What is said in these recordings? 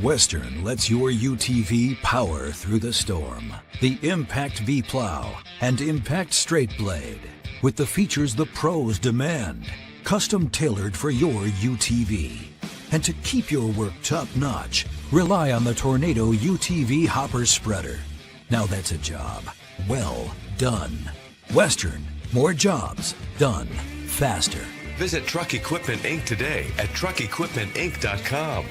Western lets your UTV power through the storm. The Impact V Plow and Impact Straight Blade, with the features the pros demand, custom tailored for your UTV. And to keep your work top-notch, rely on the Tornado UTV Hopper Spreader. Now that's a job well done. Western, more jobs done faster. Visit Truck Equipment Inc. today at truckequipmentinc.com.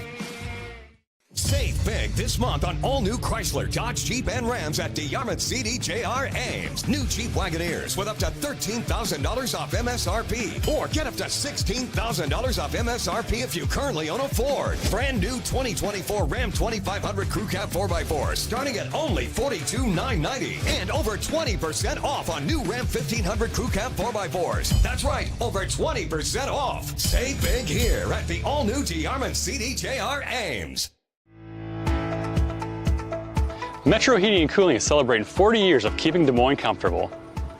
Save big this month on all new Chrysler, Dodge, Jeep, and Rams at DeYarmouth CDJR Ames. New Jeep Wagoneers with up to $13,000 off MSRP. Or get up to $16,000 off MSRP if you currently own a Ford. Brand new 2024 Ram 2500 Crew Cab 4x4 starting at only $42,990. And over 20% off on new Ram 1500 Crew Cab 4x4s. That's right, over 20% off. Save big here at the all-new DeYarmouth CDJR Ames. Metro Heating and Cooling is celebrating 40 years of keeping Des Moines comfortable.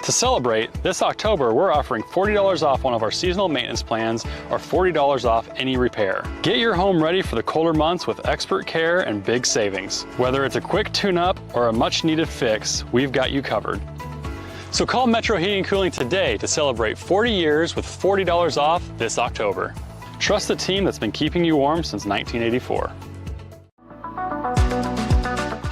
To celebrate, this October we're offering $40 off one of our seasonal maintenance plans or $40 off any repair. Get your home ready for the colder months with expert care and big savings. Whether it's a quick tune-up or a much-needed fix, we've got you covered. So call Metro Heating and Cooling today to celebrate 40 years with $40 off this October. Trust the team that's been keeping you warm since 1984.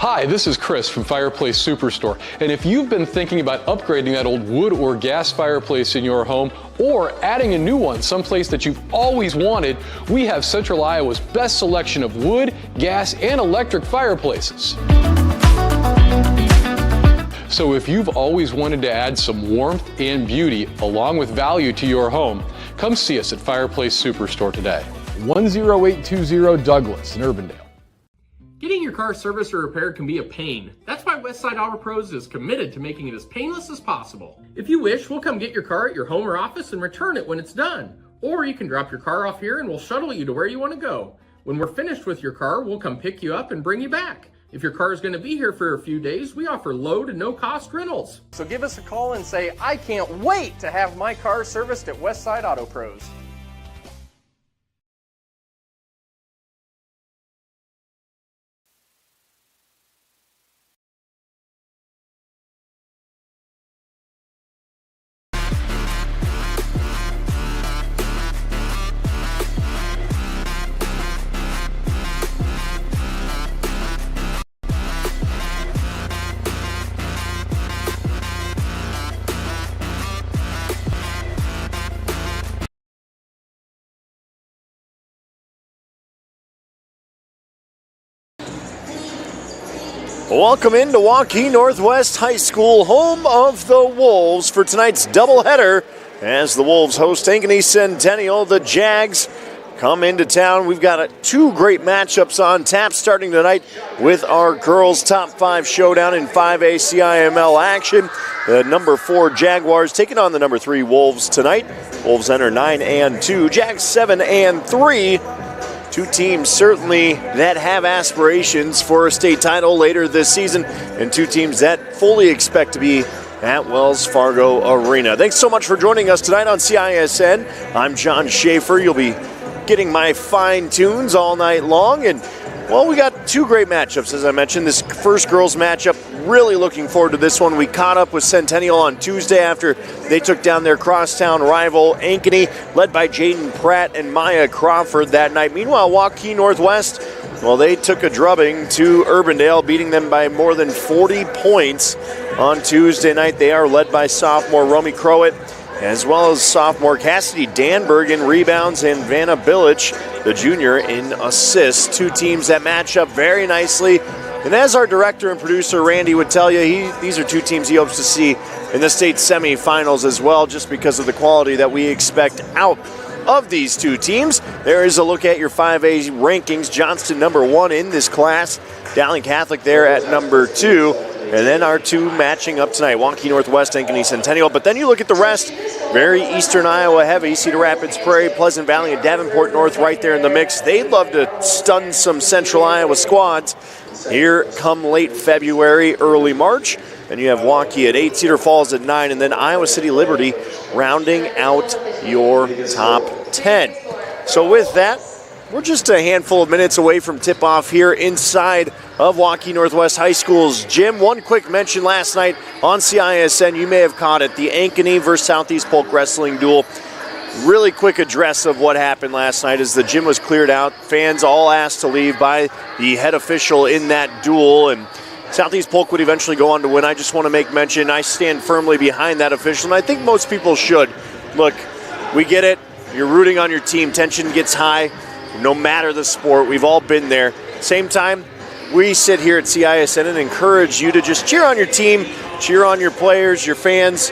Hi, this is Chris from Fireplace Superstore, and if you've been thinking about upgrading that old wood or gas fireplace in your home or adding a new one someplace that you've always wanted, we have Central Iowa's best selection of wood, gas, and electric fireplaces. So if you've always wanted to add some warmth and beauty along with value to your home, come see us at Fireplace Superstore today. 10820 Douglas in Urbandale. Getting your car serviced or repaired can be a pain. That's why Westside Auto Pros is committed to making it as painless as possible. If you wish, we'll come get your car at your home or office and return it when it's done. Or you can drop your car off here and we'll shuttle you to where you want to go. When we're finished with your car, we'll come pick you up and bring you back. If your car is going to be here for a few days, we offer low to no cost rentals. So give us a call and say, I can't wait to have my car serviced at Westside Auto Pros. Welcome into Waukee Northwest High School, home of the Wolves, for tonight's doubleheader. As the Wolves host Ankeny Centennial, the Jags come into town. We've got two great matchups on tap starting tonight with our girls' top 5 showdown in 5A CIML action. The number 4 Jaguars taking on the number 3 Wolves tonight. Wolves enter 9-2, Jags 7-3. Two teams certainly that have aspirations for a state title later this season, and two teams that fully expect to be at Wells Fargo Arena. Thanks so much for joining us tonight on CISN. I'm John Schaefer. You'll be getting my fine tunes all night long, and well, we got two great matchups, as I mentioned. This first girls matchup, really looking forward to this one. We caught up with Centennial on Tuesday after they took down their crosstown rival Ankeny, led by Jaden Pratt and Maya Crawford that night. Meanwhile, Waukee Northwest, well, they took a drubbing to Urbandale, beating them by more than 40 points on Tuesday night. They are led by sophomore Romy Crowett, as well as sophomore Cassidy Danberg in rebounds and Vanna Billich, the junior, in assists. Two teams that match up very nicely. And as our director and producer Randy would tell you, these are two teams he hopes to see in the state semifinals as well, just because of the quality that we expect out of these two teams. There is a look at your 5A rankings. Johnston number 1 in this class. Dowling Catholic there at number 2. And then our two matching up tonight, Waukee Northwest, Ankeny Centennial. But then you look at the rest, very eastern Iowa heavy. Cedar Rapids, Prairie, Pleasant Valley, and Davenport North right there in the mix. They'd love to stun some central Iowa squads here come late February, early March. Then you have Waukee at 8, Cedar Falls at 9, and then Iowa City Liberty rounding out your top 10. So with that, we're just a handful of minutes away from tip-off here inside of Waukee Northwest High School's gym. One quick mention last night on CISN, you may have caught it, the Ankeny versus Southeast Polk Wrestling duel. Really quick address of what happened last night as the gym was cleared out. Fans all asked to leave by the head official in that duel, and Southeast Polk would eventually go on to win. I just want to make mention, I stand firmly behind that official, and I think most people should. Look, we get it. You're rooting on your team. Tension gets high, no matter the sport. We've all been there. Same time, we sit here at CISN and encourage you to just cheer on your team, cheer on your players, your fans.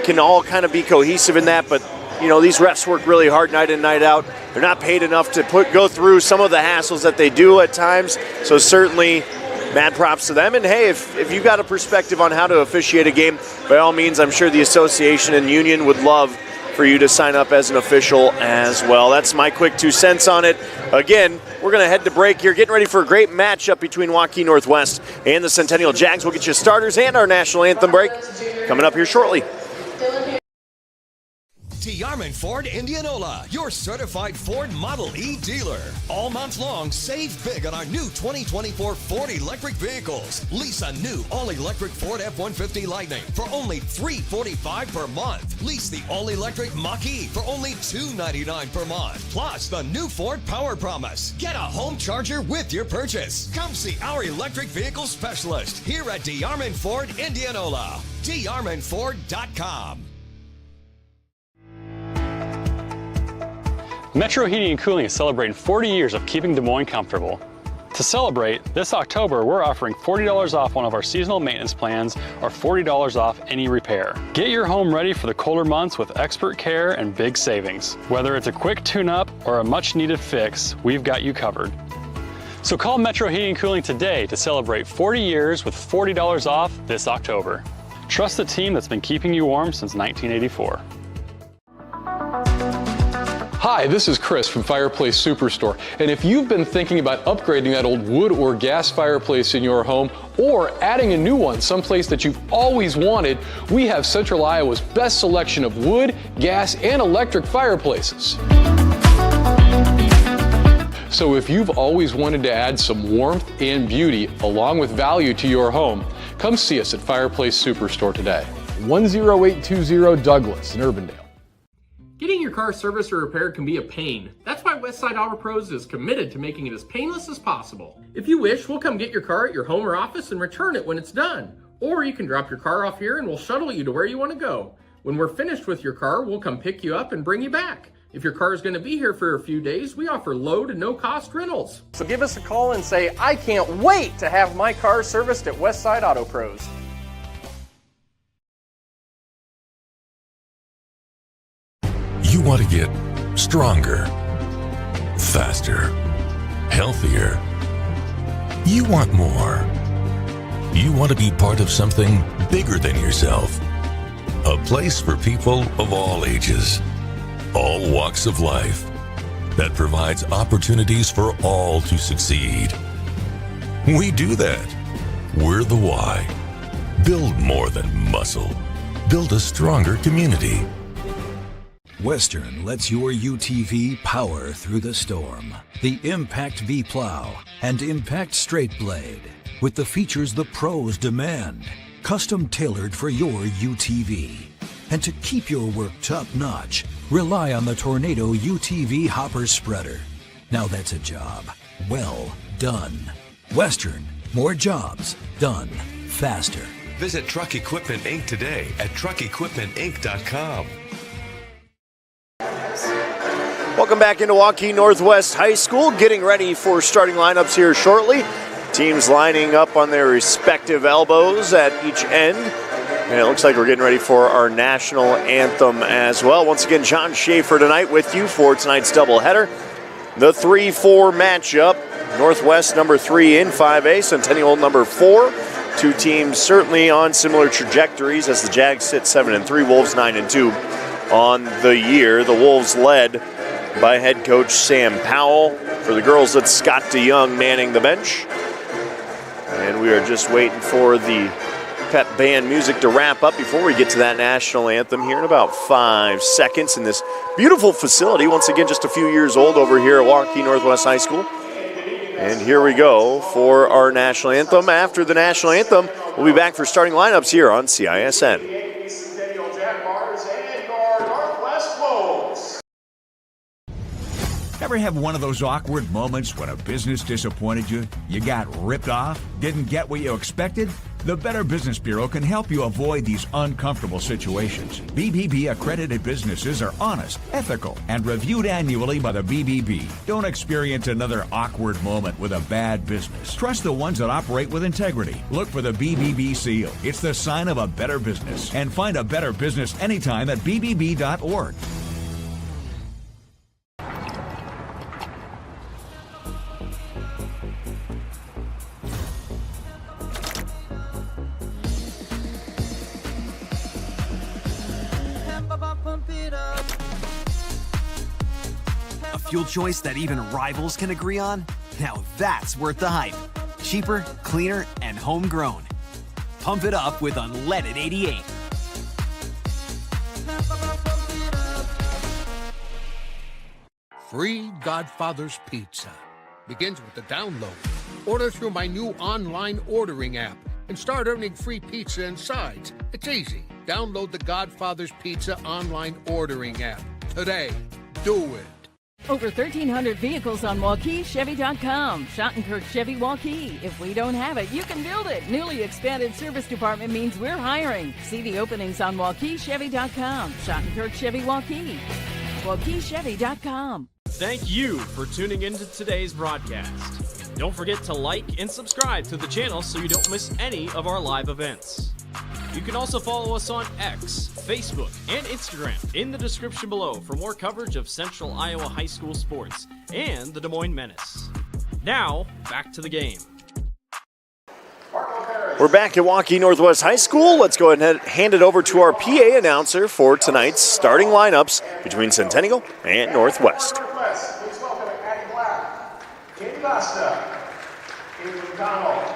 Can all kind of be cohesive in that, but you know, these refs work really hard night in, night out. They're not paid enough to go through some of the hassles that they do at times, so certainly mad props to them. And hey, if you've got a perspective on how to officiate a game, by all means, I'm sure the association and union would love for you to sign up as an official as well. That's my quick 2 cents on it. Again, we're going to head to break here, getting ready for a great matchup between Waukee Northwest and the Centennial Jags. We'll get you starters and our national anthem break coming up here shortly. DeArmond Ford Indianola, your certified Ford Model E dealer. All month long, save big on our new 2024 Ford electric vehicles. Lease a new all-electric Ford F-150 Lightning for only $345 per month. Lease the all-electric Mach-E for only $299 per month. Plus, the new Ford Power Promise. Get a home charger with your purchase. Come see our electric vehicle specialist here at DeArmond Ford Indianola. DeArmondFord.com. Metro Heating and Cooling is celebrating 40 years of keeping Des Moines comfortable. To celebrate, this October we're offering $40 off one of our seasonal maintenance plans or $40 off any repair. Get your home ready for the colder months with expert care and big savings. Whether it's a quick tune-up or a much-needed fix, we've got you covered. So call Metro Heating and Cooling today to celebrate 40 years with $40 off this October. Trust the team that's been keeping you warm since 1984. Hi, this is Chris from Fireplace Superstore, and if you've been thinking about upgrading that old wood or gas fireplace in your home or adding a new one someplace that you've always wanted, we have Central Iowa's best selection of wood, gas, and electric fireplaces. So if you've always wanted to add some warmth and beauty along with value to your home, come see us at Fireplace Superstore today. 10820 Douglas in Urbandale. Getting your car serviced or repaired can be a pain. That's why Westside Auto Pros is committed to making it as painless as possible. If you wish, we'll come get your car at your home or office and return it when it's done. Or you can drop your car off here and we'll shuttle you to where you want to go. When we're finished with your car, we'll come pick you up and bring you back. If your car is going to be here for a few days, we offer low to no cost rentals. So give us a call and say, I can't wait to have my car serviced at Westside Auto Pros. You want to get stronger, faster, healthier. You want more. You want to be part of something bigger than yourself. A place for people of all ages, all walks of life, that provides opportunities for all to succeed. We do that. We're the why. Build more than muscle. Build a stronger community. Western lets your UTV power through the storm. The Impact V Plow and Impact Straight Blade, with the features the pros demand, custom tailored for your UTV. And to keep your work top-notch, rely on the Tornado UTV Hopper Spreader. Now that's a job well done. Western, more jobs done faster. Visit Truck Equipment Inc. today at truckequipmentinc.com. Welcome back into Waukee Northwest High School. Getting ready for starting lineups here shortly. Teams lining up on their respective elbows at each end. And it looks like we're getting ready for our national anthem as well. Once again, John Schaefer tonight with you for tonight's doubleheader. The 3-4 matchup. Northwest number 3 in 5A, Centennial number 4. Two teams certainly on similar trajectories as the Jags sit 7-3, Wolves 9-2 on the year. The Wolves led by head coach Sam Powell. For the girls, it's Scott DeYoung manning the bench. And we are just waiting for the pep band music to wrap up before we get to that national anthem here in about 5 seconds in this beautiful facility. Once again, just a few years old over here at Waukee Northwest High School. And here we go for our national anthem. After the national anthem, we'll be back for starting lineups here on CISN. Ever have one of those awkward moments when a business disappointed you? You got ripped off? Didn't get what you expected? The Better Business Bureau can help you avoid these uncomfortable situations. BBB accredited businesses are honest, ethical, and reviewed annually by the BBB. Don't experience another awkward moment with a bad business. Trust the ones that operate with integrity. Look for the BBB seal. It's the sign of a better business. And find a better business anytime at bbb.org. A fuel choice that even rivals can agree on? Now that's worth the hype. Cheaper, cleaner, and homegrown. Pump it up with Unleaded 88. Free Godfather's Pizza begins with the download. Order through my new online ordering app and start earning free pizza and sides. It's easy. Download the Godfather's Pizza online ordering app today. Do it. Over 1,300 vehicles on WaukeeChevy.com. Schottenkirk Chevy Waukee. If we don't have it, you can build it. Newly expanded service department means we're hiring. See the openings on WaukeeChevy.com. Schottenkirk Chevy Waukee. WaukeeChevy.com. Thank you for tuning into today's broadcast. Don't forget to like and subscribe to the channel so you don't miss any of our live events. You can also follow us on X, Facebook, and Instagram in the description below for more coverage of Central Iowa high school sports and the Des Moines Menace. Now, back to the game. We're back at Waukee Northwest High School. Let's go ahead and hand it over to our PA announcer for tonight's starting lineups between Centennial and Northwest. Please welcome Addie Black, Katie Costa, Katie McDonald,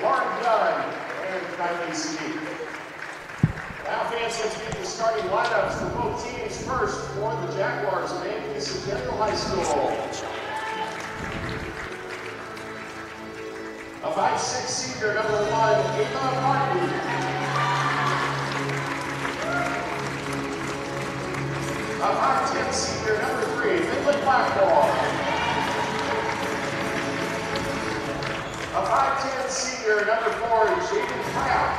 Lauren Dunn, and Kylie Smith. Now fans, let's meet the starting lineups for both teams. First, for the Jaguars of Ankeny Centennial High School. A 5'6" senior, number 1, Ava Hartley. A 5'10" senior, number 3, Finley Blackmore. A 5'10" senior, number 4, Jaden Pratt.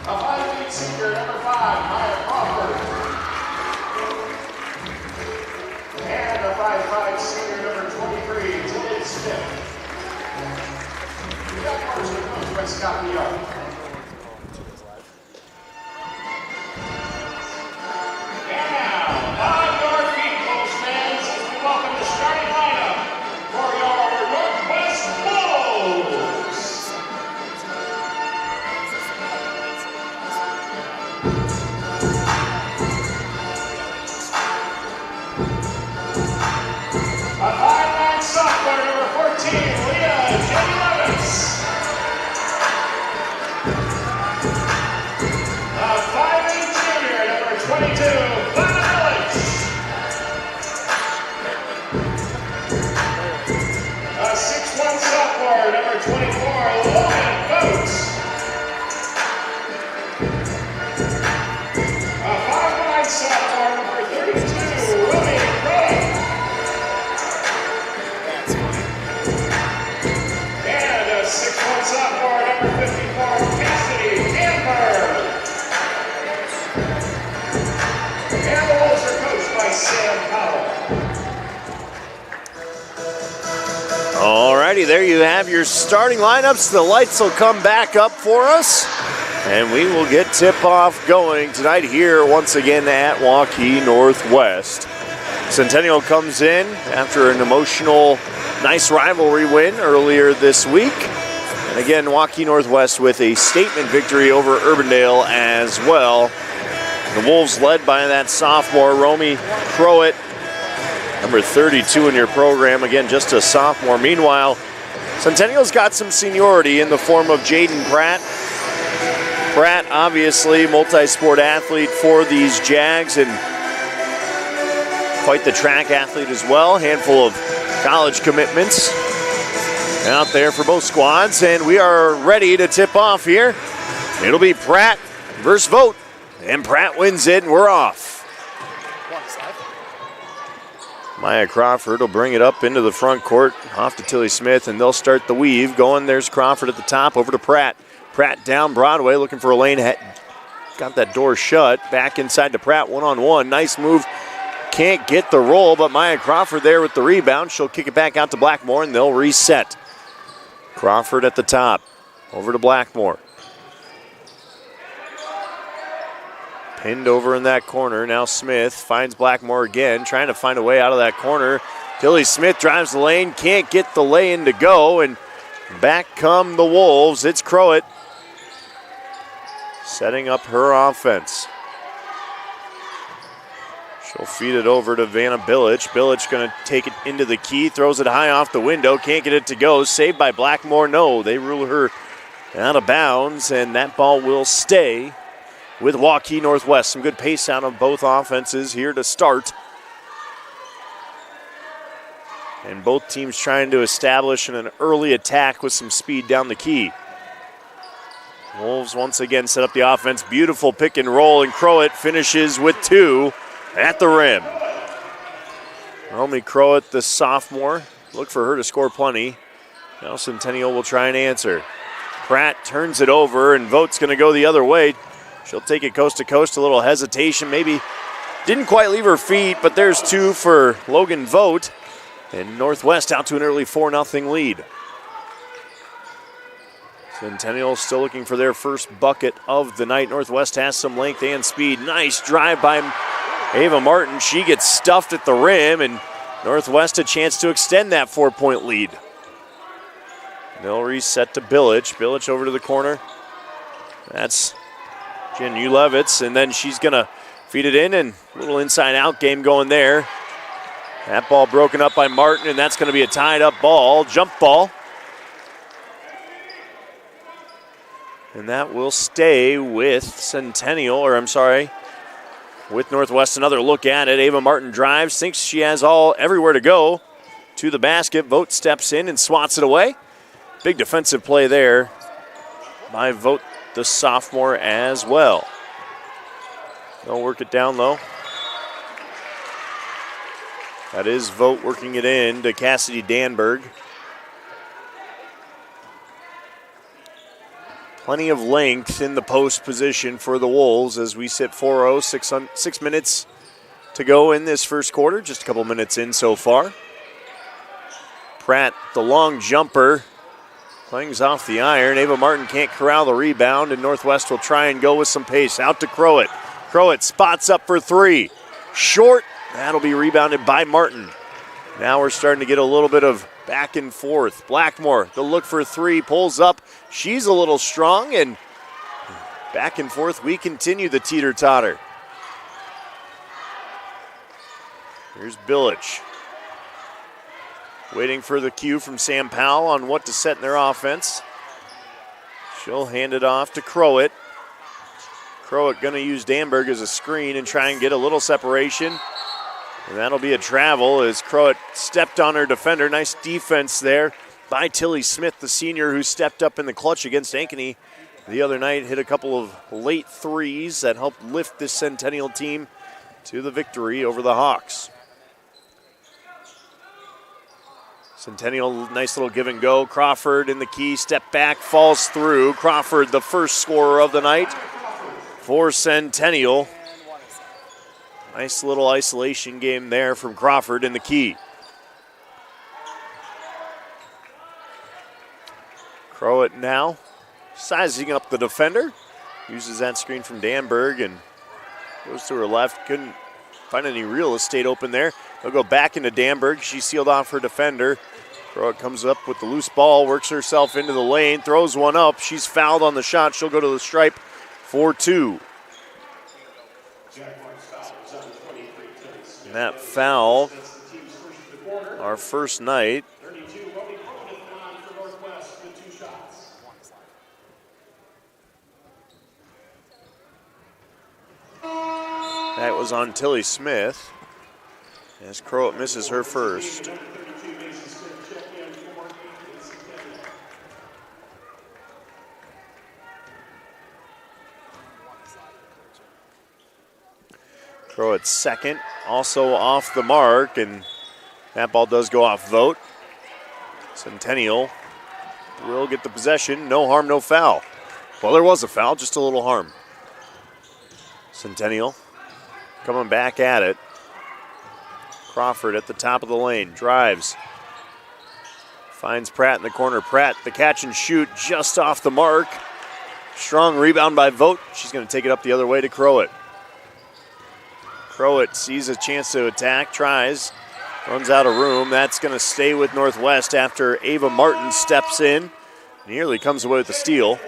A 5'8" senior, number 5, Maya Crawford. And a 5'5" senior, number 23, Tilly Smith. The Jaguars are coached by Scott Leon. And now, on your feet, Wolves fans, as we welcome the starting lineup for your Northwest Wolves. A 5'9" sophomore, number 14, Leah Jenny Levis. A 5'8" junior, number 22, Lana Illich. A 6'1" sophomore, number 24, Logan Boats. A 5'9" sophomore, number 32, Ruby Crow. And a 6'1" sophomore, number 54, Cassidy Camper. And the Wolves are coached by Sam Powell. Alrighty, there you have your starting lineups. The lights will come back up for us, and we will get tip-off going tonight here once again at Waukee Northwest. Centennial comes in after an emotional, nice rivalry win earlier this week. And again, Waukee Northwest with a statement victory over Urbandale as well. The Wolves led by that sophomore, Romy Crowett, number 32 in your program. Again, just a sophomore. Meanwhile, Centennial's got some seniority in the form of Jaden Pratt. Pratt, obviously, multi-sport athlete for these Jags and quite the track athlete as well. Handful of college commitments out there for both squads, and we are ready to tip off here. It'll be Pratt versus Vogt, and Pratt wins it, and we're off. Maya Crawford will bring it up into the front court, off to Tilly Smith, and they'll start the weave going. There's Crawford at the top, over to Pratt. Pratt down Broadway, looking for a lane. Got that door shut. Back inside to Pratt, one-on-one. Nice move. Can't get the roll, but Maya Crawford there with the rebound. She'll kick it back out to Blackmore, and they'll reset. Crawford at the top, over to Blackmore. Pinned over in that corner. Now Smith finds Blackmore again, trying to find a way out of that corner. Tilly Smith drives the lane, can't get the lay-in to go, and back come the Wolves. It's Crowett setting up her offense. She'll feed it over to Vanna Billich. Billich going to take it into the key, throws it high off the window, can't get it to go. Saved by Blackmore. No, they rule her out of bounds, and that ball will stay with Waukee Northwest. Some good pace out of both offenses here to start. And both teams trying to establish an early attack with some speed down the key. Wolves once again set up the offense. Beautiful pick and roll, and Crowett finishes with two at the rim. Romy Crowett, the sophomore. Look for her to score plenty. Now Centennial will try and answer. Pratt turns it over, and Vogt's going to go the other way. She'll take it coast to coast. A little hesitation. Maybe didn't quite leave her feet, but there's two for Logan Vogt. And Northwest out to an early 4-0 lead. Centennial still looking for their first bucket of the night. Northwest has some length and speed. Nice drive by Ava Martin. She gets stuffed at the rim, and Northwest a chance to extend that 4-point lead. They'll reset to Bilic. Bilic over to the corner. That's Jen Ulevitz, and then she's going to feed it in, and a little inside-out game going there. That ball broken up by Martin, and that's going to be a tied-up ball, jump ball. And that will stay with Centennial, with Northwest. Another look at it. Ava Martin drives, thinks she has everywhere to go to the basket. Vogt steps in and swats it away. Big defensive play there by Vogt, the sophomore, as well. They'll work it down low. That is Vogt working it in to Cassidy Danberg. Plenty of length in the post position for the Wolves as we sit 4-0, 6 minutes to go in this first quarter. Just a couple minutes in so far. Pratt, the long jumper, clangs off the iron. Ava Martin can't corral the rebound, and Northwest will try and go with some pace. Out to Crowett. Crowett spots up for three. Short. That'll be rebounded by Martin. Now we're starting to get a little bit of back and forth. Blackmore, the look for three, pulls up. She's a little strong, and back and forth we continue the teeter-totter. Here's Bilic. Waiting for the cue from Sam Powell on what to set in their offense. She'll hand it off to Crowett. Crowett going to use Danberg as a screen and try and get a little separation. And that'll be a travel as Crowett stepped on her defender. Nice defense there by Tilly Smith, the senior who stepped up in the clutch against Ankeny the other night. Hit a couple of late threes that helped lift this Centennial team to the victory over the Hawks. Centennial, nice little give and go. Crawford in the key, step back, falls through. Crawford, the first scorer of the night for Centennial. Nice little isolation game there from Crawford in the key. Crowett now sizing up the defender. Uses that screen from Danberg and goes to her left. Couldn't find any real estate open there. They'll go back into Danberg. She sealed off her defender. Crowett comes up with the loose ball, works herself into the lane, throws one up. She's fouled on the shot. She'll go to the stripe for two. And that foul, our first night. That was on Tilly Smith as Crowett misses her first. Crowett's second, also off the mark, and that ball does go off Vogt. Centennial will get the possession. No harm, no foul. Well, there was a foul, just a little harm. Centennial coming back at it. Crawford at the top of the lane, drives. Finds Pratt in the corner. Pratt, the catch and shoot just off the mark. Strong rebound by Vogt. She's going to take it up the other way to Crowett. Crowett sees a chance to attack, tries, runs out of room. That's going to stay with Northwest after Ava Martin steps in. Nearly comes away with the steal.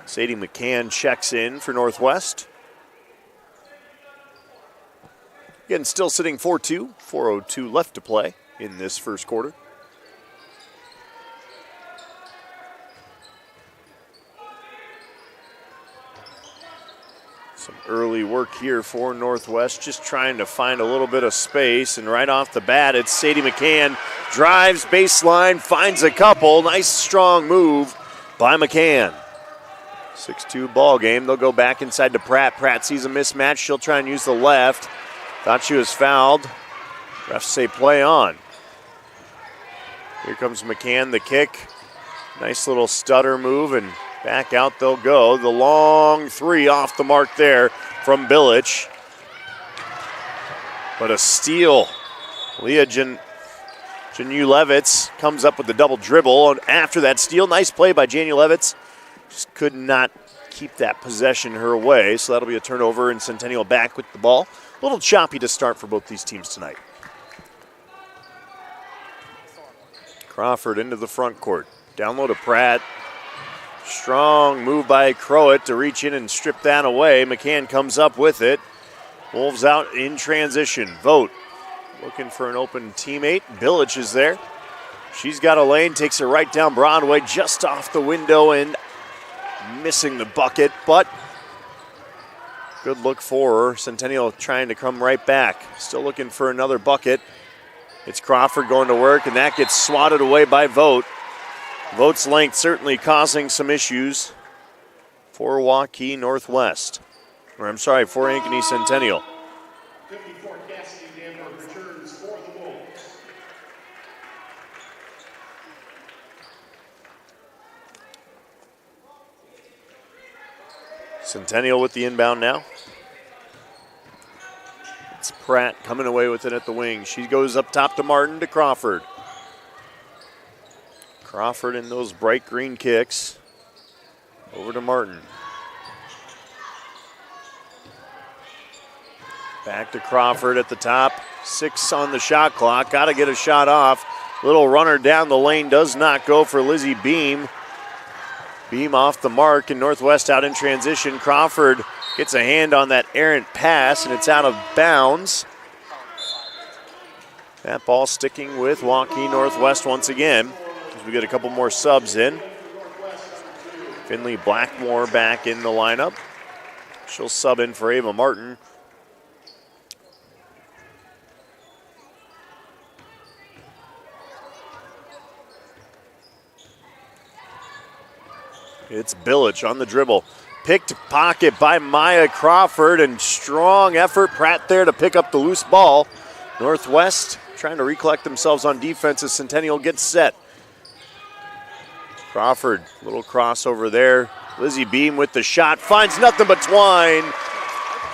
Sadie McCann checks in for Northwest. Again, still sitting 4-2, 4:02 left to play in this first quarter. Some early work here for Northwest, just trying to find a little bit of space. And right off the bat, it's Sadie McCann. Drives baseline, finds a couple. Nice strong move by McCann. 6-2 ball game. They'll go back inside to Pratt. Pratt sees a mismatch. She'll try and use the left. Thought she was fouled. Refs say play on. Here comes McCann, the kick. Nice little stutter move, and back out they'll go. The long three off the mark there from Bilic. But a steal Leah Janulevitz comes up with the double dribble, and after that steal, nice play by Janulevitz. Just could not keep that possession her way, so that'll be a turnover, and Centennial back with the ball. A little choppy to start for both these teams tonight. Crawford into the front court. Down low to Pratt. Strong move by Crowett to reach in and strip that away. McCann comes up with it. Wolves out in transition. Vogt looking for an open teammate. Billich is there. She's got a lane, takes it right down Broadway, just off the window and missing the bucket, but good look for her. Centennial trying to come right back. Still looking for another bucket. It's Crawford going to work, and that gets swatted away by Vogt. Vogt's length certainly causing some issues for Waukee Northwest. Or I'm sorry, for Ankeny Centennial. 54 Cassidy Danberg returns for the Wolves. Centennial with the inbound now. It's Pratt coming away with it at the wing. She goes up top to Martin to Crawford. Crawford in those bright green kicks. Over to Martin. Back to Crawford at the top. 6 on the shot clock. Got to get a shot off. Little runner down the lane does not go for Lizzie Beam. Beam off the mark, and Northwest out in transition. Crawford gets a hand on that errant pass, and it's out of bounds. That ball sticking with Waukee Northwest once again, as we get a couple more subs in. Finley Blackmore back in the lineup. She'll sub in for Ava Martin. It's Billich on the dribble. Picked pocket by Maya Crawford, and strong effort. Pratt there to pick up the loose ball. Northwest trying to recollect themselves on defense as Centennial gets set. Crawford, little crossover there. Lizzie Beam with the shot, finds nothing but twine.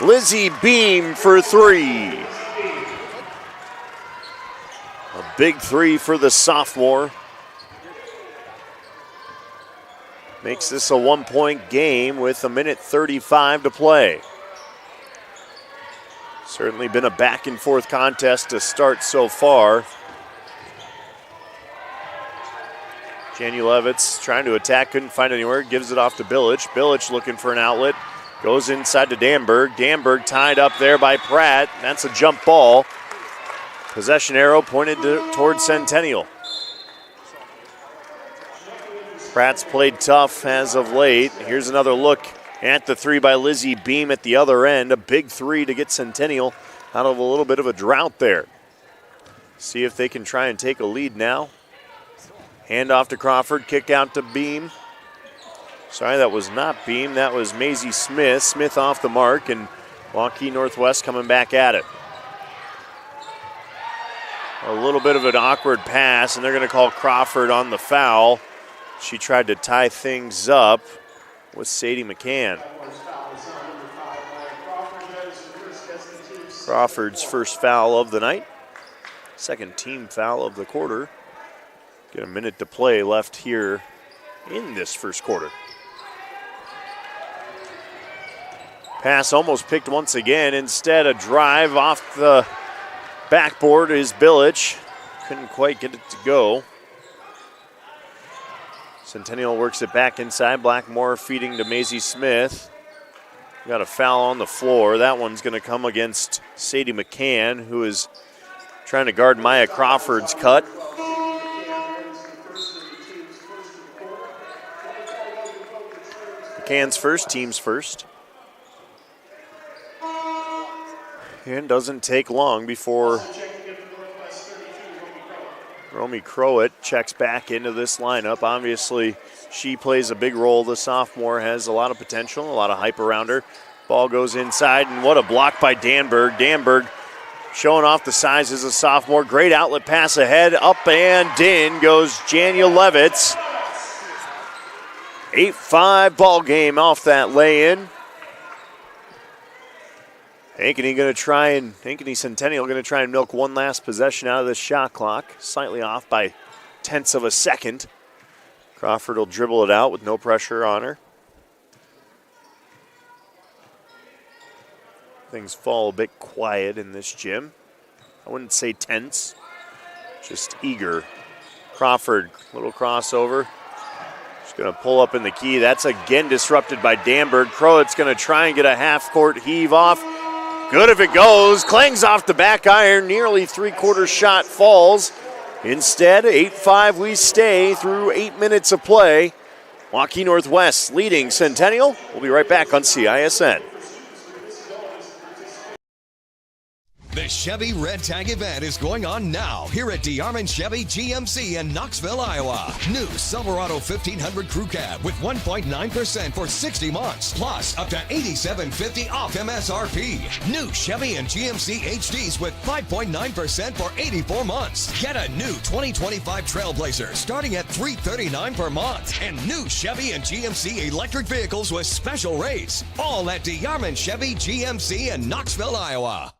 Lizzie Beam for 3. A big 3 for the sophomore. Makes this a 1-point game with 1:35 to play. Certainly been a back and forth contest to start so far. Janulevitz trying to attack, couldn't find anywhere, gives it off to Billich. Billich looking for an outlet, goes inside to Danberg. Danberg tied up there by Pratt. That's a jump ball. Possession arrow pointed towards Centennial. Pratt's played tough as of late. Here's another look at the 3 by Lizzie Beam at the other end. A big 3 to get Centennial out of a little bit of a drought there. See if they can try and take a lead now. Hand off to Crawford, kick out to Beam. Sorry, that was not Beam, that was Maisie Smith. Smith off the mark, and Waukee Northwest coming back at it. A little bit of an awkward pass, and they're going to call Crawford on the foul. She tried to tie things up with Sadie McCann. Crawford's first foul of the night. Second team foul of the quarter. Get a minute to play left here in this first quarter. Pass almost picked once again. Instead, a drive off the backboard is Billich. Couldn't quite get it to go. Centennial works it back inside. Blackmore feeding to Maisie Smith. Got a foul on the floor. That one's going to come against Sadie McCann, who is trying to guard Maya Crawford's cut. McCann's first, team's first. And doesn't take long before Romy Crowett checks back into this lineup. Obviously, she plays a big role. The sophomore has a lot of potential, a lot of hype around her. Ball goes inside, and what a block by Danberg. Danberg showing off the size as a sophomore. Great outlet pass ahead. Up and in goes Janulevitz. 8-5 ball game off that lay-in. Ankeny Centennial going to try and milk one last possession out of this shot clock. Slightly off by tenths of a second. Crawford will dribble it out with no pressure on her. Things fall a bit quiet in this gym. I wouldn't say tense, just eager. Crawford, little crossover. She's going to pull up in the key. That's again disrupted by Danberg. Crowett's going to try and get a half-court heave off. Good if it goes. Clangs off the back iron. Nearly three-quarter shot falls. Instead, 8-5 we stay through 8 minutes of play. Waukee Northwest leading Centennial. We'll be right back on CISN. The Chevy Red Tag event is going on now here at DeArmond Chevy GMC in Knoxville, Iowa. New Silverado 1500 Crew Cab with 1.9% for 60 months, plus up to $87.50 off MSRP. New Chevy and GMC HDs with 5.9% for 84 months. Get a new 2025 Trailblazer starting at $339 per month. And new Chevy and GMC electric vehicles with special rates. All at DeArmond Chevy GMC in Knoxville, Iowa.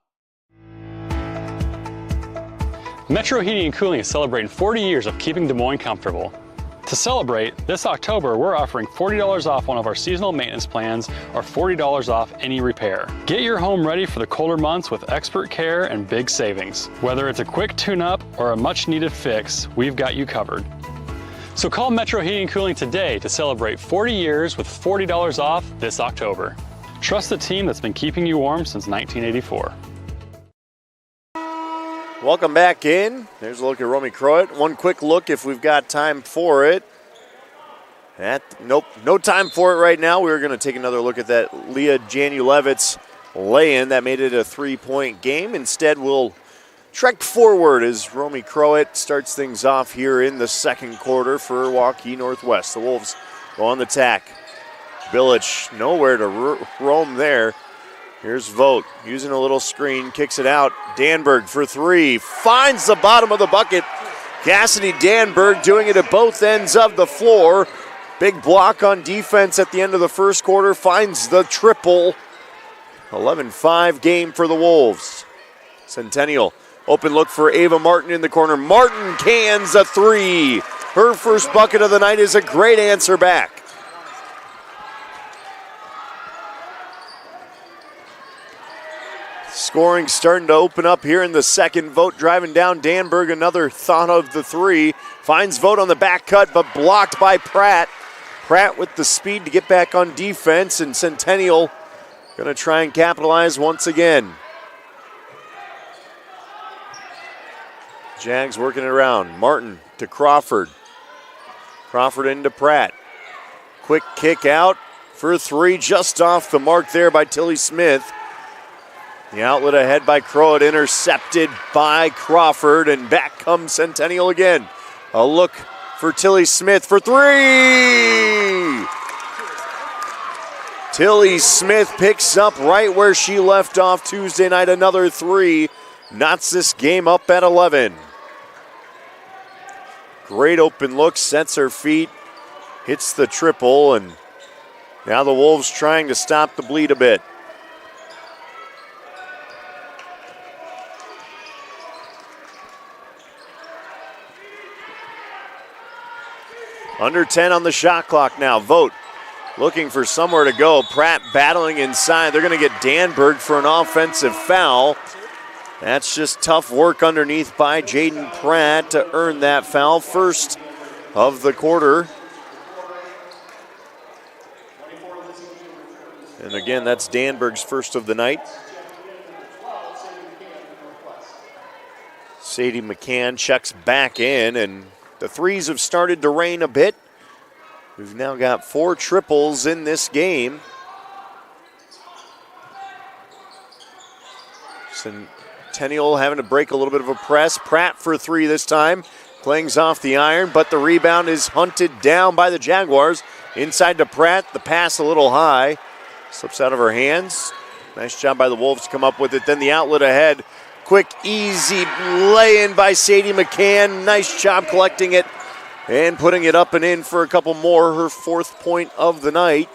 Metro Heating and Cooling is celebrating 40 years of keeping Des Moines comfortable. To celebrate, this October we're offering $40 off one of our seasonal maintenance plans or $40 off any repair. Get your home ready for the colder months with expert care and big savings. Whether it's a quick tune-up or a much-needed fix, we've got you covered. So call Metro Heating and Cooling today to celebrate 40 years with $40 off this October. Trust the team that's been keeping you warm since 1984. Welcome back in. There's a look at Romy Crowett. One quick look if we've got time for it. Nope, no time for it right now. We were going to take another look at that Leah Janulevitz lay-in that made it a 3-point game. Instead, we'll trek forward as Romy Crowett starts things off here in the second quarter for Waukee Northwest. The Wolves go on the tack. Bilic nowhere to roam there. Here's Vogt using a little screen, kicks it out. Danberg for three, finds the bottom of the bucket. Cassidy Danberg doing it at both ends of the floor. Big block on defense at the end of the first quarter, finds the triple. 11-5 game for the Wolves. Centennial, open look for Ava Martin in the corner. Martin cans a three. Her first bucket of the night is a great answer back. Scoring starting to open up here in the second. Vogt driving down Danberg. Another thought of the three. Finds Vogt on the back cut, but blocked by Pratt. Pratt with the speed to get back on defense, and Centennial going to try and capitalize once again. Jags working it around. Martin to Crawford. Crawford into Pratt. Quick kick out for three, just off the mark there by Tilly Smith. The outlet ahead by Crowett, intercepted by Crawford, and back comes Centennial again. A look for Tilly Smith for three! Tilly Smith picks up right where she left off Tuesday night, another three. Knots this game up at 11. Great open look, sets her feet, hits the triple, and now the Wolves trying to stop the bleed a bit. Under 10 on the shot clock now. Vogt looking for somewhere to go. Pratt battling inside. They're going to get Danberg for an offensive foul. That's just tough work underneath by Jaden Pratt to earn that foul. First of the quarter. And again, that's Danberg's first of the night. Sadie McCann checks back in, and the threes have started to rain a bit. We've now got 4 triples in this game. Centennial having to break a little bit of a press. Pratt for three this time. Clangs off the iron, but the rebound is hunted down by the Jaguars. Inside to Pratt, the pass a little high. Slips out of her hands. Nice job by the Wolves to come up with it. Then the outlet ahead. Quick, easy lay-in by Sadie McCann. Nice job collecting it and putting it up and in for a couple more. Her 4th point of the night.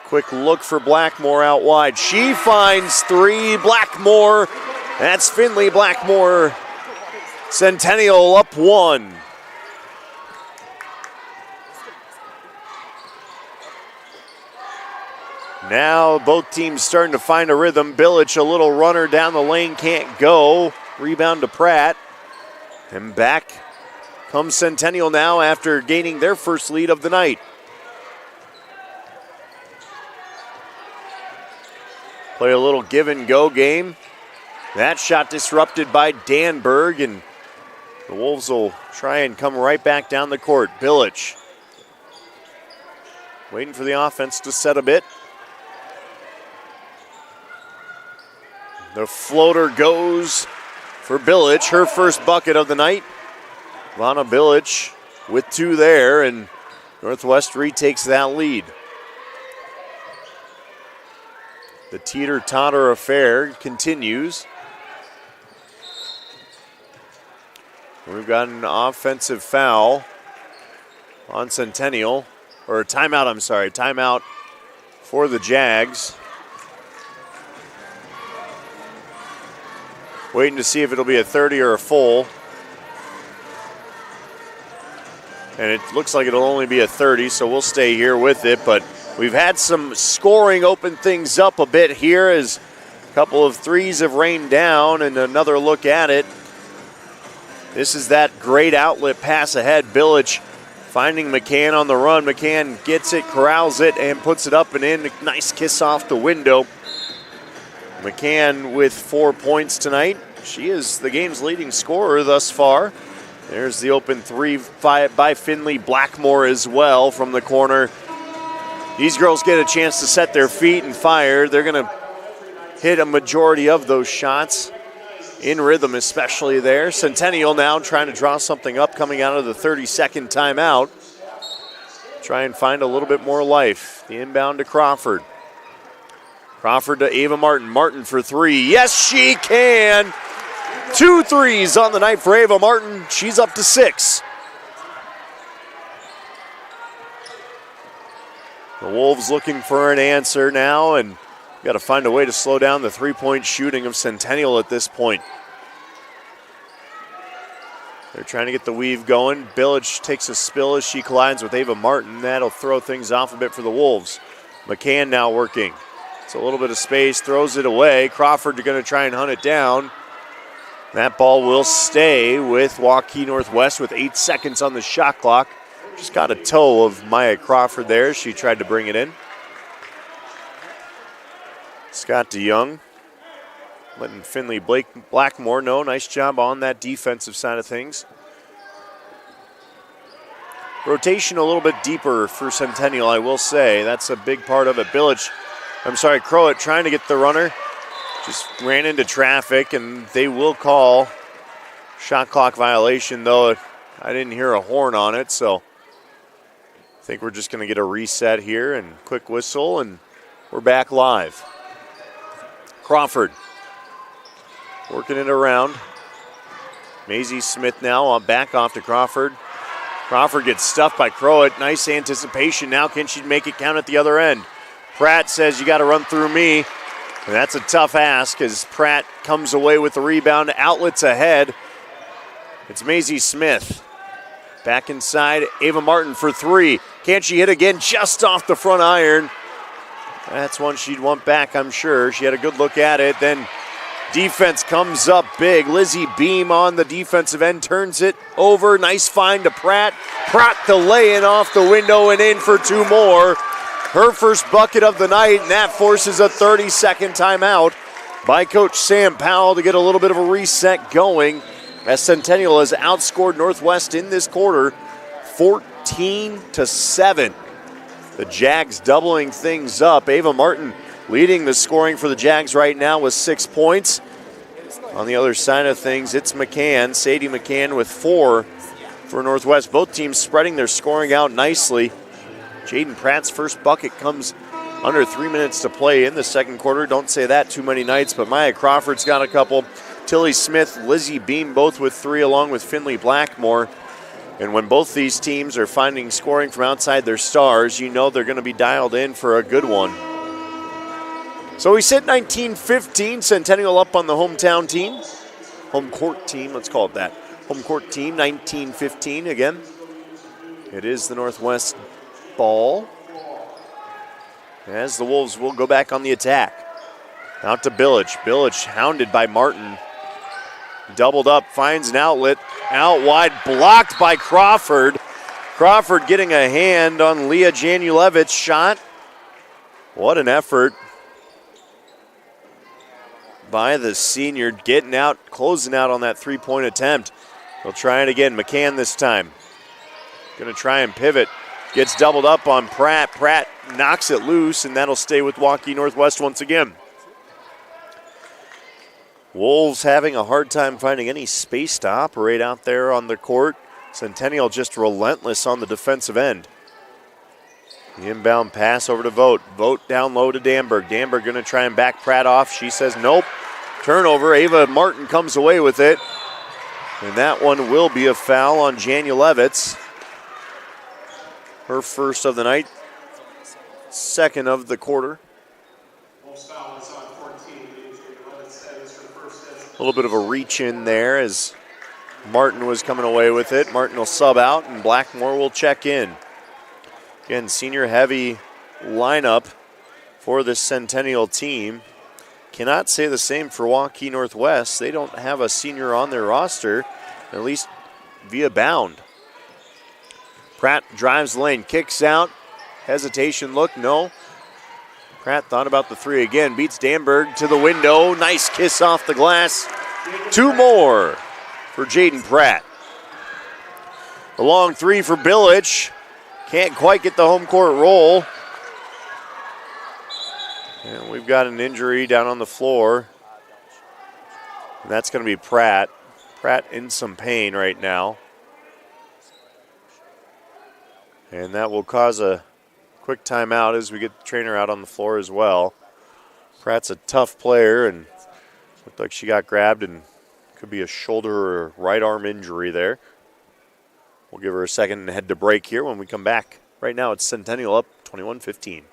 Quick look for Blackmore out wide. She finds three. Blackmore. That's Finley Blackmore. Centennial up 1. Now both teams starting to find a rhythm. Billich, a little runner down the lane, can't go. Rebound to Pratt. And back comes Centennial now after gaining their first lead of the night. Play a little give and go game. That shot disrupted by Danberg, and the Wolves will try and come right back down the court. Billich waiting for the offense to set a bit. The floater goes for Billich, her first bucket of the night. Lana Billich with 2 there, and Northwest retakes that lead. The teeter-totter affair continues. We've got an offensive foul on Centennial, or a timeout, I'm sorry, timeout for the Jags. Waiting to see if it'll be a 30 or a full. And it looks like it'll only be a 30, so we'll stay here with it. But we've had some scoring open things up a bit here as a couple of threes have rained down, and another look at it. This is that great outlet pass ahead. Billich finding McCann on the run. McCann gets it, corrals it, and puts it up and in. A nice kiss off the window. McCann with 4 points tonight. She is the game's leading scorer thus far. There's the open 3 by Finley Blackmore as well from the corner. These girls get a chance to set their feet and fire. They're going to hit a majority of those shots in rhythm, especially there. Centennial now trying to draw something up coming out of the 30-second timeout. Try and find a little bit more life. The inbound to Crawford. Crawford to Ava Martin. Martin for 3. Yes, she can. 2 threes on the night for Ava Martin. She's up to 6. The Wolves looking for an answer now, and got to find a way to slow down the three-point shooting of Centennial at this point. They're trying to get the weave going. Billich takes a spill as she collides with Ava Martin. That'll throw things off a bit for the Wolves. McCann now working. It's a little bit of space, throws it away. Crawford going to try and hunt it down. That ball will stay with Waukee Northwest with 8 seconds on the shot clock. Just got a toe of Maya Crawford there. She tried to bring it in. Scott DeYoung letting Finley Blackmore know. Nice job on that defensive side of things. Rotation a little bit deeper for Centennial, I will say. That's a big part of it. Crowett trying to get the runner. Just ran into traffic, and they will call shot clock violation, though I didn't hear a horn on it, so I think we're just going to get a reset here and quick whistle, and we're back live. Crawford working it around. Maisie Smith now back off to Crawford. Crawford gets stuffed by Crowett. Nice anticipation now. Can she make it count at the other end? Pratt says, you got to run through me. And that's a tough ask as Pratt comes away with the rebound. Outlets ahead. It's Maisie Smith. Back inside, Ava Martin for 3. Can she hit again? Just off the front iron. That's one she'd want back, I'm sure. She had a good look at it. Then defense comes up big. Lizzie Beam on the defensive end, turns it over. Nice find to Pratt. Pratt the lay-in off the window and in for 2 more. Her first bucket of the night, and that forces a 30-second timeout by Coach Sam Powell to get a little bit of a reset going as Centennial has outscored Northwest in this quarter 14-7. The Jags doubling things up. Ava Martin leading the scoring for the Jags right now with 6 points. On the other side of things, it's McCann, Sadie McCann with 4 for Northwest. Both teams spreading their scoring out nicely. Jaden Pratt's first bucket comes under 3 minutes to play in the second quarter. Don't say that too many nights, but Maya Crawford's got a couple. Tilly Smith, Lizzie Beam both with 3 along with Finley Blackmore. And when both these teams are finding scoring from outside their stars, you know they're going to be dialed in for a good one. So we sit 19-15, Centennial up on the hometown team. Home court team, let's call it that. Home court team, 19-15 again. It is the Northwest ball. As the Wolves will go back on the attack. Out to Billich. Billich hounded by Martin. Doubled up, finds an outlet. Out wide, blocked by Crawford. Crawford getting a hand on Leah Janulevich's shot. What an effort by the senior, getting out, closing out on that three-point attempt. They'll try it again. McCann this time. Going to try and pivot. Gets doubled up on Pratt. Pratt knocks it loose, and that'll stay with Waukee Northwest once again. Wolves having a hard time finding any space to operate out there on the court. Centennial just relentless on the defensive end. The inbound pass over to Vogt. Vogt down low to Danberg. Danberg going to try and back Pratt off. She says nope. Turnover. Ava Martin comes away with it. And that one will be a foul on Janulevitz. Her first of the night. Second of the quarter. A little bit of a reach in there as Martin was coming away with it. Martin will sub out and Blackmore will check in. Again, senior heavy lineup for this Centennial team. Cannot say the same for Waukee Northwest. They don't have a senior on their roster, at least via bound. Pratt drives the lane, kicks out. Hesitation look, no. Pratt thought about the three again, beats Danberg to the window. Nice kiss off the glass. Two more for Jaden Pratt. The long three for Billich. Can't quite get the home court roll. And we've got an injury down on the floor. And that's going to be Pratt. Pratt in some pain right now. And that will cause a quick timeout as we get the trainer out on the floor as well. Pratt's a tough player and looked like she got grabbed and could be a shoulder or right arm injury there. We'll give her a second and head to break here when we come back. Right now it's Centennial up 21-15.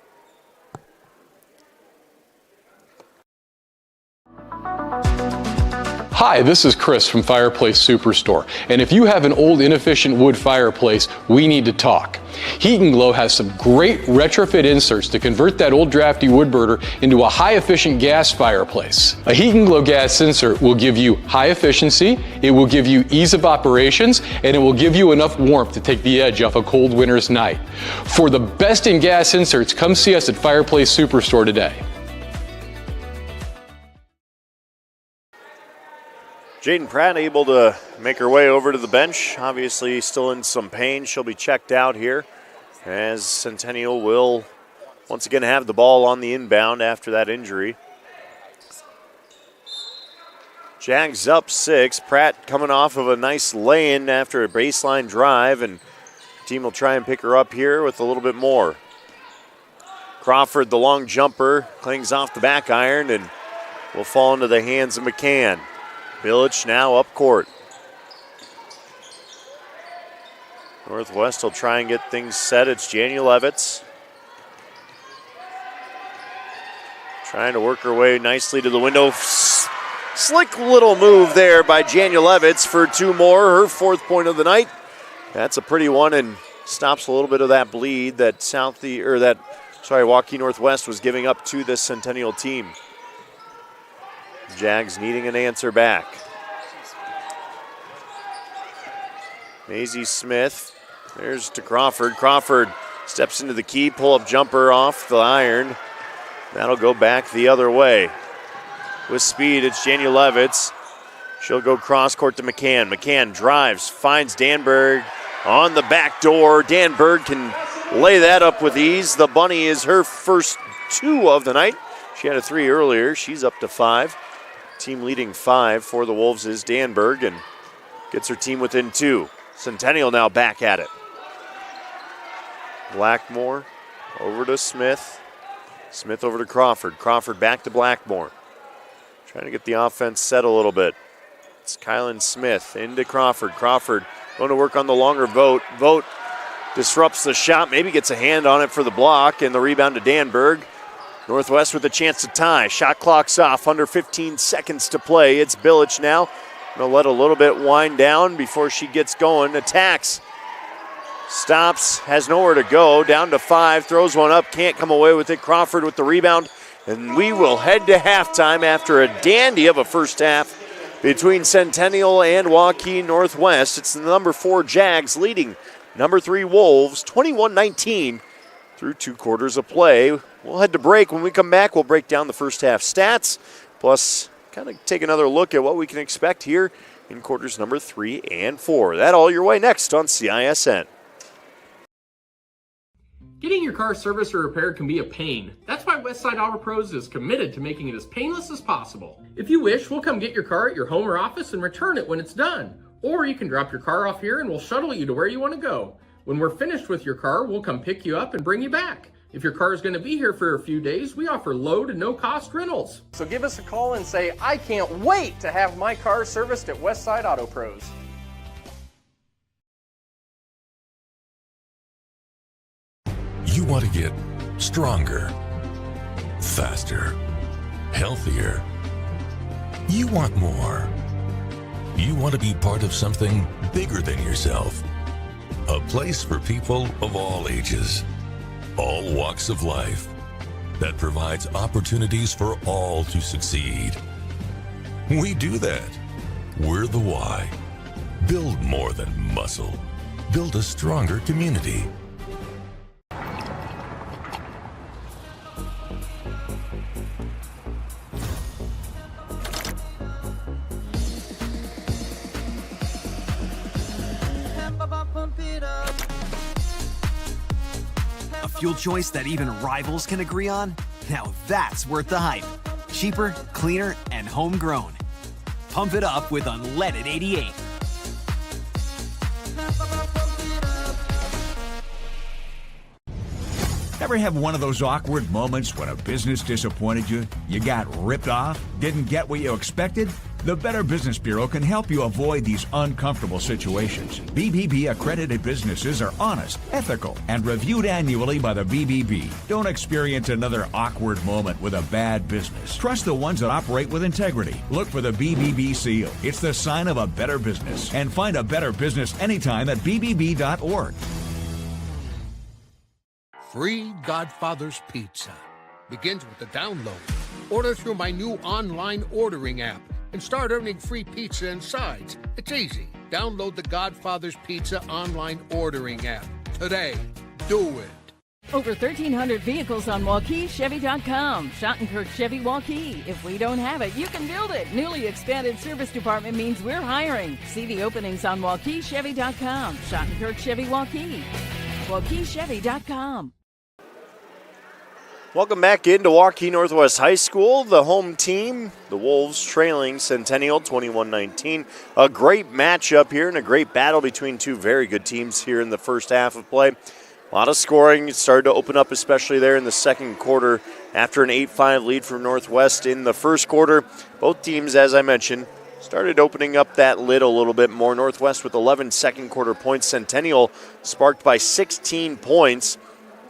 Hi, this is Chris from Fireplace Superstore, and if you have an old inefficient wood fireplace, we need to talk. Heat and Glow has some great retrofit inserts to convert that old drafty wood burner into a high-efficient gas fireplace. A Heat and Glow gas insert will give you high efficiency, it will give you ease of operations, and it will give you enough warmth to take the edge off a cold winter's night. For the best in gas inserts, come see us at Fireplace Superstore today. Jaden Pratt able to make her way over to the bench. Obviously still in some pain. She'll be checked out here as Centennial will once again have the ball on the inbound after that injury. Jags up 6. Pratt coming off of a nice lay-in after a baseline drive, and the team will try and pick her up here with a little bit more. Crawford, the long jumper, clings off the back iron and will fall into the hands of McCann. Billich now up court. Northwest will try and get things set. It's Janulevitz. Trying to work her way nicely to the window. Slick little move there by Janulevitz for two more. Her fourth point of the night. That's a pretty one and stops a little bit of that bleed that Waukee Northwest was giving up to this Centennial team. Jags needing an answer back. Maisie Smith, there's to Crawford. Crawford steps into the key, pull-up jumper off the iron. That'll go back the other way. With speed, it's Janulevitz. She'll go cross-court to McCann. McCann drives, finds Danberg on the back door. Danberg can lay that up with ease. The bunny is her first two of the night. She had a three earlier. She's up to 5. Team leading 5 for the Wolves is Danberg and gets her team within 2. Centennial now back at it. Blackmore over to Smith. Smith over to Crawford. Crawford back to Blackmore. Trying to get the offense set a little bit. It's Kylan Smith into Crawford. Crawford going to work on the longer Vogt. Vogt disrupts the shot, maybe gets a hand on it for the block, and the rebound to Danberg. Northwest with a chance to tie. Shot clock's off, under 15 seconds to play. It's Bilic now. Going to let a little bit wind down before she gets going. Attacks. Stops, has nowhere to go. Down to 5, throws one up, can't come away with it. Crawford with the rebound. And we will head to halftime after a dandy of a first half between Centennial and Waukee Northwest. It's the number 4 Jags leading number 3 Wolves, 21-19 through 2 quarters of play. We'll head to break. When we come back, we'll break down the first half stats, plus kind of take another look at what we can expect here in quarters number 3 and 4. That all your way next on CISN. Getting your car serviced or repaired can be a pain. That's why Westside Auto Pros is committed to making it as painless as possible. If you wish, we'll come get your car at your home or office and return it when it's done. Or you can drop your car off here and we'll shuttle you to where you want to go. When we're finished with your car, we'll come pick you up and bring you back. If your car is going to be here for a few days, we offer low to no cost rentals. So give us a call and say, I can't wait to have my car serviced at Westside Auto Pros. You want to get stronger, faster, healthier. You want more. You want to be part of something bigger than yourself. A place for people of all ages, all walks of life, that provides opportunities for all to succeed. We do that. We're the why. Build more than muscle. Build a stronger community. A fuel choice that even rivals can agree on? Now that's worth the hype. Cheaper, cleaner, and homegrown. Pump it up with unleaded 88. Ever have one of those awkward moments when a business disappointed you? You got ripped off? Didn't get what you expected? The Better Business Bureau can help you avoid these uncomfortable situations. BBB accredited businesses are honest, ethical, and reviewed annually by the BBB. Don't experience another awkward moment with a bad business. Trust the ones that operate with integrity. Look for the BBB seal. It's the sign of a better business. And find a better business anytime at bbb.org. Free Godfather's Pizza begins with the download. Order through my new online ordering app and start earning free pizza and sides. It's easy. Download the Godfather's Pizza online ordering app today. Do it. Over 1,300 vehicles on WaukeeChevy.com. Schottenkirk Chevy Waukee. If we don't have it, you can build it. Newly expanded service department means we're hiring. See the openings on WaukeeChevy.com. Schottenkirk Chevy Waukee. WaukeeChevy.com. Welcome back into Waukee Northwest High School. The home team, the Wolves, trailing Centennial 21-19. A great matchup here and a great battle between two very good teams here in the first half of play. A lot of scoring. It started to open up, especially there in the second quarter after an 8-5 lead from Northwest in the first quarter. Both teams, as I mentioned, started opening up that lid a little bit more. Northwest with 11 second quarter points. Centennial sparked by 16 points.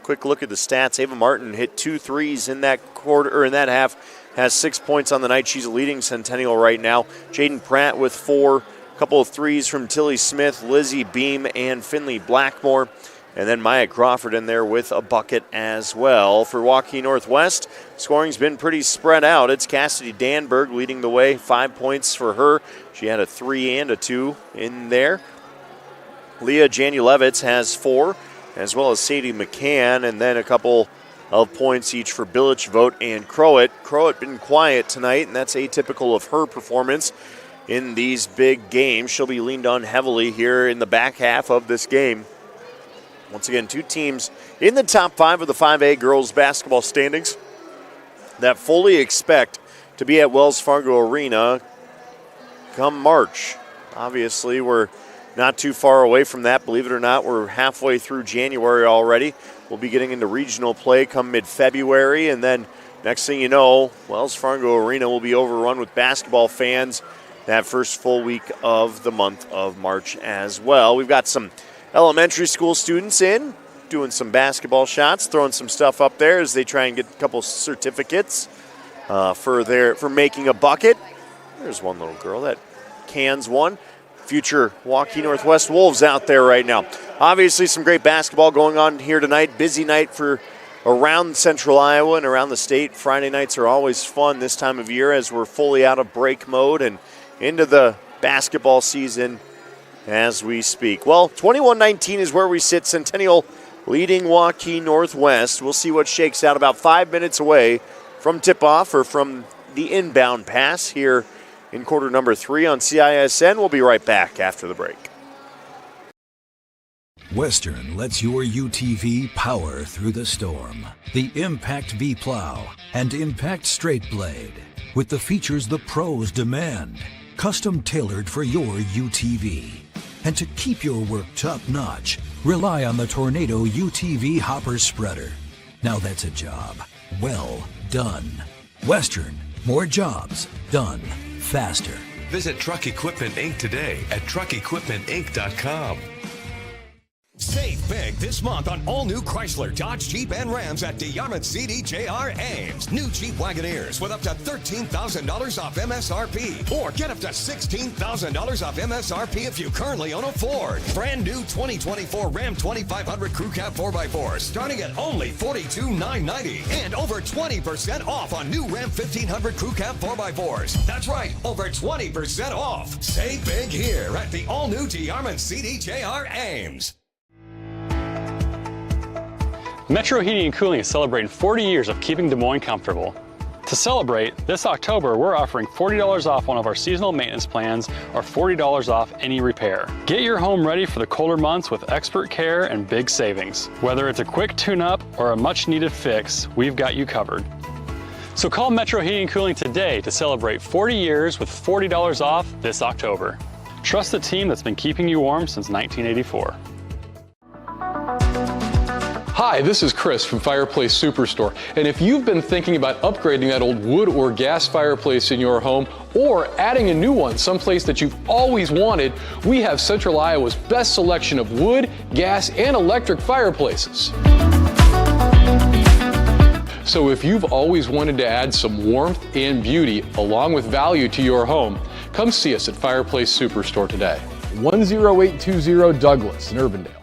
Quick look at the stats. Ava Martin hit 2 threes in that quarter, or in that half, has 6 points on the night. She's leading Centennial right now. Jaden Pratt with 4, a couple of threes from Tilly Smith, Lizzie Beam, and Finley Blackmore. And then Maya Crawford in there with a bucket as well. For Waukee Northwest, scoring's been pretty spread out. It's Cassidy Danberg leading the way, 5 points for her. She had a 3 and a 2 in there. Leah Janulevitz has 4, as well as Sadie McCann, and then a couple of points each for Bilic, Vogt, and Crowett. Crowett been quiet tonight, and that's atypical of her performance in these big games. She'll be leaned on heavily here in the back half of this game. Once again, two teams in the top 5 of the 5A girls basketball standings that fully expect to be at Wells Fargo Arena come March. Obviously, we're not too far away from that. Believe it or not, we're halfway through January already. We'll be getting into regional play come mid-February, and then next thing you know, Wells Fargo Arena will be overrun with basketball fans that first full week of the month of March as well. We've got some elementary school students in doing some basketball shots, throwing some stuff up there as they try and get a couple certificates for making a bucket. There's one little girl that cans one. Future Waukee Northwest Wolves out there right now. Obviously some great basketball going on here tonight. Busy night for around Central Iowa and around the state. Friday nights are always fun this time of year as we're fully out of break mode and into the basketball season as we speak. Well, 21-19 is where we sit. Centennial leading Waukee Northwest. We'll see what shakes out about 5 minutes away from tip-off or from the inbound pass here in quarter number 3 on CISN. We'll be right back after the break. Western lets your UTV power through the storm. The Impact V Plow and Impact Straight Blade with the features the pros demand. Custom tailored for your UTV. And to keep your work top-notch, rely on the Tornado UTV Hopper Spreader. Now that's a job well done. Western, more jobs done faster. Visit Truck Equipment Inc. today at truckequipmentinc.com. Save big this month on all new Chrysler, Dodge, Jeep, and Rams at DeYarmouth CDJR Ames. New Jeep Wagoneers with up to $13,000 off MSRP. Or get up to $16,000 off MSRP if you currently own a Ford. Brand new 2024 Ram 2500 Crew Cab 4x4 starting at only $42,990. And over 20% off on new Ram 1500 Crew Cab 4x4s. That's right, over 20% off. Save big here at the all-new DeYarmouth CDJR Ames. Metro Heating and Cooling is celebrating 40 years of keeping Des Moines comfortable. To celebrate, this October we're offering $40 off one of our seasonal maintenance plans or $40 off any repair. Get your home ready for the colder months with expert care and big savings. Whether it's a quick tune-up or a much-needed fix, we've got you covered. So call Metro Heating and Cooling today to celebrate 40 years with $40 off this October. Trust the team that's been keeping you warm since 1984. Hi, this is Chris from Fireplace Superstore, and if you've been thinking about upgrading that old wood or gas fireplace in your home or adding a new one someplace that you've always wanted, we have Central Iowa's best selection of wood, gas, and electric fireplaces. So if you've always wanted to add some warmth and beauty along with value to your home, come see us at Fireplace Superstore today. 10820 Douglas in Urbandale.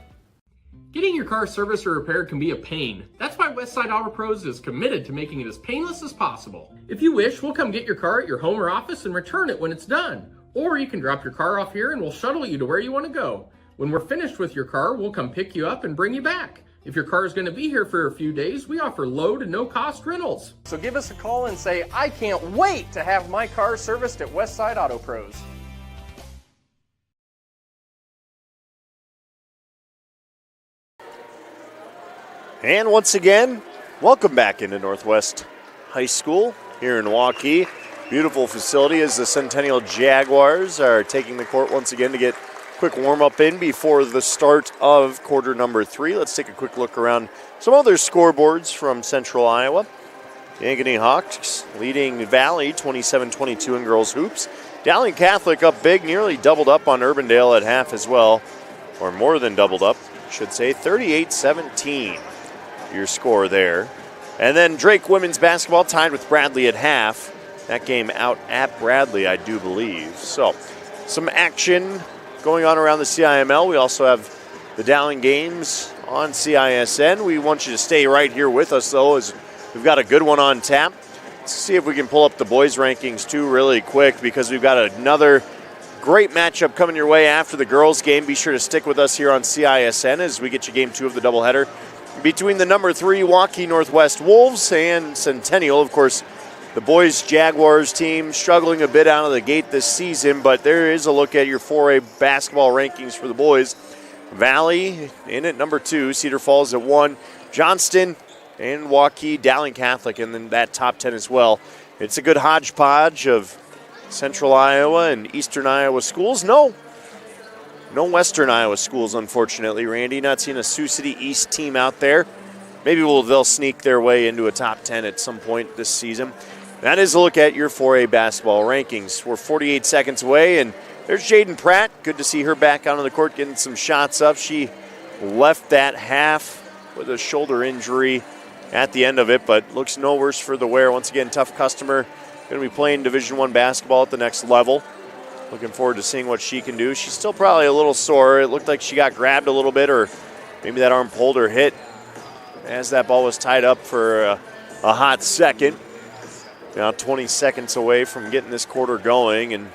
Getting your car serviced or repaired can be a pain. That's why Westside Auto Pros is committed to making it as painless as possible. If you wish, we'll come get your car at your home or office and return it when it's done. Or you can drop your car off here and we'll shuttle you to where you want to go. When we're finished with your car, we'll come pick you up and bring you back. If your car is going to be here for a few days, we offer low to no cost rentals. So give us a call and say, I can't wait to have my car serviced at Westside Auto Pros. And once again, welcome back into Northwest High School here in Waukee. Beautiful facility as the Centennial Jaguars are taking the court once again to get a quick warm-up in before the start of quarter number 3. Let's take a quick look around some other scoreboards from Central Iowa. The Ankeny Hawks leading Valley 27-22 in girls hoops. Dowling Catholic up big, nearly doubled up on Urbandale at half as well, or more than doubled up, I should say, 38-17. Your score there. And then Drake women's basketball tied with Bradley at half. That game out at Bradley, I do believe. So, some action going on around the CIML. We also have the Dowling games on CISN. We want you to stay right here with us, though, as we've got a good one on tap. Let's see if we can pull up the boys' rankings, too, really quick, because we've got another great matchup coming your way after the girls' game. Be sure to stick with us here on CISN as we get you game 2 of the doubleheader between the number 3 Waukee Northwest Wolves and Centennial. Of course, the boys Jaguars team struggling a bit out of the gate this season, but there is a look at your 4A basketball rankings for the boys. Valley in at number 2, Cedar Falls at 1, Johnston and Waukee, Dowling Catholic, and then that top 10 as well. It's a good hodgepodge of Central Iowa and Eastern Iowa schools. No Western Iowa schools, unfortunately, Randy. Not seeing a Sioux City East team out there. Maybe they'll sneak their way into a top 10 at some point this season. That is a look at your 4A basketball rankings. We're 48 seconds away, and there's Jaden Pratt. Good to see her back out on the court getting some shots up. She left that half with a shoulder injury at the end of it, but looks no worse for the wear. Once again, tough customer. Going to be playing Division I basketball at the next level. Looking forward to seeing what she can do. She's still probably a little sore. It looked like she got grabbed a little bit, or maybe that arm pulled her hit as that ball was tied up for a hot second. Now 20 seconds away from getting this quarter going and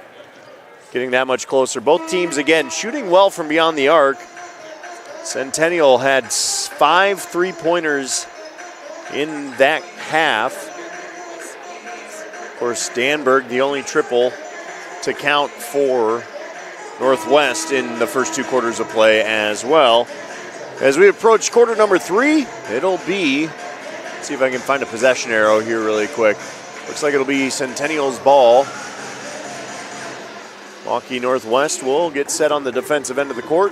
getting that much closer. Both teams, again, shooting well from beyond the arc. Centennial had 5 3-pointers in that half. Of course, Danberg, the only triple to count for Northwest in the first 2 quarters of play as well. As we approach quarter number 3, it'll be, let's see if I can find a possession arrow here really quick. Looks like it'll be Centennial's ball. Waukee Northwest will get set on the defensive end of the court.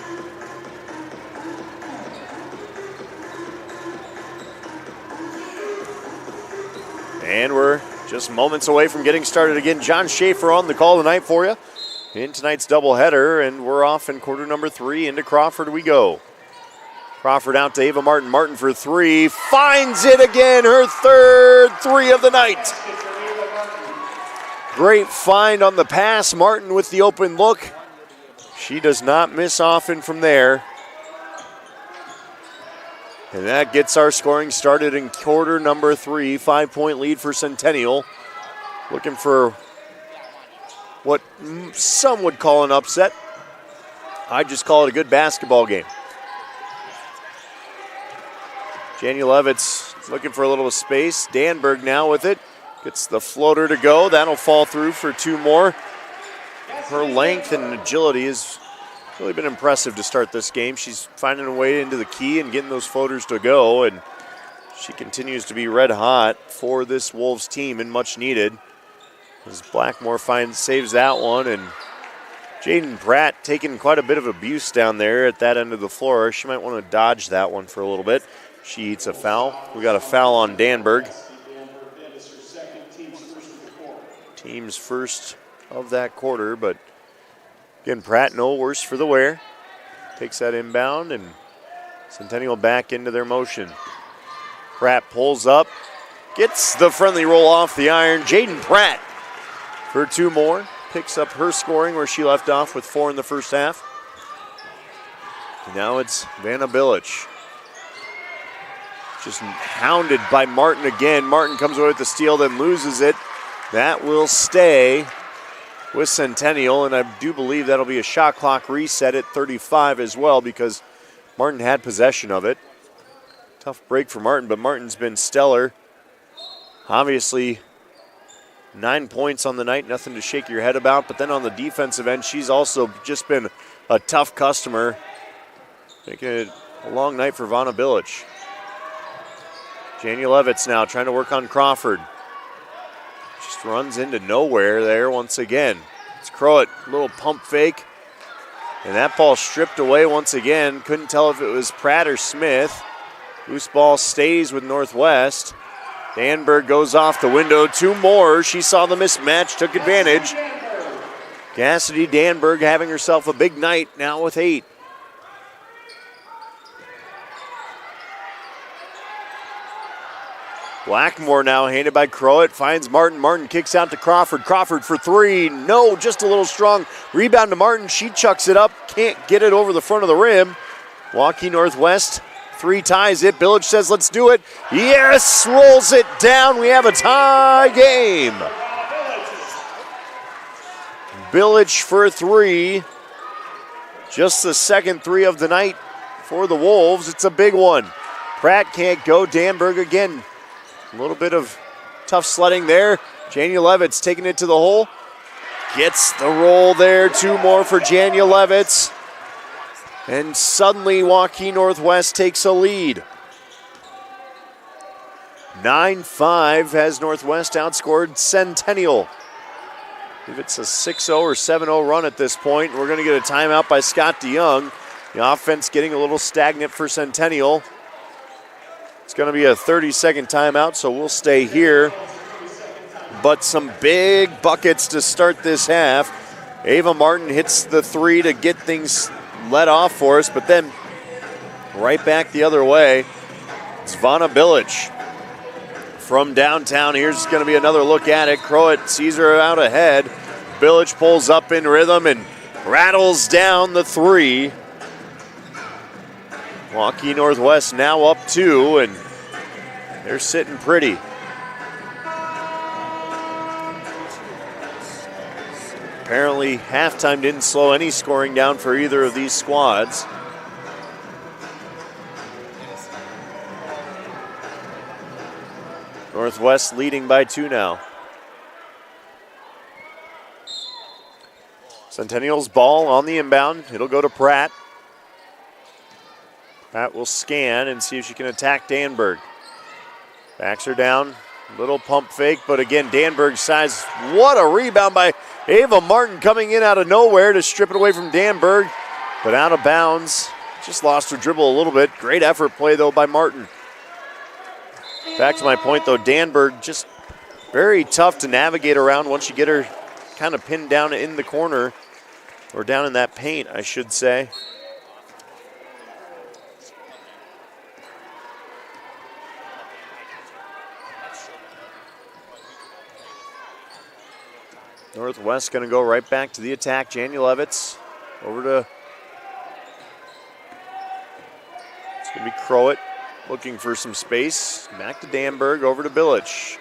And we're just moments away from getting started again. John Schaefer on the call tonight for you in tonight's doubleheader, and we're off in quarter number 3. Into Crawford we go. Crawford out to Ava Martin. Martin for 3. Finds it again. Her 3rd 3 of the night. Great find on the pass. Martin with the open look. She does not miss often from there. And that gets our scoring started in quarter number 3. 5-point lead for Centennial. Looking for what some would call an upset. I just call it a good basketball game. Jania Levitz looking for a little space. Danberg now with it. Gets the floater to go. That'll fall through for 2 more. Her length and agility has really been impressive to start this game. She's finding a way into the key and getting those floaters to go, and she continues to be red hot for this Wolves team and much needed. As Blackmore saves that one, and Jaden Pratt taking quite a bit of abuse down there at that end of the floor. She might want to dodge that one for a little bit. She eats a foul. We got a foul on Danberg. Team's first of that quarter, but again, Pratt no worse for the wear. Takes that inbound, and Centennial back into their motion. Pratt pulls up, gets the friendly roll off the iron. Jaden Pratt for 2 more. Picks up her scoring where she left off with 4 in the first half. And now it's Vanna Bilic. Just hounded by Martin again. Martin comes away with the steal, then loses it. That will stay with Centennial, and I do believe that'll be a shot clock reset at 35 as well because Martin had possession of it. Tough break for Martin, but Martin's been stellar. Obviously, 9 points on the night, nothing to shake your head about, but then on the defensive end, she's also just been a tough customer, making it a long night for Vanna Bilic. Jania Levitz now trying to work on Crawford. Just runs into nowhere there once again. It's Crowett, a little pump fake. And that ball stripped away once again. Couldn't tell if it was Pratt or Smith. Loose ball stays with Northwest. Danberg goes off the window. 2 more. She saw the mismatch, took advantage. Cassidy Danberg having herself a big night now with 8. Blackmore now handed by Crowett, finds Martin. Martin kicks out to Crawford. Crawford for 3. No, just a little strong. Rebound to Martin. She chucks it up. Can't get it over the front of the rim. Waukee Northwest 3 ties it. Bilic says, let's do it. Yes, rolls it down. We have a tie game. Bilic for 3. Just the second 3 of the night for the Wolves. It's a big one. Pratt can't go. Danberg again. A little bit of tough sledding there. Jania Levitz taking it to the hole. Gets the roll there. 2 more for Jania Levitz. And suddenly Waukee Northwest takes a lead. 9-5 has Northwest outscored Centennial. If it's a 6-0 or 7-0 run at this point, we're going to get a timeout by Scott DeYoung. The offense getting a little stagnant for Centennial. It's going to be a 30-second timeout, so we'll stay here. but some big buckets to start this half. Ava Martin hits the three to get things let off for us, but then right back the other way. It's Vanna Bilic from downtown. Here's going to be another look at it. Crowett sees her out ahead. Bilic pulls up in rhythm and rattles down the three. Waukee Northwest now up 2, and they're sitting pretty. Apparently, halftime didn't slow any scoring down for either of these squads. Northwest leading by 2 now. Centennial's ball on the inbound. It'll go to Pratt. Pratt will scan and see if she can attack Danberg. Backs her down. Little pump fake, but again, Danberg's size. What a rebound by Ava Martin coming in out of nowhere to strip it away from Danberg, but out of bounds. Just lost her dribble a little bit. Great effort play, though, by Martin. Back to my point, though, Danberg just very tough to navigate around once you get her kind of pinned down in the corner, or down in that paint, I should say. Northwest going to go right back to the attack. Janulevitz over to, it's going to be Crowett looking for some space. Back to Danberg, over to Bilic.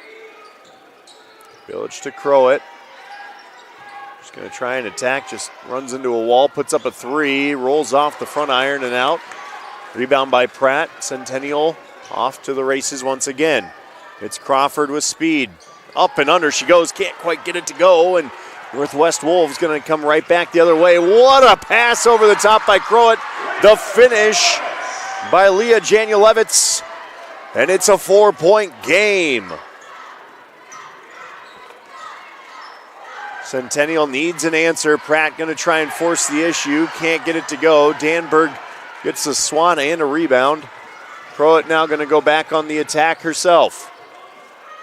Bilic to Crowett. Just going to try and attack, just runs into a wall, puts up a three, rolls off the front iron and out. Rebound by Pratt. Centennial off to the races once again. It's Crawford with speed. Up and under she goes, can't quite get it to go, and Northwest Wolves going to come right back the other way. What a pass over the top by Crowett. The finish by Leah Janulevitz, and it's a 4-point game. Centennial needs an answer. Pratt going to try and force the issue, can't get it to go. Danberg gets a swan and a rebound. Crowett now going to go back on the attack herself.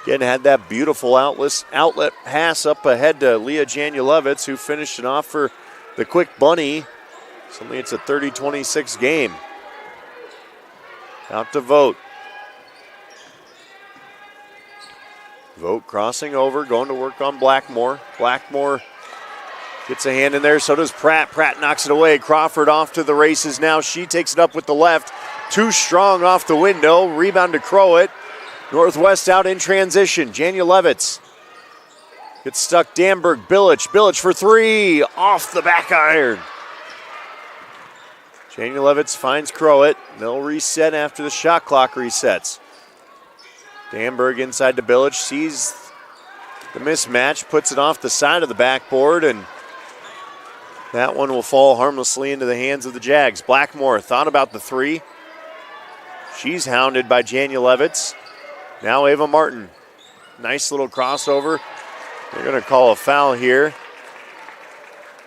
Again, had that beautiful outlet pass up ahead to Leah Janulevitz, who finished it off for the quick bunny. Suddenly it's a 30-26 game. Out to Vogt. Vogt crossing over, going to work on Blackmore. Blackmore gets a hand in there, so does Pratt. Pratt knocks it away. Crawford off to the races now. She takes it up with the left. Too strong off the window. Rebound to Crowett. Northwest out in transition. Janulevitz gets stuck. Danberg, Bilic. Bilic for three. Off the back iron. Janulevitz finds Crowett. They'll reset after the shot clock resets. Danberg inside to Bilic. Sees the mismatch. Puts it off the side of the backboard, and that one will fall harmlessly into the hands of the Jags. Blackmore thought about the three. She's hounded by Janulevitz. Now Ava Martin. Nice little crossover. They're going to call a foul here.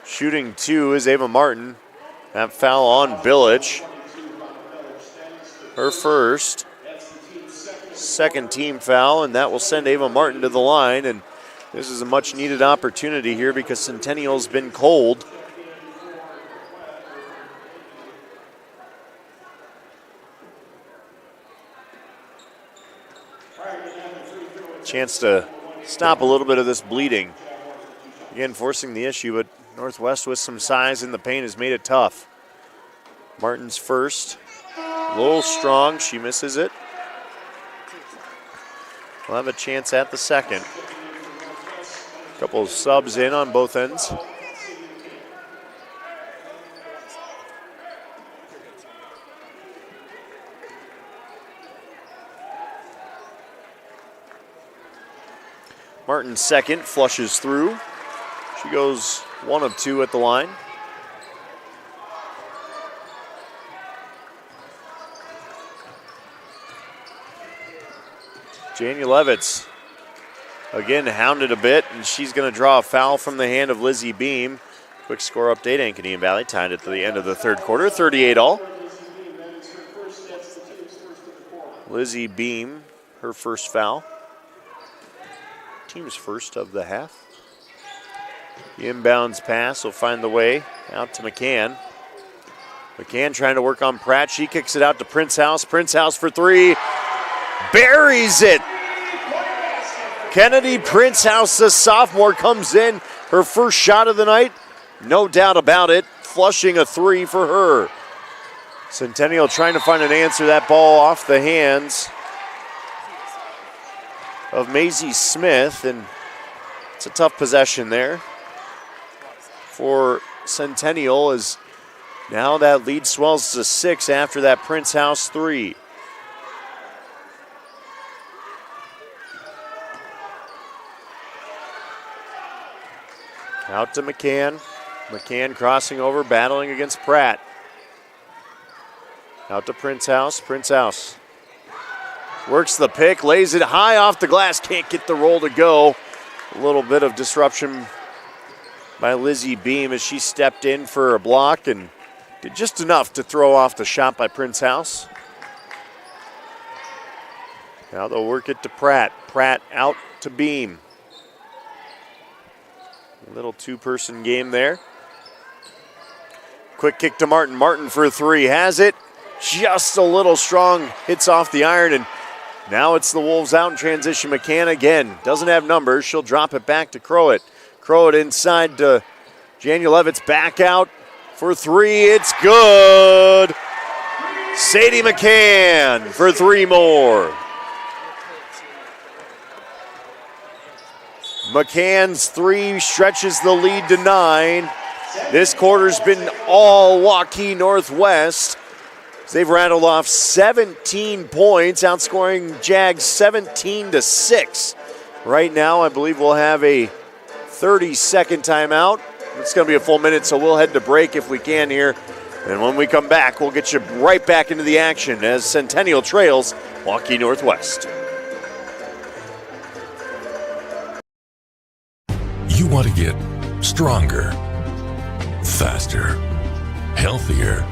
Shooting two is Ava Martin. That foul on Bilic. Her first. Second team foul, and that will send Ava Martin to the line. And this is a much needed opportunity here because Centennial's been cold. Chance to stop a little bit of this bleeding. Again, forcing the issue, but Northwest with some size in the paint has made it tough. Martin's first. A little strong. She misses it. We'll have a chance at the second. A couple of subs in on both ends. Martin's second, flushes through. She goes 1 of 2 at the line. Janulevitz again hounded a bit, and she's going to draw a foul from the hand of Lizzie Beam. Quick score update, Ankeny and Valley tied at the end of the third quarter, 38-all. Lizzie Beam, her first foul. team's first of the half. The inbounds pass will find the way out to McCann. McCann trying to work on Pratt. She kicks it out to Prince House. Prince House for three. Buries it. Kennedy Prince House, the sophomore, comes in. Her first shot of the night. No doubt about it. Flushing a three for her. Centennial trying to find an answer. That ball off the hands of Maisie Smith. And it's a tough possession there for Centennial, as now that lead swells to 6 after that Prince House three. Out to McCann. McCann crossing over, battling against Pratt. Out to Prince House. Prince House works the pick, lays it high off the glass, can't get the roll to go. A little bit of disruption by Lizzie Beam as she stepped in for a block and did just enough to throw off the shot by Prince House. Now they'll work it to Pratt. Pratt out to Beam. A little two-person game there. Quick kick to Martin. Martin for three. Has it. Just a little strong. Hits off the iron, and now it's the Wolves out in transition. McCann again. Doesn't have numbers. She'll drop it back to Crowett. Crowett inside to Janulevitz. Back out for three. It's good. Sadie McCann for three more. McCann's three stretches the lead to 9. This quarter's been all Waukee Northwest. They've rattled off 17 points, outscoring Jags 17-6. Right now, I believe we'll have a 30-second timeout. It's going to be a full minute, so we'll head to break if we can here. And when we come back, we'll get you right back into the action as Centennial trails Waukee Northwest. You want to get stronger, faster, healthier.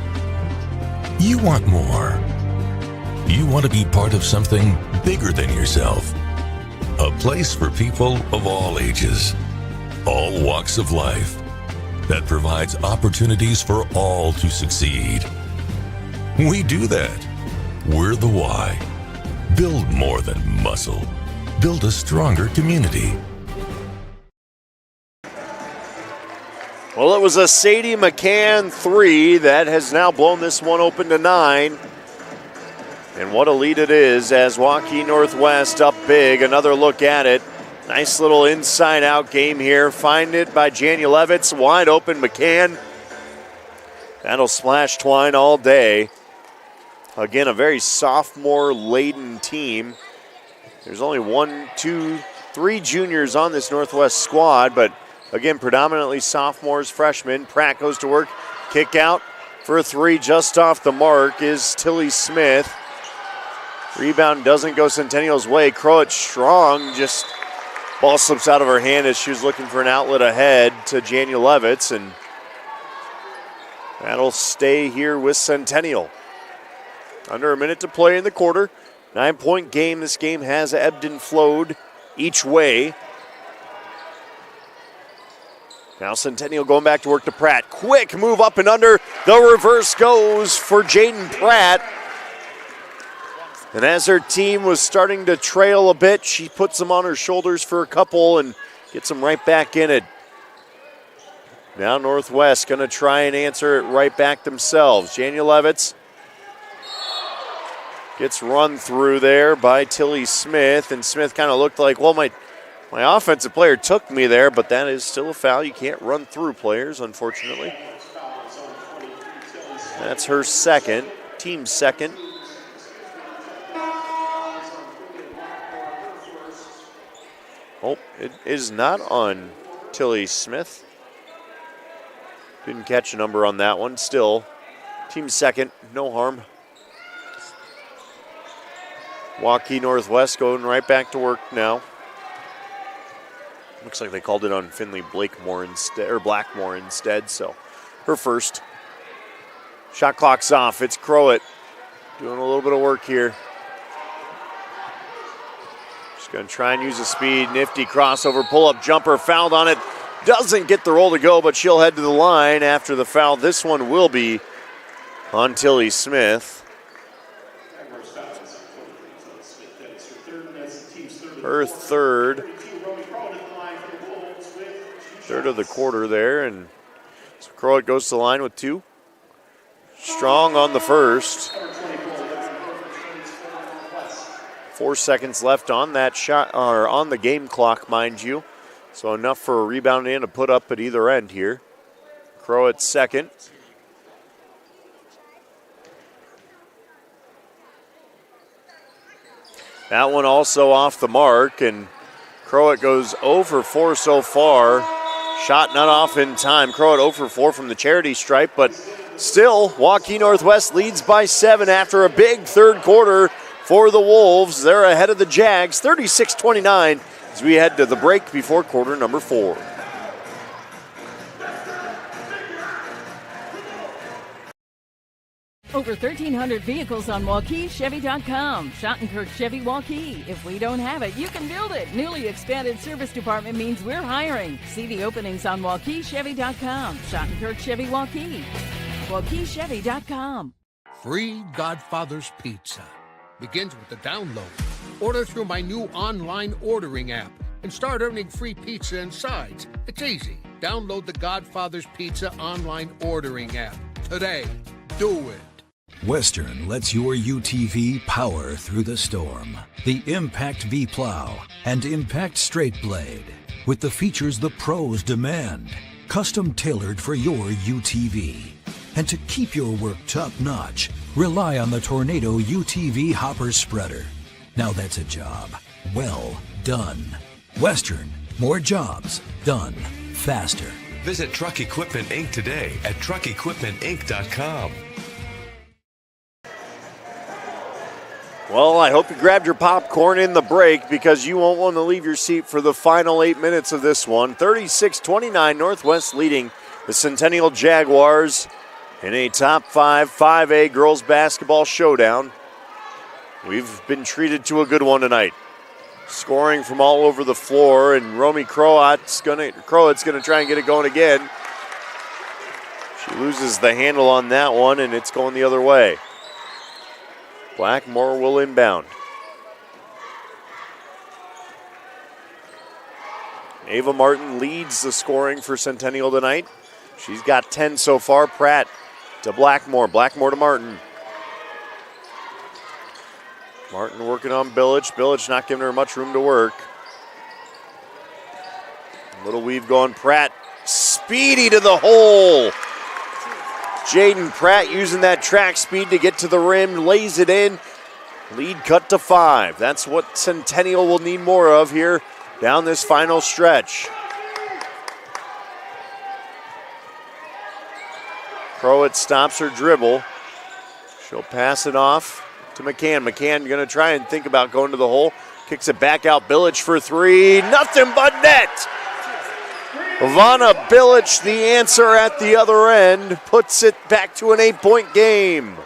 You want more. You want to be part of something bigger than yourself. A place for people of all ages, all walks of life, that provides opportunities for all to succeed. We do that. We're the why. Build more than muscle. Build a stronger community. Well, it was a Sadie McCann three that has now blown this one open to 9. And what a lead it is as Waukee Northwest up big. Another look at it. Nice little inside-out game here. Find it by Janulevitz. Wide open McCann. That'll splash Twine all day. Again, a very sophomore-laden team. There's only 1, 2, 3 juniors on this Northwest squad, but again, predominantly sophomores, freshmen. Pratt goes to work. Kick out for a three just off the mark is Tilly Smith. Rebound doesn't go Centennial's way. Crowett strong, just ball slips out of her hand as she was looking for an outlet ahead to Janulevitz, and that'll stay here with Centennial. Under a minute to play in the quarter. 9-point game. This game has ebbed and flowed each way. Now Centennial going back to work to Pratt. Quick move up and under. The reverse goes for Jaden Pratt. And as her team was starting to trail a bit, she puts them on her shoulders for a couple and gets them right back in it. Now Northwest going to try and answer it right back themselves. Janulevitz gets run through there by Tilly Smith, and Smith kind of looked like, well, my offensive player took me there, but that is still a foul. You can't run through players, unfortunately. That's her second, team second. Oh, it is not on Tilly Smith. Didn't catch a number on that one. Still, team second, no harm. Waukee Northwest going right back to work now. Looks like they called it on Finley Blakemore instead, or Blackmore instead, so her first. Shot clock's off. It's Crowett doing a little bit of work here. She's going to try and use the speed. Nifty crossover, pull-up jumper, fouled on it. Doesn't get the roll to go, but she'll head to the line after the foul. This one will be on Tilly Smith. Her third of the quarter there, and so Croat goes to the line with 2. Strong on the first. 4 seconds left on that shot, or on the game clock, mind you. So enough for a rebound and a put up at either end here. Croat second. That one also off the mark, and Croat goes 0 for 4 so far. Shot not off in time. Croat 0 for 4 from the charity stripe, but still, Waukee Northwest leads by 7 after a big third quarter for the Wolves. They're ahead of the Jags, 36-29, as we head to the break before quarter number 4. Over 1,300 vehicles on WaukeeChevy.com. Schottenkirk Chevy Waukee. If we don't have it, you can build it. Newly expanded service department means we're hiring. See the openings on WaukeeChevy.com. Schottenkirk Chevy Waukee. WaukeeChevy.com. Free Godfather's Pizza begins with the download. Order through my new online ordering app and start earning free pizza and sides. It's easy. Download the Godfather's Pizza online ordering app today. Do it. Western lets your UTV power through the storm. The Impact V Plow and Impact Straight Blade, with the features the pros demand. Custom tailored for your UTV. And to keep your work top-notch, rely on the Tornado UTV Hopper Spreader. Now that's a job well done. Western, more jobs done faster. Visit Truck Equipment Inc. today at truckequipmentinc.com. Well, I hope you grabbed your popcorn in the break because you won't want to leave your seat for the final 8 minutes of this one. 36-29, Northwest leading the Centennial Jaguars in a top 5 5A girls basketball showdown. We've been treated to a good one tonight. Scoring from all over the floor, and Romy Croat's gonna try and get it going again. She loses the handle on that one, and it's going the other way. Blackmore will inbound. Ava Martin leads the scoring for Centennial tonight. She's got 10 so far. Pratt to Blackmore. Blackmore to Martin. Martin working on Billich. Billich not giving her much room to work. Little weave going. Pratt speedy to the hole. Jaden Pratt using that track speed to get to the rim, lays it in. Lead cut to 5. That's what Centennial will need more of here down this final stretch. Croat stops her dribble. She'll pass it off to McCann. McCann going to try and think about going to the hole. Kicks it back out. Billich for 3. Nothing but net. Ivana Billich, the answer at the other end, puts it back to an 8-point game.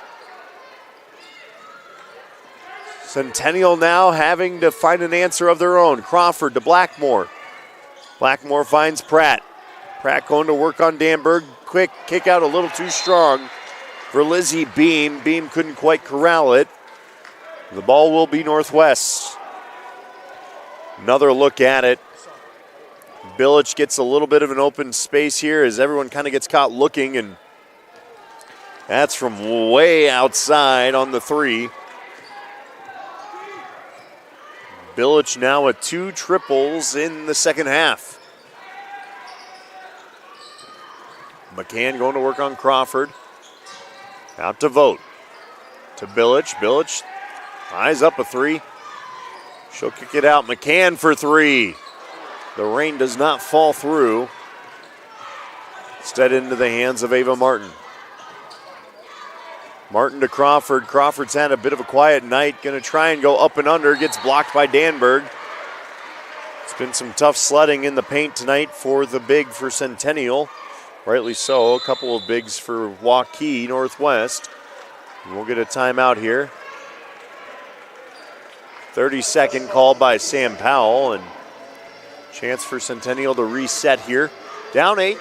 Centennial now having to find an answer of their own. Crawford to Blackmore. Blackmore finds Pratt. Pratt going to work on Danberg. Quick kick out, a little too strong for Lizzie Beam. Beam couldn't quite corral it. The ball will be Northwest. Another look at it. Billich gets a little bit of an open space here as everyone kind of gets caught looking, and that's from way outside on the 3. Billich now with 2 triples in the second half. McCann going to work on Crawford. Out to Vogt. To Billich. Billich eyes up a 3. She'll kick it out. McCann for 3. The rain does not fall through. Instead into the hands of Ava Martin. Martin to Crawford. Crawford's had a bit of a quiet night. Going to try and go up and under. Gets blocked by Danberg. It's been some tough sledding in the paint tonight for the big for Centennial. Rightly so. A couple of bigs for Waukee Northwest. And we'll get a timeout here. 30-second call by Sam Powell, and chance for Centennial to reset here. Down 8.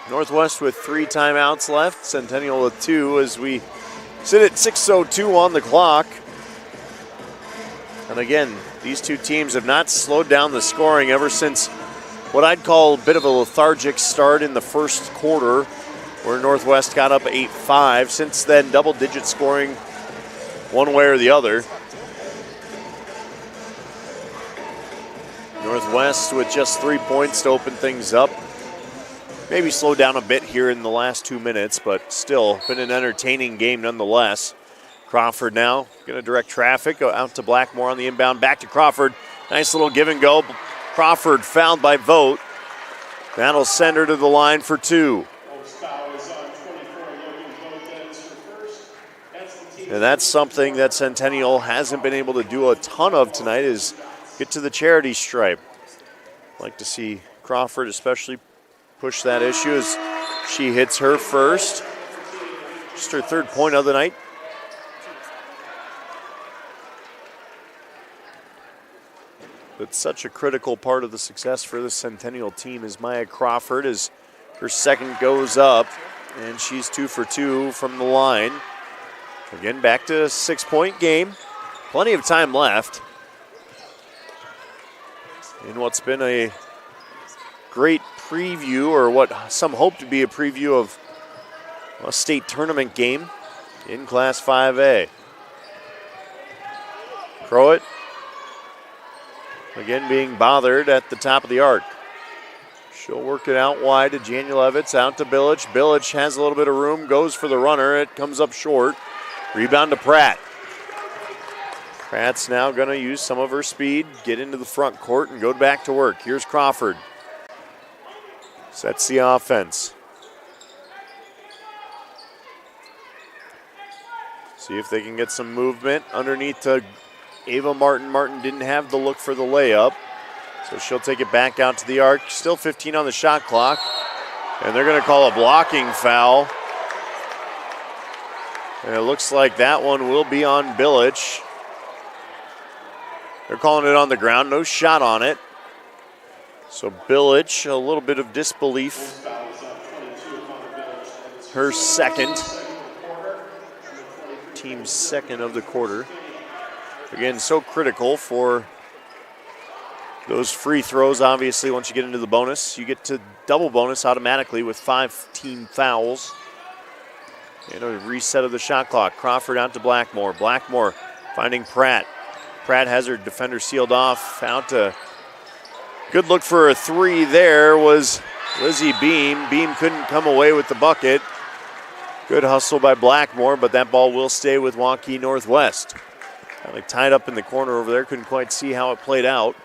Northwest with 3 timeouts left. Centennial with 2 as we sit at 6:02 on the clock. And again, these two teams have not slowed down the scoring ever since what I'd call a bit of a lethargic start in the first quarter, where Northwest got up 8-5. Since then, double-digit scoring one way or the other. Northwest with just 3 points to open things up. Maybe slowed down a bit here in the last 2 minutes, but still been an entertaining game nonetheless. Crawford now going to direct traffic out to Blackmore on the inbound. Back to Crawford. Nice little give and go. Crawford fouled by Vogt. That'll send her to the line for 2. And that's something that Centennial hasn't been able to do a ton of tonight, is get to the charity stripe. Like to see Crawford especially push that issue as she hits her first. Just her 3rd point of the night. But such a critical part of the success for the Centennial team is Maya Crawford, as her 2nd goes up, and she's 2 for 2 from the line. Again, back to a 6-point game. Plenty of time left in what's been a great preview, or what some hope to be a preview of a state tournament game in Class 5A. Crowett again being bothered at the top of the arc. She'll work it out wide to Janulevitz, out to Bilic. Bilic has a little bit of room, goes for the runner. It comes up short. Rebound to Pratt. Pratt's now going to use some of her speed, get into the front court, and go back to work. Here's Crawford. Sets the offense. See if they can get some movement underneath to Ava Martin. Martin didn't have the look for the layup, so she'll take it back out to the arc. Still 15 on the shot clock, and they're going to call a blocking foul. And it looks like that one will be on Bilic. They're calling it on the ground, no shot on it. So Bilic, a little bit of disbelief. Her 2nd. Team's 2nd of the quarter. Again, so critical for those free throws. Obviously, once you get into the bonus, you get to double bonus automatically with 5 team fouls. And a reset of the shot clock. Crawford out to Blackmore. Blackmore finding Pratt. Pratt has her defender sealed off. Out to, good look for a 3 there was Lizzie Beam. Beam couldn't come away with the bucket. Good hustle by Blackmore, but that ball will stay with Waukee Northwest. Kind of tied up in the corner over there. Couldn't quite see how it played out.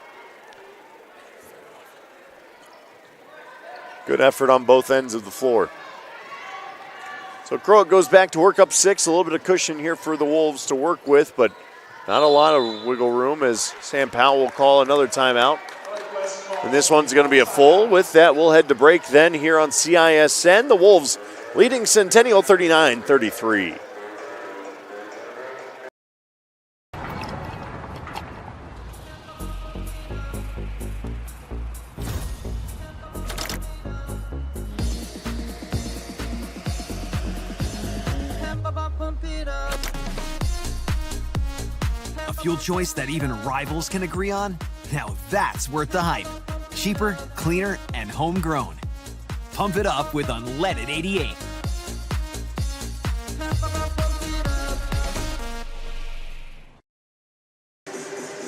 Good effort on both ends of the floor. So Crowett goes back to work up 6. A little bit of cushion here for the Wolves to work with, but not a lot of wiggle room, as Sam Powell will call another timeout. And this one's going to be a full. With that, we'll head to break then here on CISN. The Wolves leading Centennial 39-33. A fuel choice that even rivals can agree on? Now that's worth the hype. Cheaper, cleaner, and homegrown. Pump it up with unleaded 88.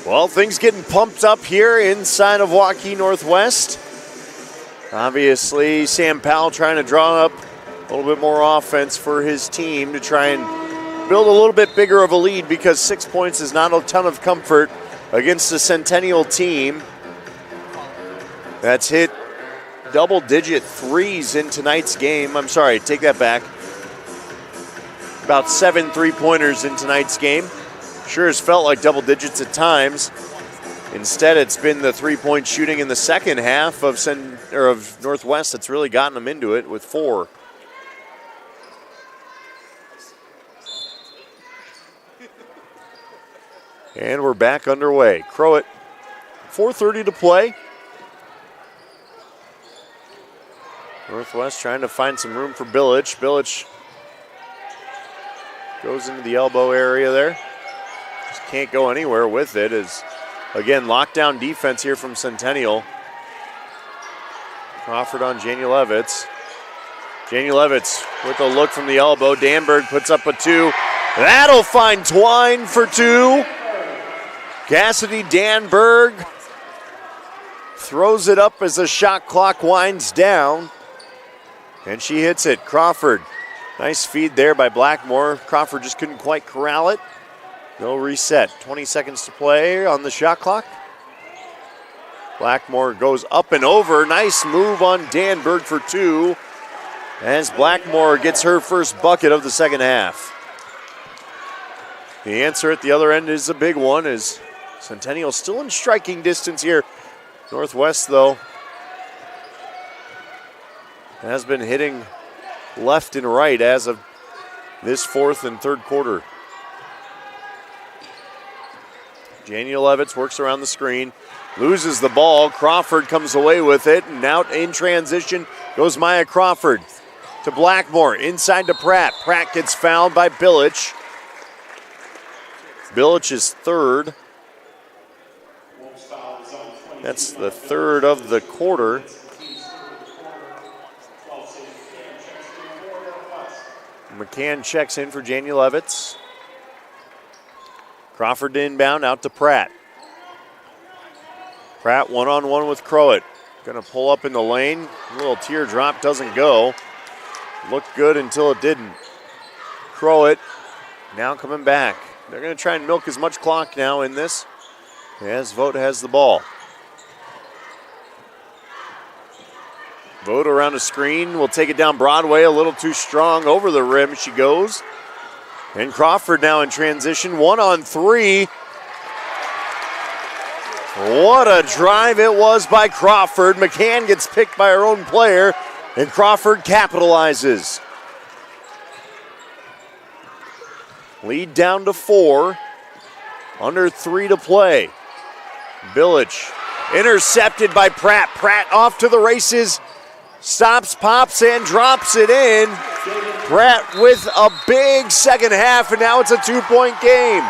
Well, things getting pumped up here inside of Waukee Northwest. Obviously, Sam Powell trying to draw up a little bit more offense for his team to try and build a little bit bigger of a lead, because 6 points is not a ton of comfort against the Centennial team that's hit double-digit threes in tonight's game. I'm sorry, take that back. About 7 three-pointers in tonight's game. Sure has felt like double digits at times. Instead, it's been the three-point shooting in the second half of Northwest that's really gotten them into it with 4. And we're back underway. Crowett, 4:30 to play. Northwest trying to find some room for Billich. Billich goes into the elbow area there. Just can't go anywhere with it. As again, lockdown defense here from Centennial. Crawford on Janielewicz. Janielewicz with a look from the elbow. Danberg puts up a 2. That'll find Twine for 2. Cassidy Danberg throws it up as the shot clock winds down. And she hits it. Crawford, nice feed there by Blackmore. Crawford just couldn't quite corral it. No reset. 20 seconds to play on the shot clock. Blackmore goes up and over. Nice move on Danberg for 2. As Blackmore gets her first bucket of the second half. The answer at the other end is a big one, as Centennial still in striking distance here. Northwest, though, has been hitting left and right as of this fourth and third quarter. Janielewicz works around the screen, loses the ball. Crawford comes away with it, and out in transition goes Maya Crawford to Blackmore, inside to Pratt. Pratt gets fouled by Billich. Billich is third. That's the third of the quarter. McCann checks in for Janielewicz. Crawford inbound out to Pratt. Pratt one-on-one with Crowett. Gonna pull up in the lane. A little teardrop, doesn't go. Looked good until it didn't. Crowett now coming back. They're gonna try and milk as much clock now in this as Vogt has the ball. Vogt around a screen, will take it down Broadway, a little too strong. Over the rim she goes. And Crawford now in transition, 1-on-3. What a drive it was by Crawford. McCann gets picked by her own player, and Crawford capitalizes. Lead down to 4. Under 3 to play. Billich intercepted by Pratt. Pratt off to the races. Stops, pops, and drops it in. Pratt with a big second half, and now it's a 2-point game.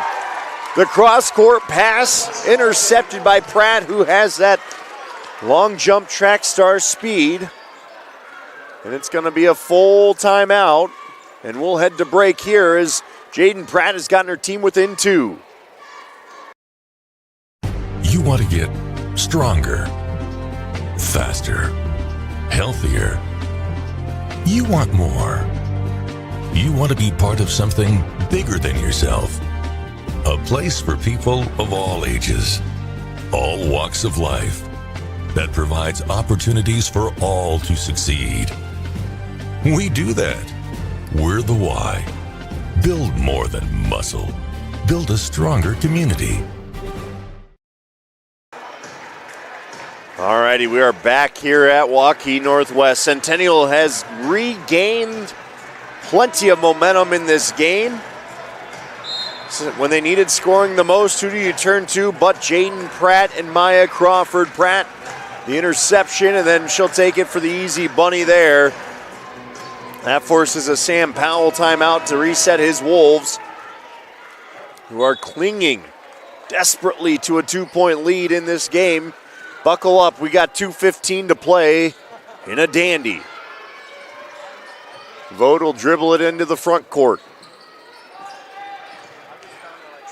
The cross-court pass intercepted by Pratt, who has that long jump track star speed. And it's going to be a full timeout. And we'll head to break here as Jaden Pratt has gotten her team within 2. You want to get stronger, faster, healthier. You want more. You want to be part of something bigger than yourself. A place for people of all ages, all walks of life, that provides opportunities for all to succeed. We do that. We're the why. Build more than muscle. Build a stronger community. All righty, we are back here at Waukee Northwest. Centennial has regained plenty of momentum in this game. So when they needed scoring the most, who do you turn to but Jaden Pratt and Maya Crawford? Pratt, the interception, and then she'll take it for the easy bunny there. That forces a Sam Powell timeout to reset his Wolves, who are clinging desperately to a 2-point lead in this game. Buckle up, we got 2:15 to play in a dandy. Vogt will dribble it into the front court.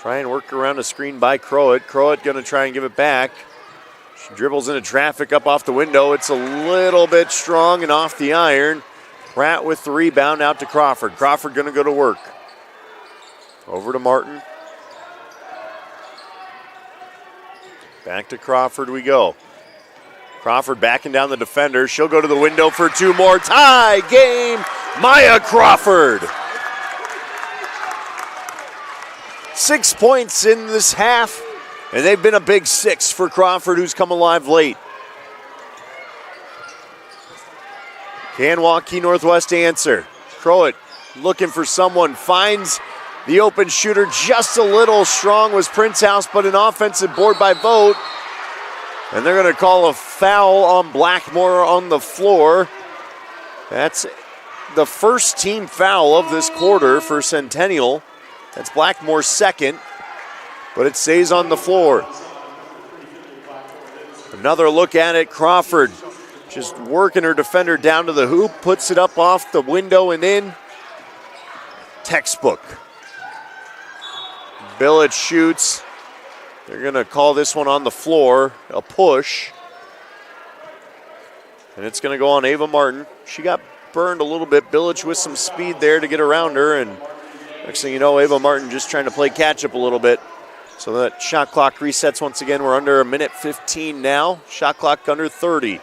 Try and work around a screen by Crowett. Crowett gonna try and give it back. She dribbles into traffic up off the window. It's a little bit strong and off the iron. Pratt with the rebound out to Crawford. Crawford gonna go to work. Over to Martin. Back to Crawford we go. Crawford backing down the defender. She'll go to the window for 2 more. Tie game, Maya Crawford. 6 points in this half, and they've been a big 6 for Crawford, who's come alive late. Can Waukee Northwest answer? Crowett looking for someone, finds The open shooter just a little strong was Prince House, but an offensive board by Vogt. And they're going to call a foul on Blackmore on the floor. That's the first team foul of this quarter for Centennial. That's Blackmore's second, but it stays on the floor. Another look at it, Crawford just working her defender down to the hoop, puts it up off the window and in. Textbook. Billett shoots. They're going to call this one on the floor, a push. And it's going to go on Ava Martin. She got burned a little bit. Billett with some speed there to get around her. And next thing you know, Ava Martin just trying to play catch up a little bit. So that shot clock resets once again. We're under a minute 15 now. Shot clock under 30.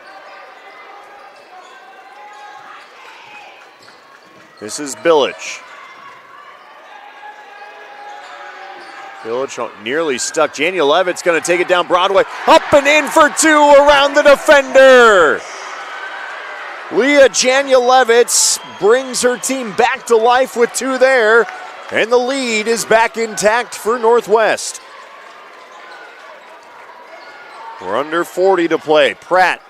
This is Billett. Billett nearly stuck. Jania Levitt's going to take it down Broadway. Up and in for two around the defender. Leah Jania Levitz brings her team back to life with two there. And the lead is back intact for Northwest. We're under 40 to play. Pratt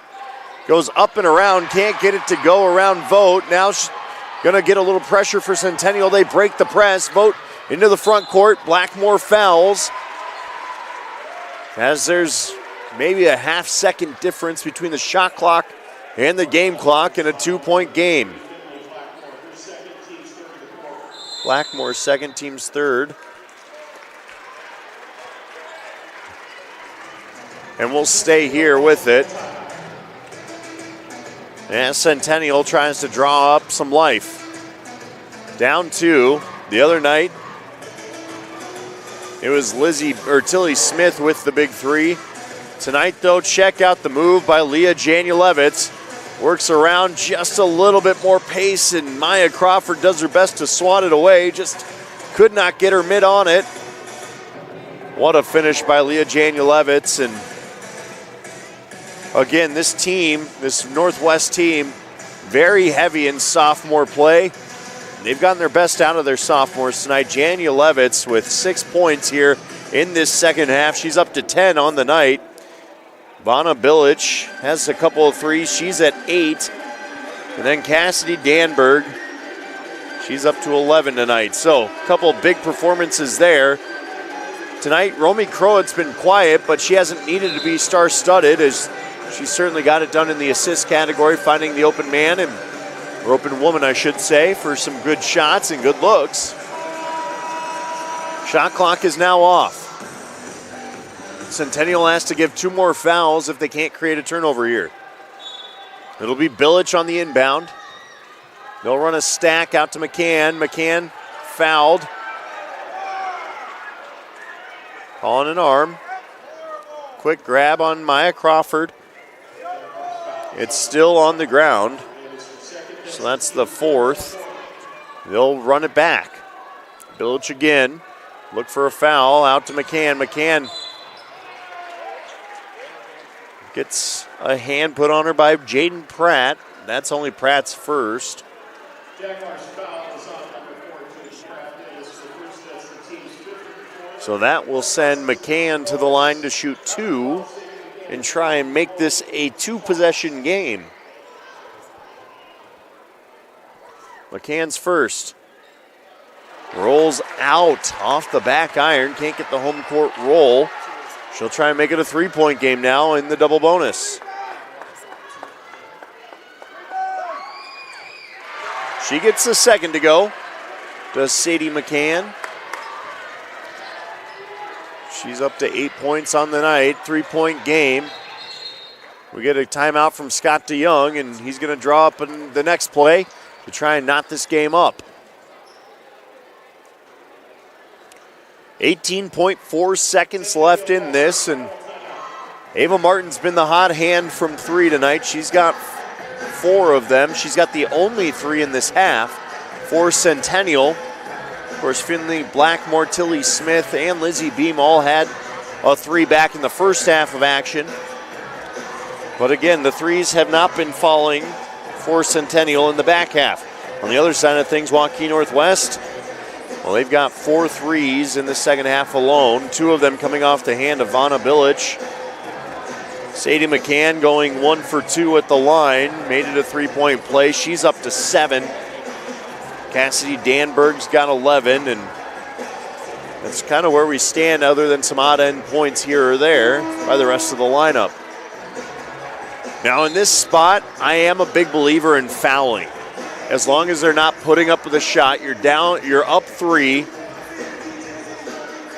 goes up and around, can't get it to go around Vogt. Now she's going to get a little pressure for Centennial. They break the press. Vogt into the front court. Blackmore fouls. As there's maybe a half-second difference between the shot clock and the game clock in a 2-point game. Blackmore's second, team's third. And we'll stay here with it. And Centennial tries to draw up some life. Down two. The other night, it was Tilly Smith with the big three. Tonight, though, check out the move by Leah Janielewicz. Works around just a little bit more pace, and Maya Crawford does her best to swat it away. Just could not get her mid on it. What a finish by Leah Janielewicz. And again, this team, this Northwest team, very heavy in sophomore play. They've gotten their best out of their sophomores tonight. Janielewicz with 6 points here in this second half. She's up to 10 on the night. Vanna Billett has a couple of threes. She's at 8. And then Cassidy Danberg, she's up to 11 tonight. So a couple of big performances there. Tonight, Romy Crowett's been quiet, but she hasn't needed to be star-studded, as she certainly got it done in the assist category, finding the open man, or open woman, I should say, for some good shots and good looks. Shot clock is now off. Centennial has to give 2 more fouls if they can't create a turnover here. It'll be Billett on the inbound. They'll run a stack out to McCann. McCann fouled. On an arm. Quick grab on Maya Crawford. It's still on the ground. So that's the fourth. They'll run it back. Billett again. Look for a foul out to McCann. McCann gets a hand put on her by Jaden Pratt. That's only Pratt's first. So that will send McCann to the line to shoot 2 and try and make this a 2-possession game. McCann's first. Rolls out off the back iron. Can't get the home court roll. She'll try and make it a 3-point game now in the double bonus. She gets the second to go. Does Sadie McCann. She's up to 8 points on the night. 3-point game. We get a timeout from Scott DeYoung, and he's going to draw up in the next play to try and knot this game up. 18.4 seconds left in this, and Ava Martin's been the hot hand from 3 tonight. She's got 4 of them. She's got the only 3 in this half for Centennial. Of course, Finley Blackmore, Tilly Smith, and Lizzie Beam all had a 3 back in the first half of action. But again, the 3s have not been falling for Centennial in the back half. On the other side of things, Waukee Northwest, Well, they've got 4 threes in the second half alone, 2 of them coming off the hand of Vanna Bilic. Sadie McCann going 1 for 2 at the line, made it a 3-point play. She's up to 7. Cassidy Danberg's got 11, and that's kind of where we stand other than some odd end points here or there by the rest of the lineup. Now in this spot, I am a big believer in fouling. As long as they're not putting up with a shot, you're down, you're up 3.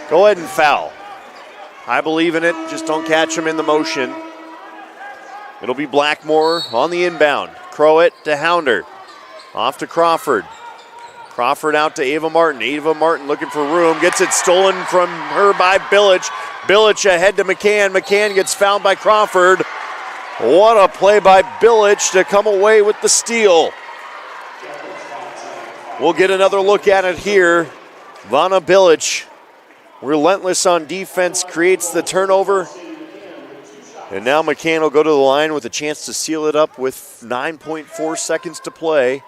Go ahead and foul. I believe in it, just don't catch them in the motion. It'll be Blackmore on the inbound. Crowett to Hounder. Off to Crawford. Crawford out to Ava Martin. Ava Martin looking for room. Gets it stolen from her by Bilic. Bilic ahead to McCann. McCann gets fouled by Crawford. What a play by Bilic to come away with the steal. We'll get another look at it here. Vanna Bilic, relentless on defense, creates the turnover. And now McCann will go to the line with a chance to seal it up with 9.4 seconds to play.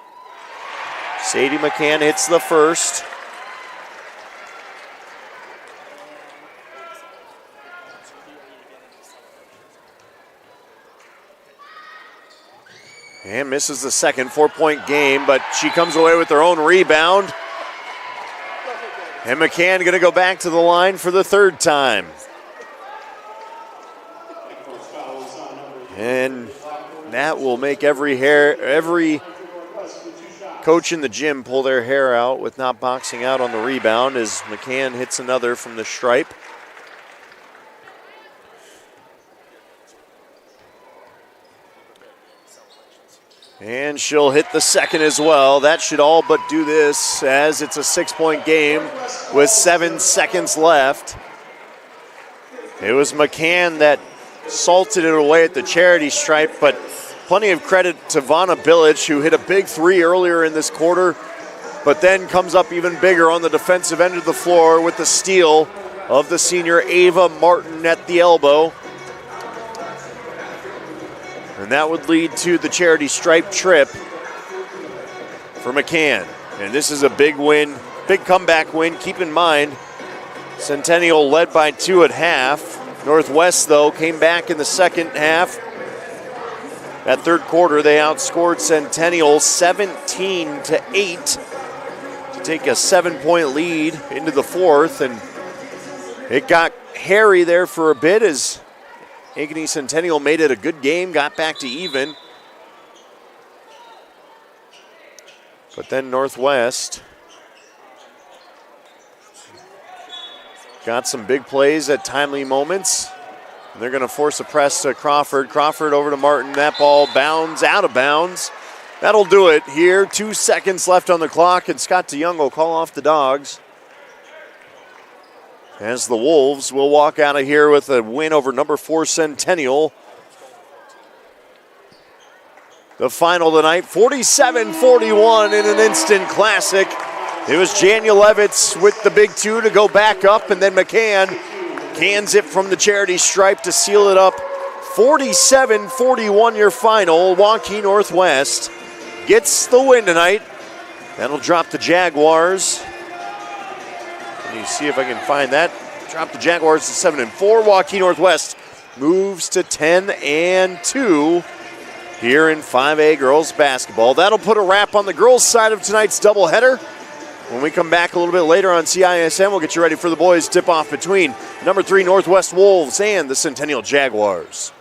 Sadie McCann hits the first. And misses the second, 4-point game, but she comes away with her own rebound. And McCann going to go back to the line for the 3rd time. And that will make every coach in the gym pull their hair out with not boxing out on the rebound as McCann hits another from the stripe. And she'll hit the second as well. That should all but do this as it's a 6-point game with 7 seconds left. It was McCann that salted it away at the charity stripe, but plenty of credit to Vanna Bilic, who hit a big 3 earlier in this quarter, but then comes up even bigger on the defensive end of the floor with the steal of the senior Ava Martin at the elbow. And that would lead to the charity stripe trip for McCann. And this is a big win, big comeback win. Keep in mind, Centennial led by 2 at half. Northwest, though, came back in the second half. That third quarter, they outscored Centennial 17-8 to take a 7-point lead into the fourth. And it got hairy there for a bit as Ankeny Centennial made it a good game, got back to even. But then Northwest got some big plays at timely moments. And they're going to force a press to Crawford. Crawford over to Martin. That ball bounds out of bounds. That'll do it here. 2 seconds left on the clock, and Scott DeYoung will call off the Dogs. As the Wolves will walk out of here with a win over number 4 Centennial. The final tonight, 47-41 in an instant classic. It was Jania Levitz with the big 2 to go back up, and then McCann cans it from the charity stripe to seal it up. 47-41 your final. Waukee Northwest gets the win tonight. That'll drop the Jaguars. Let me see if I can find that. Drop the Jaguars to 7-4. Waukee Northwest moves to 10-2 here in 5A girls basketball. That'll put a wrap on the girls' side of tonight's doubleheader. When we come back a little bit later on CISM, we'll get you ready for the boys' tip-off between number 3 Northwest Wolves and the Centennial Jaguars.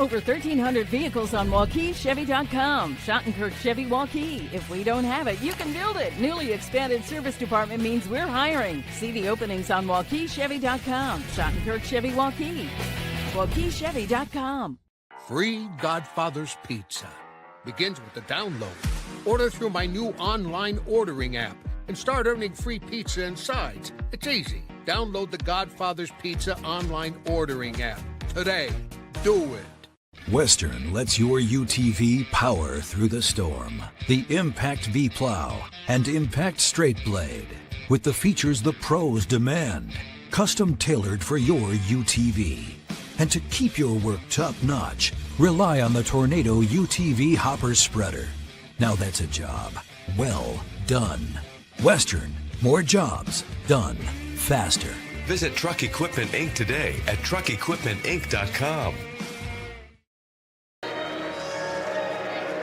Over 1,300 vehicles on WaukeeChevy.com. Schottenkirk Chevy Waukee. If we don't have it, you can build it. Newly expanded service department means we're hiring. See the openings on WaukeeChevy.com. Schottenkirk Chevy Waukee. WaukeeChevy.com. Free Godfather's Pizza begins with the download. Order through my new online ordering app and start earning free pizza and sides. It's easy. Download the Godfather's Pizza online ordering app today. Do it. Western lets your UTV power through the storm. The Impact V Plow and Impact Straight Blade, with the features the pros demand, custom tailored for your UTV. And to keep your work top-notch, rely on the Tornado UTV Hopper Spreader. Now that's a job well done. Western, more jobs done faster. Visit Truck Equipment Inc. today at truckequipmentinc.com.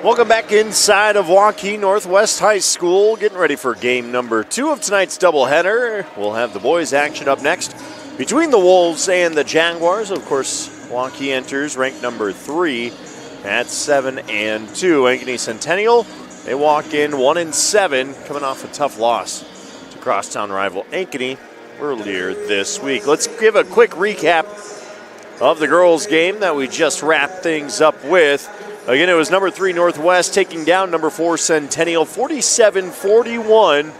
Welcome back inside of Waukee Northwest High School. Getting ready for game number 2 of tonight's doubleheader. We'll have the boys' action up next between the Wolves and the Jaguars. Of course, Waukee enters ranked number 3 at 7-2. Ankeny Centennial, they walk in 1-7, coming off a tough loss to crosstown rival Ankeny earlier this week. Let's give a quick recap of the girls' game that we just wrapped things up with. Again, it was number 3 Northwest taking down number 4 Centennial 47-41.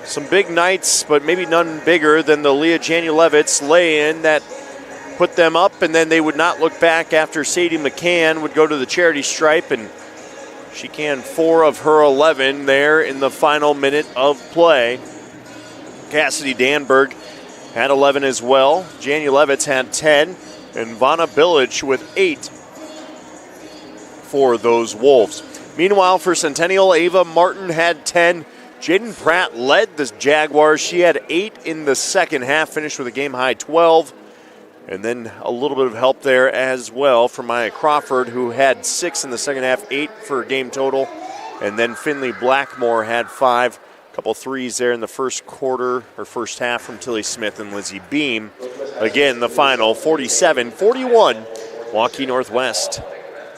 Some big nights, but maybe none bigger than the Leah Janulevitz lay-in that put them up, and then they would not look back after Sadie McCann would go to the charity stripe, and she canned 4 of her 11 there in the final minute of play. Cassidy Danberg had 11 as well. Janulevitz had 10, and Vanna Billich with 8 for those Wolves. Meanwhile, for Centennial, Ava Martin had 10. Jaden Pratt led the Jaguars. She had 8 in the second half, finished with a game-high 12. And then a little bit of help there as well from Maya Crawford, who had 6 in the second half, 8 for a game total. And then Finley Blackmore had 5. A couple threes there in the first quarter, or first half, from Tilly Smith and Lizzie Beam. Again, the final, 47-41. Waukee Northwest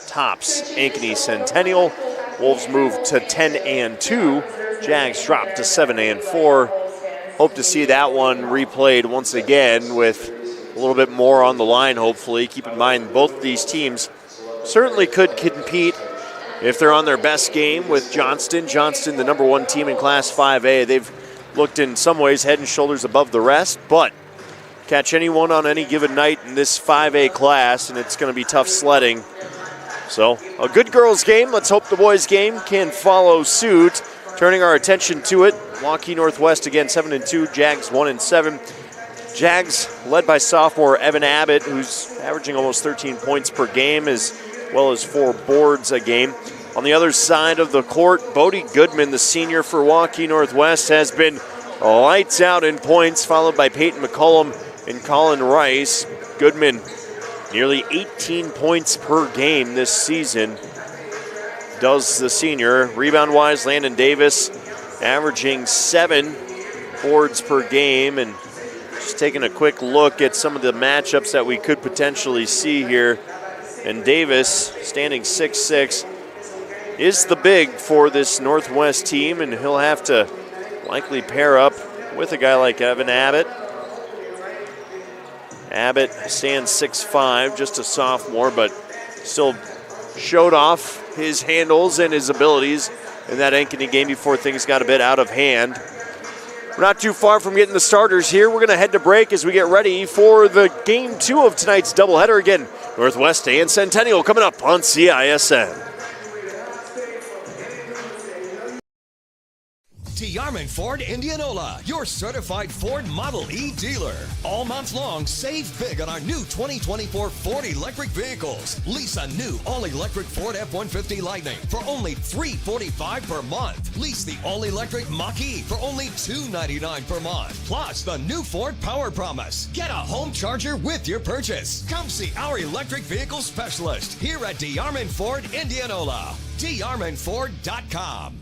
tops Ankeny Centennial. Wolves move to 10-2. Jags drop to 7-4. Hope to see that one replayed once again with a little bit more on the line, hopefully. Keep in mind, both these teams certainly could compete if they're on their best game with Johnston. Johnston, the number 1 team in Class 5A. They've looked in some ways head and shoulders above the rest, but catch anyone on any given night in this 5A class, and it's going to be tough sledding. So, a good girls' game. Let's hope the boys' game can follow suit. Turning our attention to it, Waukee Northwest again 7-2, Jags 1-7. Jags led by sophomore Evan Abbott, who's averaging almost 13 points per game, as well as 4 boards a game. On the other side of the court, Bodie Goodman, the senior for Waukee Northwest, has been lights out in points, followed by Peyton McCullum and Colin Rice. Goodman, nearly 18 points per game this season, does the senior. Rebound-wise, Landon Davis averaging 7 boards per game. And just taking a quick look at some of the matchups that we could potentially see here. And Davis, standing 6'6", is the big for this Northwest team, and he'll have to likely pair up with a guy like Evan Abbott. Abbott stands 6'5", just a sophomore, but still showed off his handles and his abilities in that Ankeny game before things got a bit out of hand. We're not too far from getting the starters here. We're going to head to break as we get ready for the game 2 of tonight's doubleheader. Again, Northwest and Centennial coming up on CISN. DeArmond Ford Indianola, your certified Ford Model E dealer. All month long, save big on our new 2024 Ford electric vehicles. Lease a new all-electric Ford F-150 Lightning for only $345 per month. Lease the all-electric Mach-E for only $299 per month. Plus, the new Ford Power Promise. Get a home charger with your purchase. Come see our electric vehicle specialist here at DeArmond Ford Indianola. DeArmondFord.com.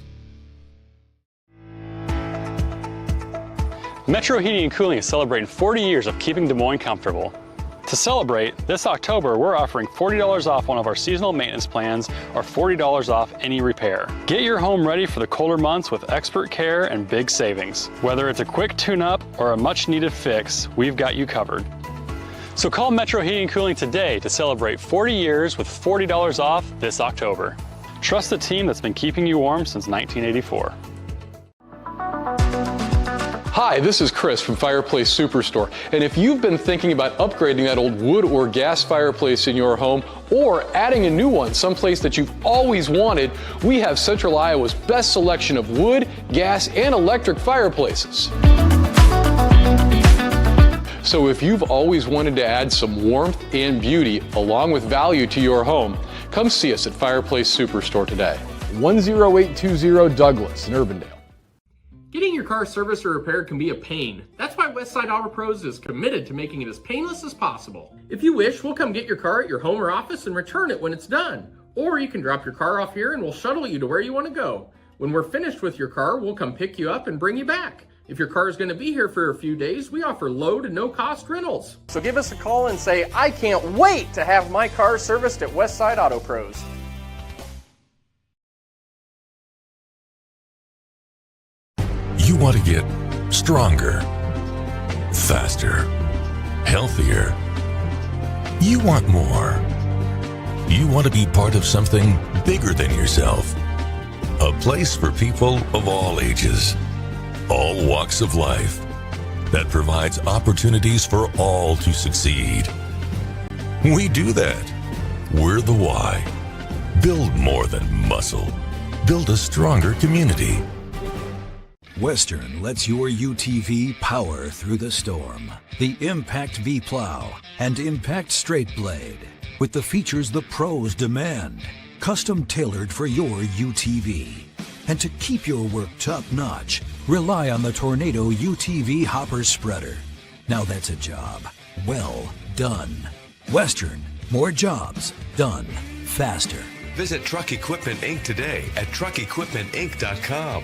Metro Heating and Cooling is celebrating 40 years of keeping Des Moines comfortable. To celebrate, this October we're offering $40 off one of our seasonal maintenance plans or $40 off any repair. Get your home ready for the colder months with expert care and big savings. Whether it's a quick tune-up or a much-needed fix, we've got you covered. So call Metro Heating and Cooling today to celebrate 40 years with $40 off this October. Trust the team that's been keeping you warm since 1984. Hi, this is Chris from Fireplace Superstore, and if you've been thinking about upgrading that old wood or gas fireplace in your home or adding a new one someplace that you've always wanted, we have Central Iowa's best selection of wood, gas, and electric fireplaces. So if you've always wanted to add some warmth and beauty along with value to your home, come see us at Fireplace Superstore today. 10820 Douglas in Urbandale. Getting your car serviced or repaired can be a pain. That's why Westside Auto Pros is committed to making it as painless as possible. If you wish, we'll come get your car at your home or office and return it when it's done. Or you can drop your car off here and we'll shuttle you to where you want to go. When we're finished with your car, we'll come pick you up and bring you back. If your car is going to be here for a few days, we offer low to no cost rentals. So give us a call and say, I can't wait to have my car serviced at Westside Auto Pros. You want to get stronger, faster, healthier. You want more. You want to be part of something bigger than yourself. A place for people of all ages, all walks of life, that provides opportunities for all to succeed. We do that. We're the why. Build more than muscle. Build a stronger community. Western lets your UTV power through the storm. The Impact V Plow and Impact Straight Blade, with the features the pros demand. Custom tailored for your UTV. And to keep your work top-notch, rely on the Tornado UTV Hopper Spreader. Now that's a job well done. Western, more jobs done faster. Visit Truck Equipment Inc. today at truckequipmentinc.com.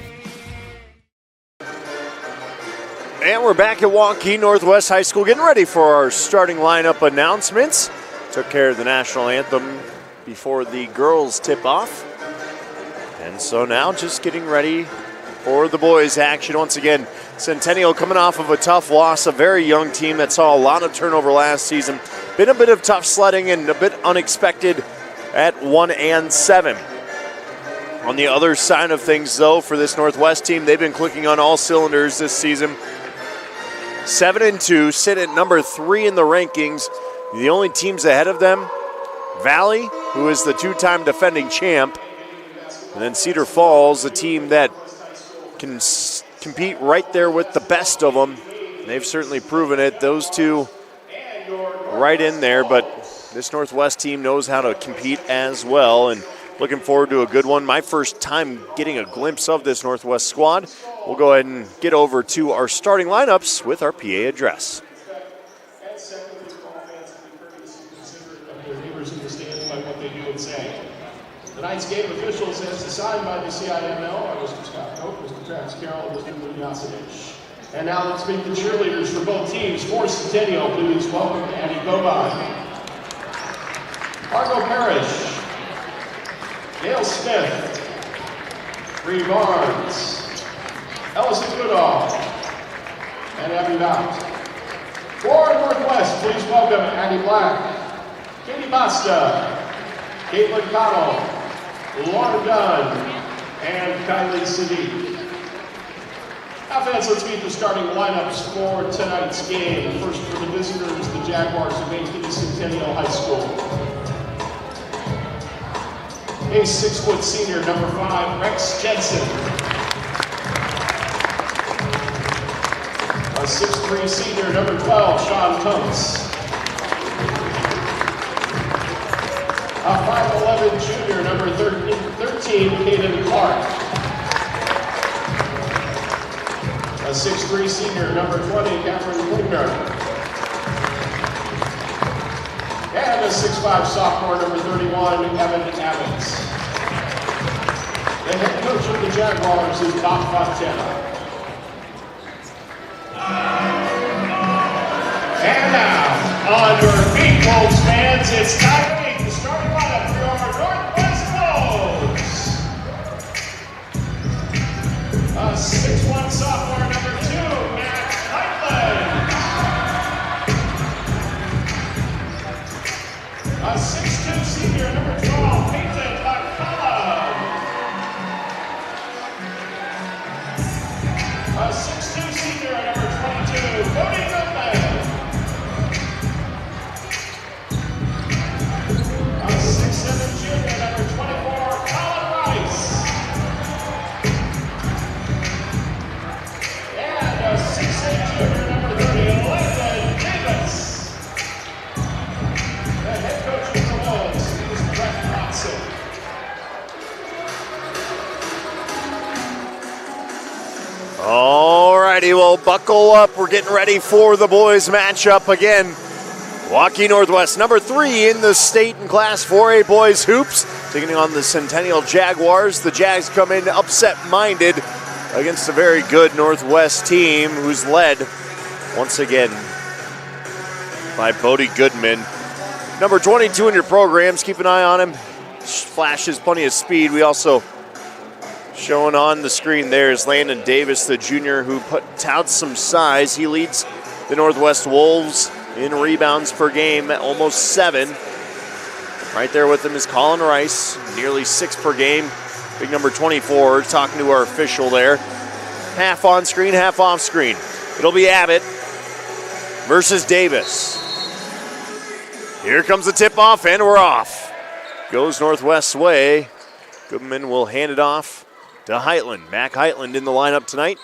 And we're back at Waukee Northwest High School, getting ready for our starting lineup announcements. Took care of the national anthem before the girls tip-off. And so now just getting ready for the boys' action. Once again, Centennial coming off of a tough loss, a very young team that saw a lot of turnover last season. Been a bit of tough sledding and a bit unexpected at 1-7. On the other side of things, though, for this Northwest team, they've been clicking on all cylinders this season. 7-2, sit at number 3 in the rankings. The only teams ahead of them, Valley, who is the two-time defending champ, and then Cedar Falls, a team that can compete right there with the best of them. They've certainly proven it. Those two right in there, but this Northwest team knows how to compete as well, and looking forward to a good one. My first time getting a glimpse of this Northwest squad. We'll go ahead and get over to our starting lineups with our PA address. Tonight's game officials as assigned by the CIML are Mr. Scott Cope, Mr. Travis Carroll, and Mr. Lee Yasevich. And now let's meet the cheerleaders for both teams. For Centennial, please welcome Addie Bobine, Margot Parrish, Gail Smith, Bree Barnes, Ellison Goodall, and Abby Mount. For Northwest, please welcome Addie Black, Katie Basta, Caitlin Connell, Lauren Dunn, and Kylie Sadiq. Now fans, let's meet the starting lineups for tonight's game. First for the visitors, the Jaguars of Ankeny Centennial High School. A 6-foot senior, number 5, Rex Jensen. A 6'3" senior, number 12, Sean Tunks. A 5'11" junior, number 13, Caden Clark. A 6'3" senior, number 20, Catherine Klinger. And a 6'5" sophomore, number 31, Evan Abbott. The head coach of the Jaguars is Bob Fontana. And now, on your feet, Wolves fans, it's time to meet the starting lineup for your Northwest Wolves. A 6'1" sophomore, number 2, Matt Heitland. A 6'2" senior, number 12, Peyton McCullough. A 6'2" senior, number 22, Cody Goodman. A 6'7" junior, number 24, Colin Rice. And a 6'8" junior, number 30, Landon Davis. The head coach of the Wolves is Brett Watson. All righty, well, buckle up. We're getting ready for the boys matchup again. Waukee Northwest, number 3 in the state in Class 4A boys hoops, taking on the Centennial Jaguars. The Jags come in upset-minded against a very good Northwest team who's led, once again, by Bodie Goodman. Number 22 in your programs, keep an eye on him. Flashes plenty of speed. We also, showing on the screen there, is Landon Davis, the junior who touts some size. He leads the Northwest Wolves in rebounds per game at almost 7. Right there with him is Colin Rice, nearly 6 per game. Big number 24, talking to our official there. Half on screen, half off screen. It'll be Abbott versus Davis. Here comes the tip-off, and we're off. Goes Northwest's way. Goodman will hand it off to Heitland. Mac Heitland in the lineup tonight.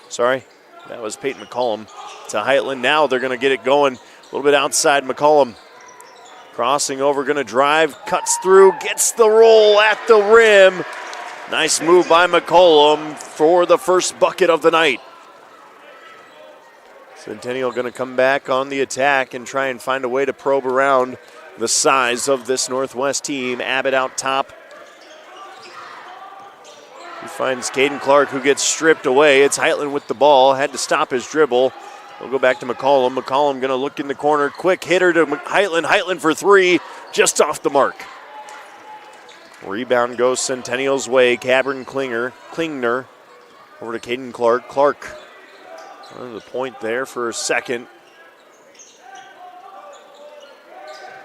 Sorry, that was Peyton McCollum to Heitland. Now they're going to get it going a little bit outside McCollum. Crossing over, going to drive, cuts through, gets the roll at the rim. Nice move by McCollum for the first bucket of the night. Centennial going to come back on the attack and try and find a way to probe around the size of this Northwest team. Abbott out top. He finds Caden Clark, who gets stripped away. It's Heitland with the ball. Had to stop his dribble. We'll go back to McCollum. McCollum going to look in the corner. Quick hitter to Heitland. Heitland for 3, just off the mark. Rebound goes Centennial's way. Cabrin Klingner over to Caden Clark. Clark on the point there for a second.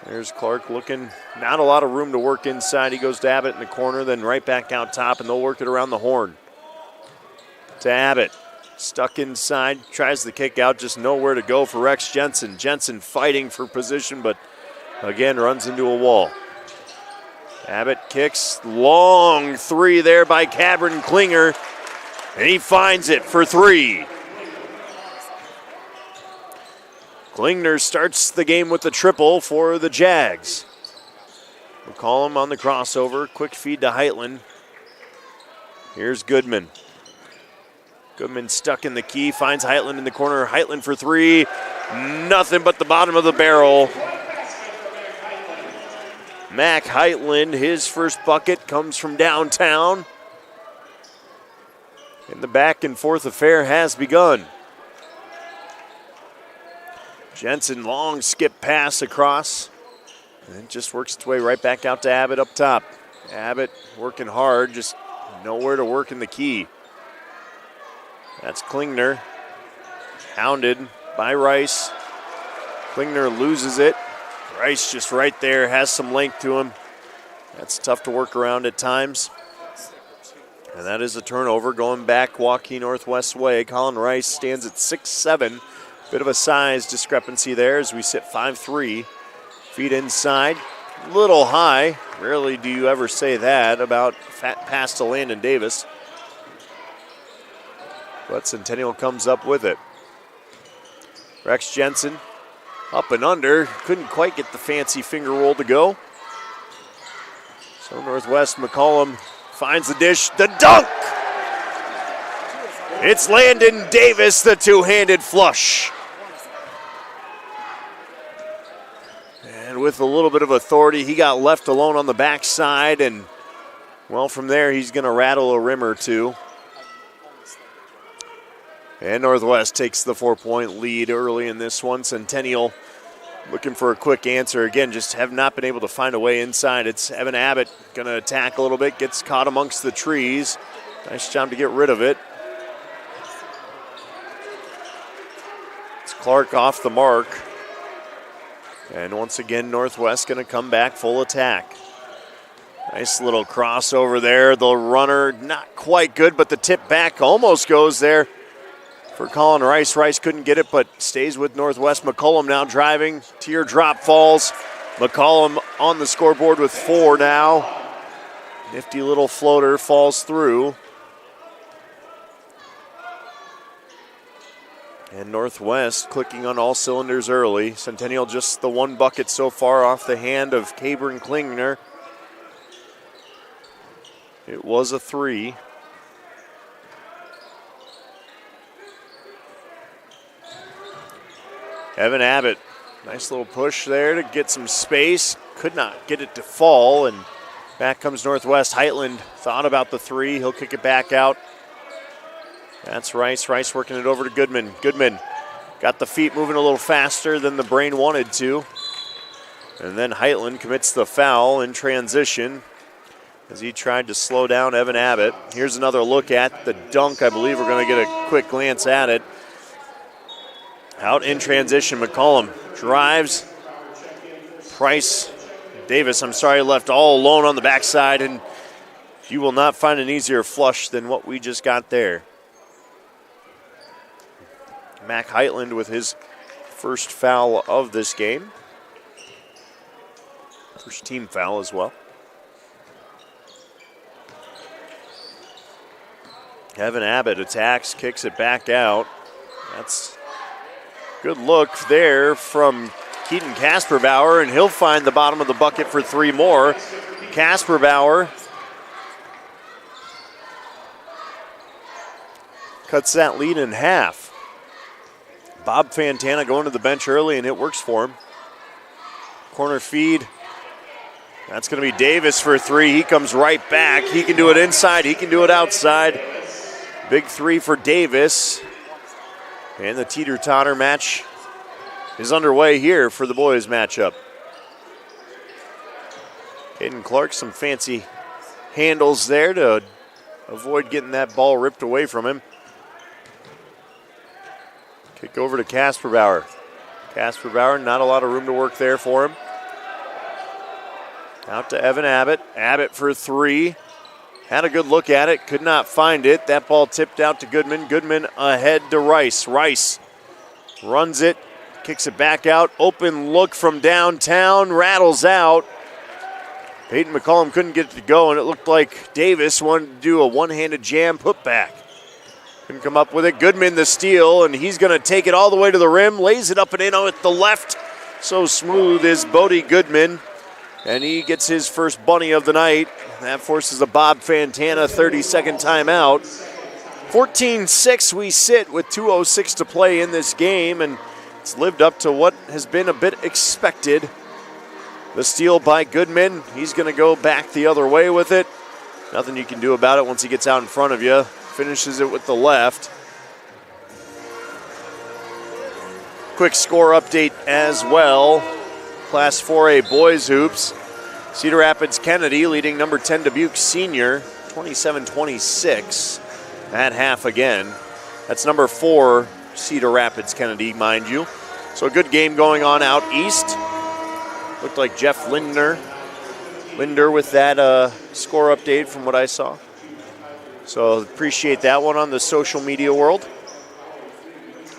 There's Clark looking, not a lot of room to work inside. He goes to Abbott in the corner, then right back out top, and they'll work it around the horn. To Abbott, stuck inside, tries the kick out, just nowhere to go for Rex Jensen. Jensen fighting for position, but again runs into a wall. Abbott kicks, long 3 there by Cabrin Klinger. And he finds it for three. Klingner starts the game with the triple for the Jags. McCollum on the crossover. Quick feed to Heitland. Here's Goodman. Goodman stuck in the key. Finds Heitland in the corner. Heitland for three. Nothing but the bottom of the barrel. Mac Heitland, his first bucket comes from downtown. And the back and forth affair has begun. Jensen, long skip pass across. And it just works its way right back out to Abbott up top. Abbott working hard, just nowhere to work in the key. That's Klingner, hounded by Rice. Klingner loses it. Rice just right there, has some length to him. That's tough to work around at times. And that is a turnover going back Waukee Northwest way. Colin Rice stands at 6'7". Bit of a size discrepancy there as we sit 5'3". Feet inside, little high. Rarely do you ever say that about pass to Landon Davis. But Centennial comes up with it. Rex Jensen up and under. Couldn't quite get the fancy finger roll to go. So Northwest, McCollum finds the dish. The dunk! It's Landon Davis, the two-handed flush. And with a little bit of authority, he got left alone on the backside. And, well, from there, he's going to rattle a rim or two. And Northwest takes the 4-point lead early in this one. Centennial looking for a quick answer. Again, just have not been able to find a way inside. It's Evan Abbott going to attack a little bit, gets caught amongst the trees. Nice job to get rid of it. It's Clark off the mark. And once again, Northwest going to come back full attack. Nice little crossover there. The runner, not quite good, but the tip back almost goes there for Colin Rice. Rice couldn't get it, but stays with Northwest. McCollum now driving. Teardrop falls. McCollum on the scoreboard with 4 now. Nifty little floater falls through. And Northwest clicking on all cylinders early. Centennial just the one bucket so far off the hand of Cabern Klingner. It was a 3. Evan Abbott, nice little push there to get some space. Could not get it to fall, and back comes Northwest. Heitland thought about the 3. He'll kick it back out. That's Rice. Rice working it over to Goodman. Goodman got the feet moving a little faster than the brain wanted to. And then Heitland commits the foul in transition as he tried to slow down Evan Abbott. Here's another look at the dunk. I believe we're going to get a quick glance at it. Out in transition, McCollum drives. Davis, left all alone on the backside, and you will not find an easier flush than what we just got there. Mac Heitland with his first foul of this game. First team foul as well. Evan Abbott attacks, kicks it back out. That's good look there from Keaton Kasperbauer, and he'll find the bottom of the bucket for 3 more. Kasperbauer cuts that lead in half. Bob Fantana going to the bench early, and it works for him. Corner feed. That's going to be Davis for 3. He comes right back. He can do it inside. He can do it outside. Big 3 for Davis. And the teeter-totter match is underway here for the boys matchup. Caden Clark, some fancy handles there to avoid getting that ball ripped away from him. Kick over to Kasperbauer. Kasperbauer, not a lot of room to work there for him. Out to Evan Abbott. Abbott for 3. Had a good look at it, could not find it. That ball tipped out to Goodman. Goodman ahead to Rice. Rice runs it, kicks it back out. Open look from downtown, rattles out. Peyton McCollum couldn't get it to go, and it looked like Davis wanted to do a one-handed jam putback. Can come up with it. Goodman the steal, and he's going to take it all the way to the rim. Lays it up and in at the left. So smooth is Bodie Goodman. And he gets his first bunny of the night. That forces a Bob Fantana 30-second timeout. 14-6 we sit with 2:06 to play in this game, and it's lived up to what has been a bit expected. The steal by Goodman. He's going to go back the other way with it. Nothing you can do about it once he gets out in front of you. Finishes it with the left. Quick score update as well. Class 4A boys hoops. Cedar Rapids Kennedy leading number 10 Dubuque Senior 27-26 at half again. That's number 4 Cedar Rapids Kennedy, mind you. So a good game going on out east. Looked like Jeff Linder with that score update from what I saw. So appreciate that one on the social media world.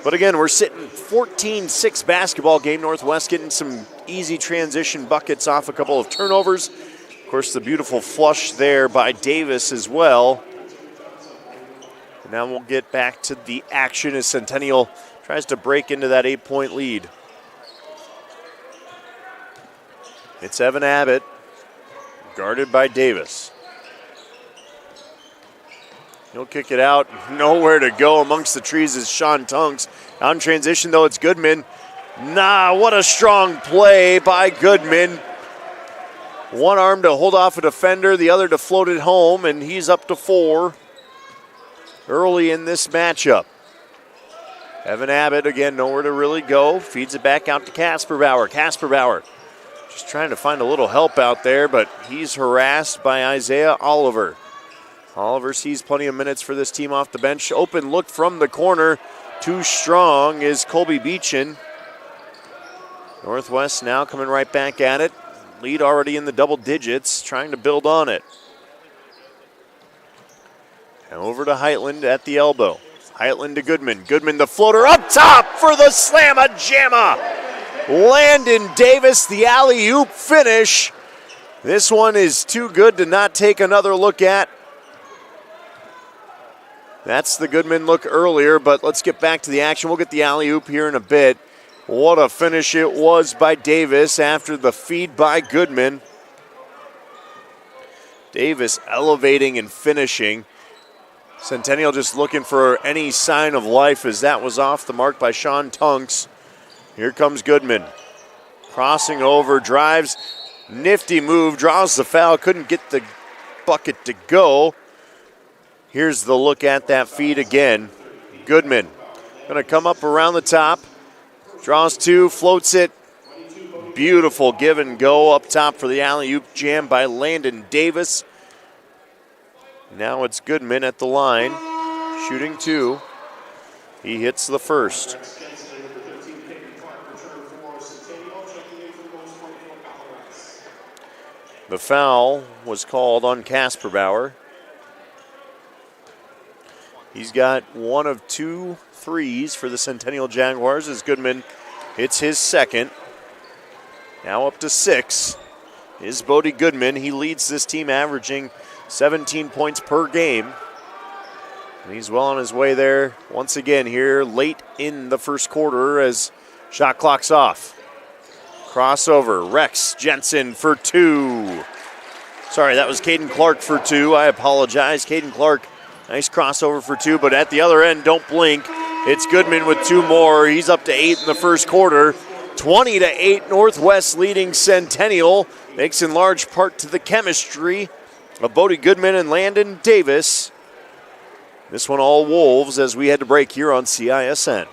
But again, we're sitting 14-6 basketball game. Northwest getting some easy transition buckets off a couple of turnovers. Of course, the beautiful flush there by Davis as well. And now we'll get back to the action as Centennial tries to break into that 8-point lead. It's Evan Abbott, guarded by Davis. He'll kick it out. Nowhere to go amongst the trees is Sean Tunks. On transition, though, it's Goodman. What a strong play by Goodman. One arm to hold off a defender, the other to float it home, and he's up to 4 early in this matchup. Evan Abbott, again, nowhere to really go. Feeds it back out to Casper Bauer. Casper Bauer just trying to find a little help out there, but he's harassed by Isaiah Oliver. Oliver sees plenty of minutes for this team off the bench. Open look from the corner. Too strong is Colby Beechin. Northwest now coming right back at it. Lead already in the double digits, trying to build on it. And over to Heitland at the elbow. Heitland to Goodman. Goodman the floater up top for the slamma-jamma. Landon Davis, the alley-oop finish. This one is too good to not take another look at. That's the Goodman look earlier, but let's get back to the action. We'll get the alley-oop here in a bit. What a finish it was by Davis after the feed by Goodman. Davis elevating and finishing. Centennial just looking for any sign of life as that was off the mark by Sean Tunks. Here comes Goodman. Crossing over, drives, nifty move, draws the foul, couldn't get the bucket to go. Here's the look at that feed again. Goodman gonna come up around the top. Draws 2, floats it. Beautiful give and go up top for the alley-oop jam by Landon Davis. Now it's Goodman at the line, shooting 2. He hits the first. The foul was called on Casper Bauer. He's got 1 of 2 threes for the Centennial Jaguars as Goodman hits his second. Now up to 6 is Bodie Goodman. He leads this team averaging 17 points per game. And he's well on his way there once again here late in the first quarter as shot clock's off. Crossover, Rex Jensen for 2. Sorry, that was Caden Clark for 2. I apologize. Caden Clark, nice crossover for 2, but at the other end, don't blink. It's Goodman with 2 more. He's up to 8 in the first quarter. 20-8, Northwest leading Centennial. Thanks in large part to the chemistry of Bodie Goodman and Landon Davis. This one all Wolves as we head to break here on CISN.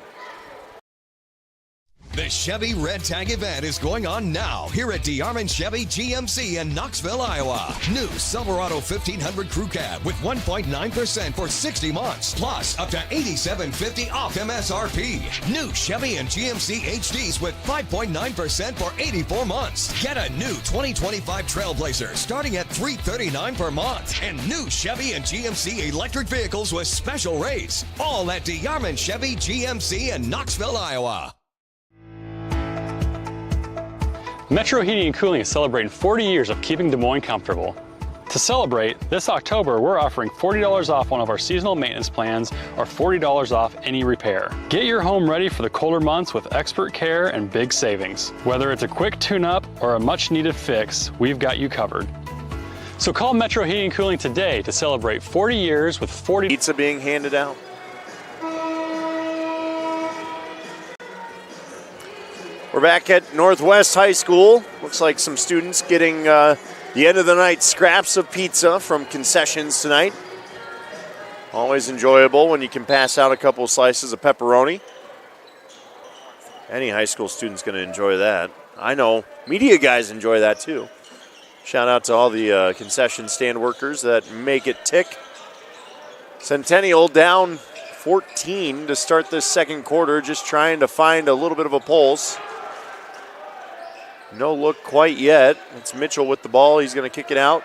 The Chevy Red Tag event is going on now here at DeArmond Chevy GMC in Knoxville, Iowa. New Silverado 1500 Crew Cab with 1.9% for 60 months, plus up to $87.50 off MSRP. New Chevy and GMC HDs with 5.9% for 84 months. Get a new 2025 Trailblazer starting at $339 per month. And new Chevy and GMC electric vehicles with special rates. All at DeArmond Chevy GMC in Knoxville, Iowa. Metro Heating and Cooling is celebrating 40 years of keeping Des Moines comfortable. To To celebrate, this October we're offering $40 off one of our seasonal maintenance plans or $40 off any repair. Get your home ready for the colder months with expert care and big savings. Whether it's a quick tune-up or a much-needed fix, we've got you covered. So call Metro Heating and Cooling today to celebrate 40 years with 40 pizza being handed out. We're back at Northwest High School. Looks like some students getting the end of the night scraps of pizza from concessions tonight. Always enjoyable when you can pass out a couple of slices of pepperoni. Any high school student's going to enjoy that. I know media guys enjoy that too. Shout out to all the concession stand workers that make it tick. Centennial down 14 to start this second quarter, just trying to find a little bit of a pulse. No look quite yet. It's Mitchell with the ball. He's going to kick it out.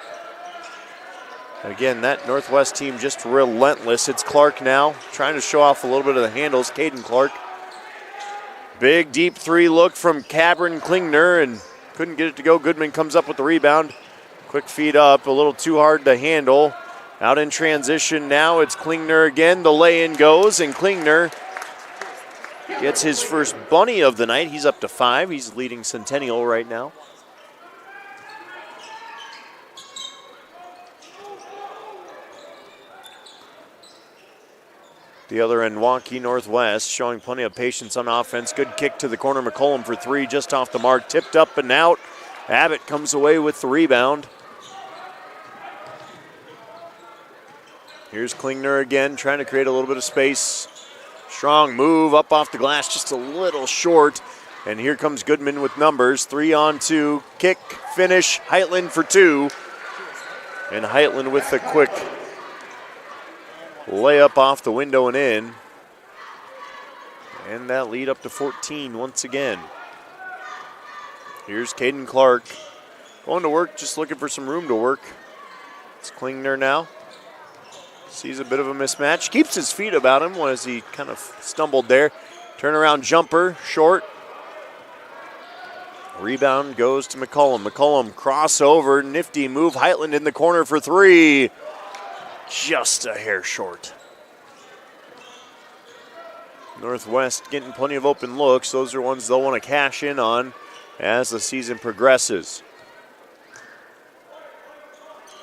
Again, that Northwest team just relentless. It's Clark now, trying to show off a little bit of the handles. Caden Clark. Big, deep three look from Cabron Klingner, and couldn't get it to go. Goodman comes up with the rebound. Quick feed up, a little too hard to handle. Out in transition now, it's Klingner again. The lay-in goes, and Klingner gets his first bunny of the night. He's up to 5. He's leading Centennial right now. The other end, Waukee Northwest, showing plenty of patience on offense. Good kick to the corner. McCollum for 3, just off the mark. Tipped up and out. Abbott comes away with the rebound. Here's Klingner again, trying to create a little bit of space. Strong move up off the glass, just a little short. And here comes Goodman with numbers. 3-on-2, kick, finish, Heitland for 2. And Heitland with the quick layup off the window and in. And that lead up to 14 once again. Here's Caden Clark. Going to work, just looking for some room to work. It's Klingner now. Sees a bit of a mismatch. Keeps his feet about him as he kind of stumbled there. Turnaround jumper, short. Rebound goes to McCollum. McCollum crossover, nifty move. Heitland in the corner for 3. Just a hair short. Northwest getting plenty of open looks. Those are ones they'll want to cash in on as the season progresses.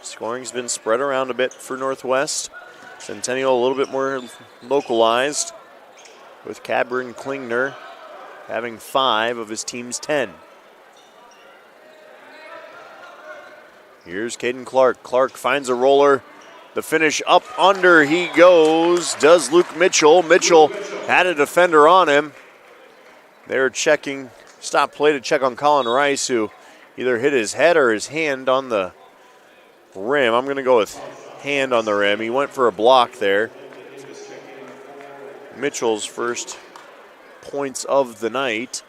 Scoring's been spread around a bit for Northwest. Centennial a little bit more localized, with Cabron Klingner having 5 of his team's 10. Here's Caden Clark. Clark finds a roller. The finish up under he goes. Does Luke Mitchell. Mitchell had a defender on him. They're checking, stop play to check on Colin Rice, who either hit his head or his hand on the rim. I'm going to go with hand on the rim. He went for a block there. Mitchell's first points of the night.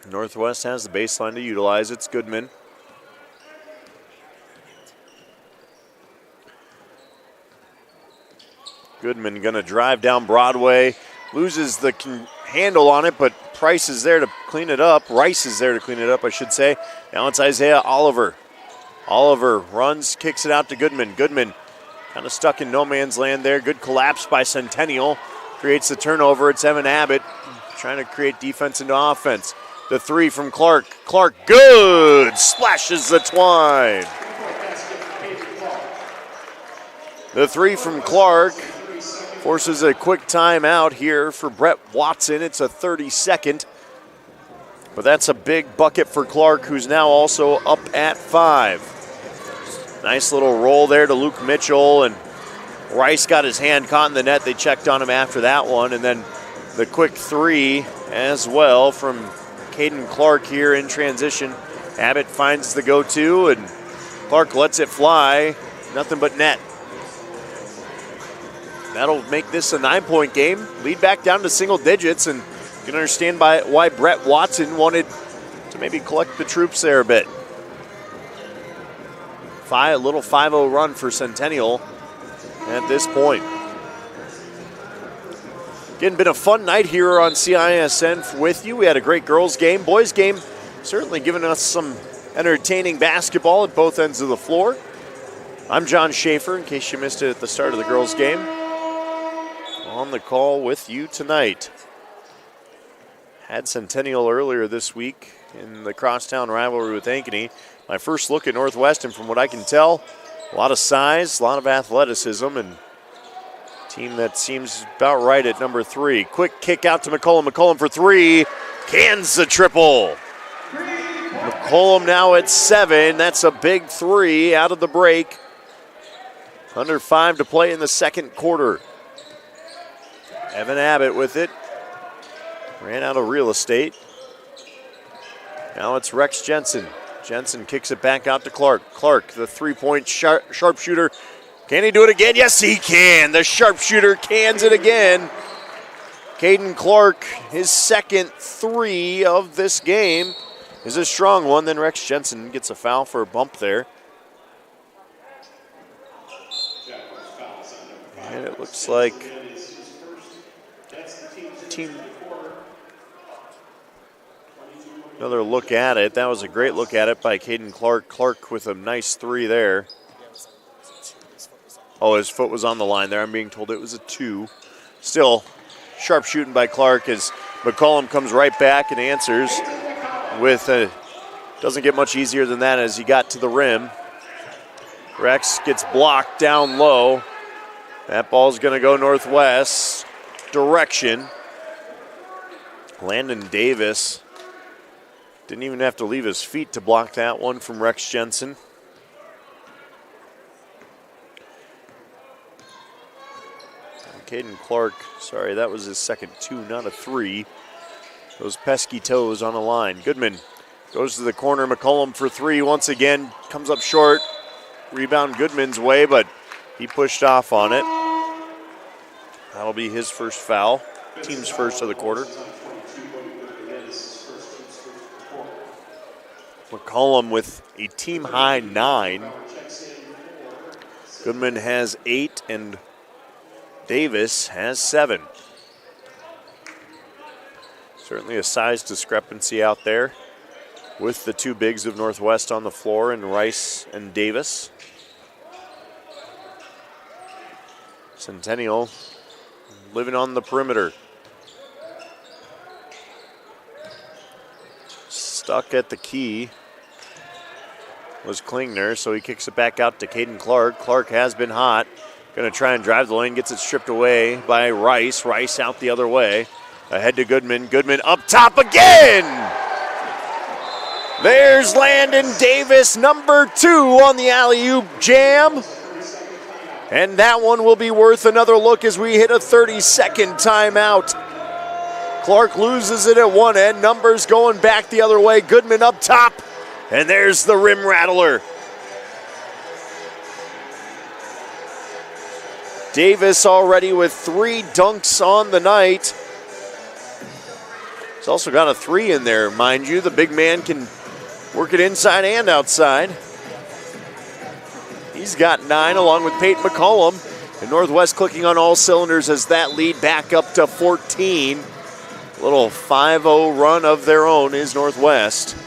Northwest has the baseline to utilize. It's Goodman. Goodman going to drive down Broadway. Loses the handle on it, but Price is there to clean it up. Rice is there to clean it up, I should say. Now it's Isaiah Oliver. Oliver runs, kicks it out to Goodman. Goodman kind of stuck in no man's land there. Good collapse by Centennial. Creates the turnover. It's Evan Abbott trying to create defense into offense. The 3 from Clark. Clark, good! Splashes the twine. The 3 from Clark forces a quick timeout here for Brett Watson. It's a 30-second. But that's a big bucket for Clark, who's now also up at 5. Nice little roll there to Luke Mitchell, and Rice got his hand caught in the net. They checked on him after that one. And then the quick 3 as well from Caden Clark here in transition. Abbott finds the go-to, and Clark lets it fly. Nothing but net. That'll make this a 9-point game. Lead back down to single digits, and you can understand why Brett Watson wanted to maybe collect the troops there a bit. A little 5-0 run for Centennial at this point. Again, been a fun night here on CISN with you. We had a great girls game. Boys game certainly giving us some entertaining basketball at both ends of the floor. I'm John Schaefer, in case you missed it at the start of the girls' game. On the call with you tonight. Had Centennial earlier this week in the crosstown rivalry with Ankeny. My first look at Northwest, and from what I can tell, a lot of size, a lot of athleticism, and a team that seems about right at number 3. Quick kick out to McCollum. McCollum for 3. Cans the triple. McCollum now at 7. That's a big 3 out of the break. Under 5 to play in the second quarter. Evan Abbott with it. Ran out of real estate. Now it's Rex Jensen. Jensen kicks it back out to Clark. Clark, the three-point sharpshooter. Can he do it again? Yes, he can. The sharpshooter cans it again. Caden Clark, his second 3 of this game, is a strong one. Then Rex Jensen gets a foul for a bump there. And it looks like team. Another look at it. That was a great look at it by Caden Clark. Clark with a nice 3 there. Oh, his foot was on the line there. I'm being told it was a 2. Still, sharp shooting by Clark as McCollum comes right back and answers with a, doesn't get much easier than that as he got to the rim. Rex gets blocked down low. That ball's going to go Northwest direction. Landon Davis didn't even have to leave his feet to block that one from Rex Jensen. Caden Clark, sorry, that was his second 2, not a 3. Those pesky toes on the line. Goodman goes to the corner. McCollum for 3 once again. Comes up short. Rebound Goodman's way, but he pushed off on it. That'll be his first foul. Team's first of the quarter. McCollum with a team-high 9. Goodman has 8, and Davis has 7. Certainly a size discrepancy out there with the 2 bigs of Northwest on the floor, and Rice and Davis. Centennial living on the perimeter. Stuck at the key was Klingner, so he kicks it back out to Caden Clark. Clark has been hot. Going to try and drive the lane, gets it stripped away by Rice. Rice out the other way. Ahead to Goodman. Goodman up top again! There's Landon Davis, number 2 on the alley-oop jam. And that one will be worth another look as we hit a 30-second timeout. Clark loses it at one end. Numbers going back the other way. Goodman up top. And there's the rim rattler. Davis already with 3 dunks on the night. He's also got a 3 in there, mind you. The big man can work it inside and outside. He's got 9 along with Peyton McCollum. And Northwest clicking on all cylinders as that lead back up to 14. A little 5-0 run of their own is Northwest.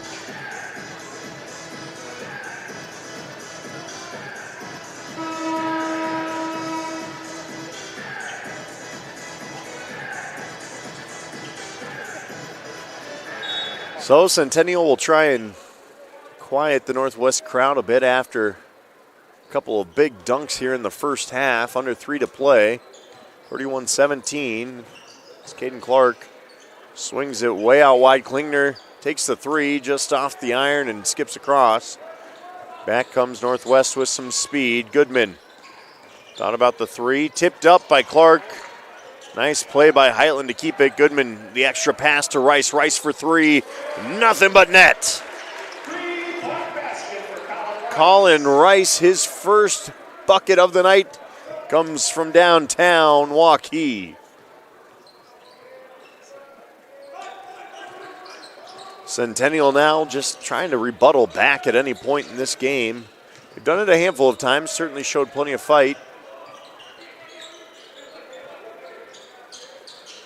So Centennial will try and quiet the Northwest crowd a bit after a couple of big dunks here in the first half. Under 3 to play. 31-17. It's Caden Clark. Swings it way out wide. Klingner takes the 3 just off the iron and skips across. Back comes Northwest with some speed. Goodman thought about the 3. Tipped up by Clark. Nice play by Heitland to keep it. Goodman, the extra pass to Rice. Rice for 3. Nothing but net. Colin Rice, his first bucket of the night, comes from downtown Waukee. Centennial now just trying to rebuttal back at any point in this game. They've done it a handful of times, certainly showed plenty of fight.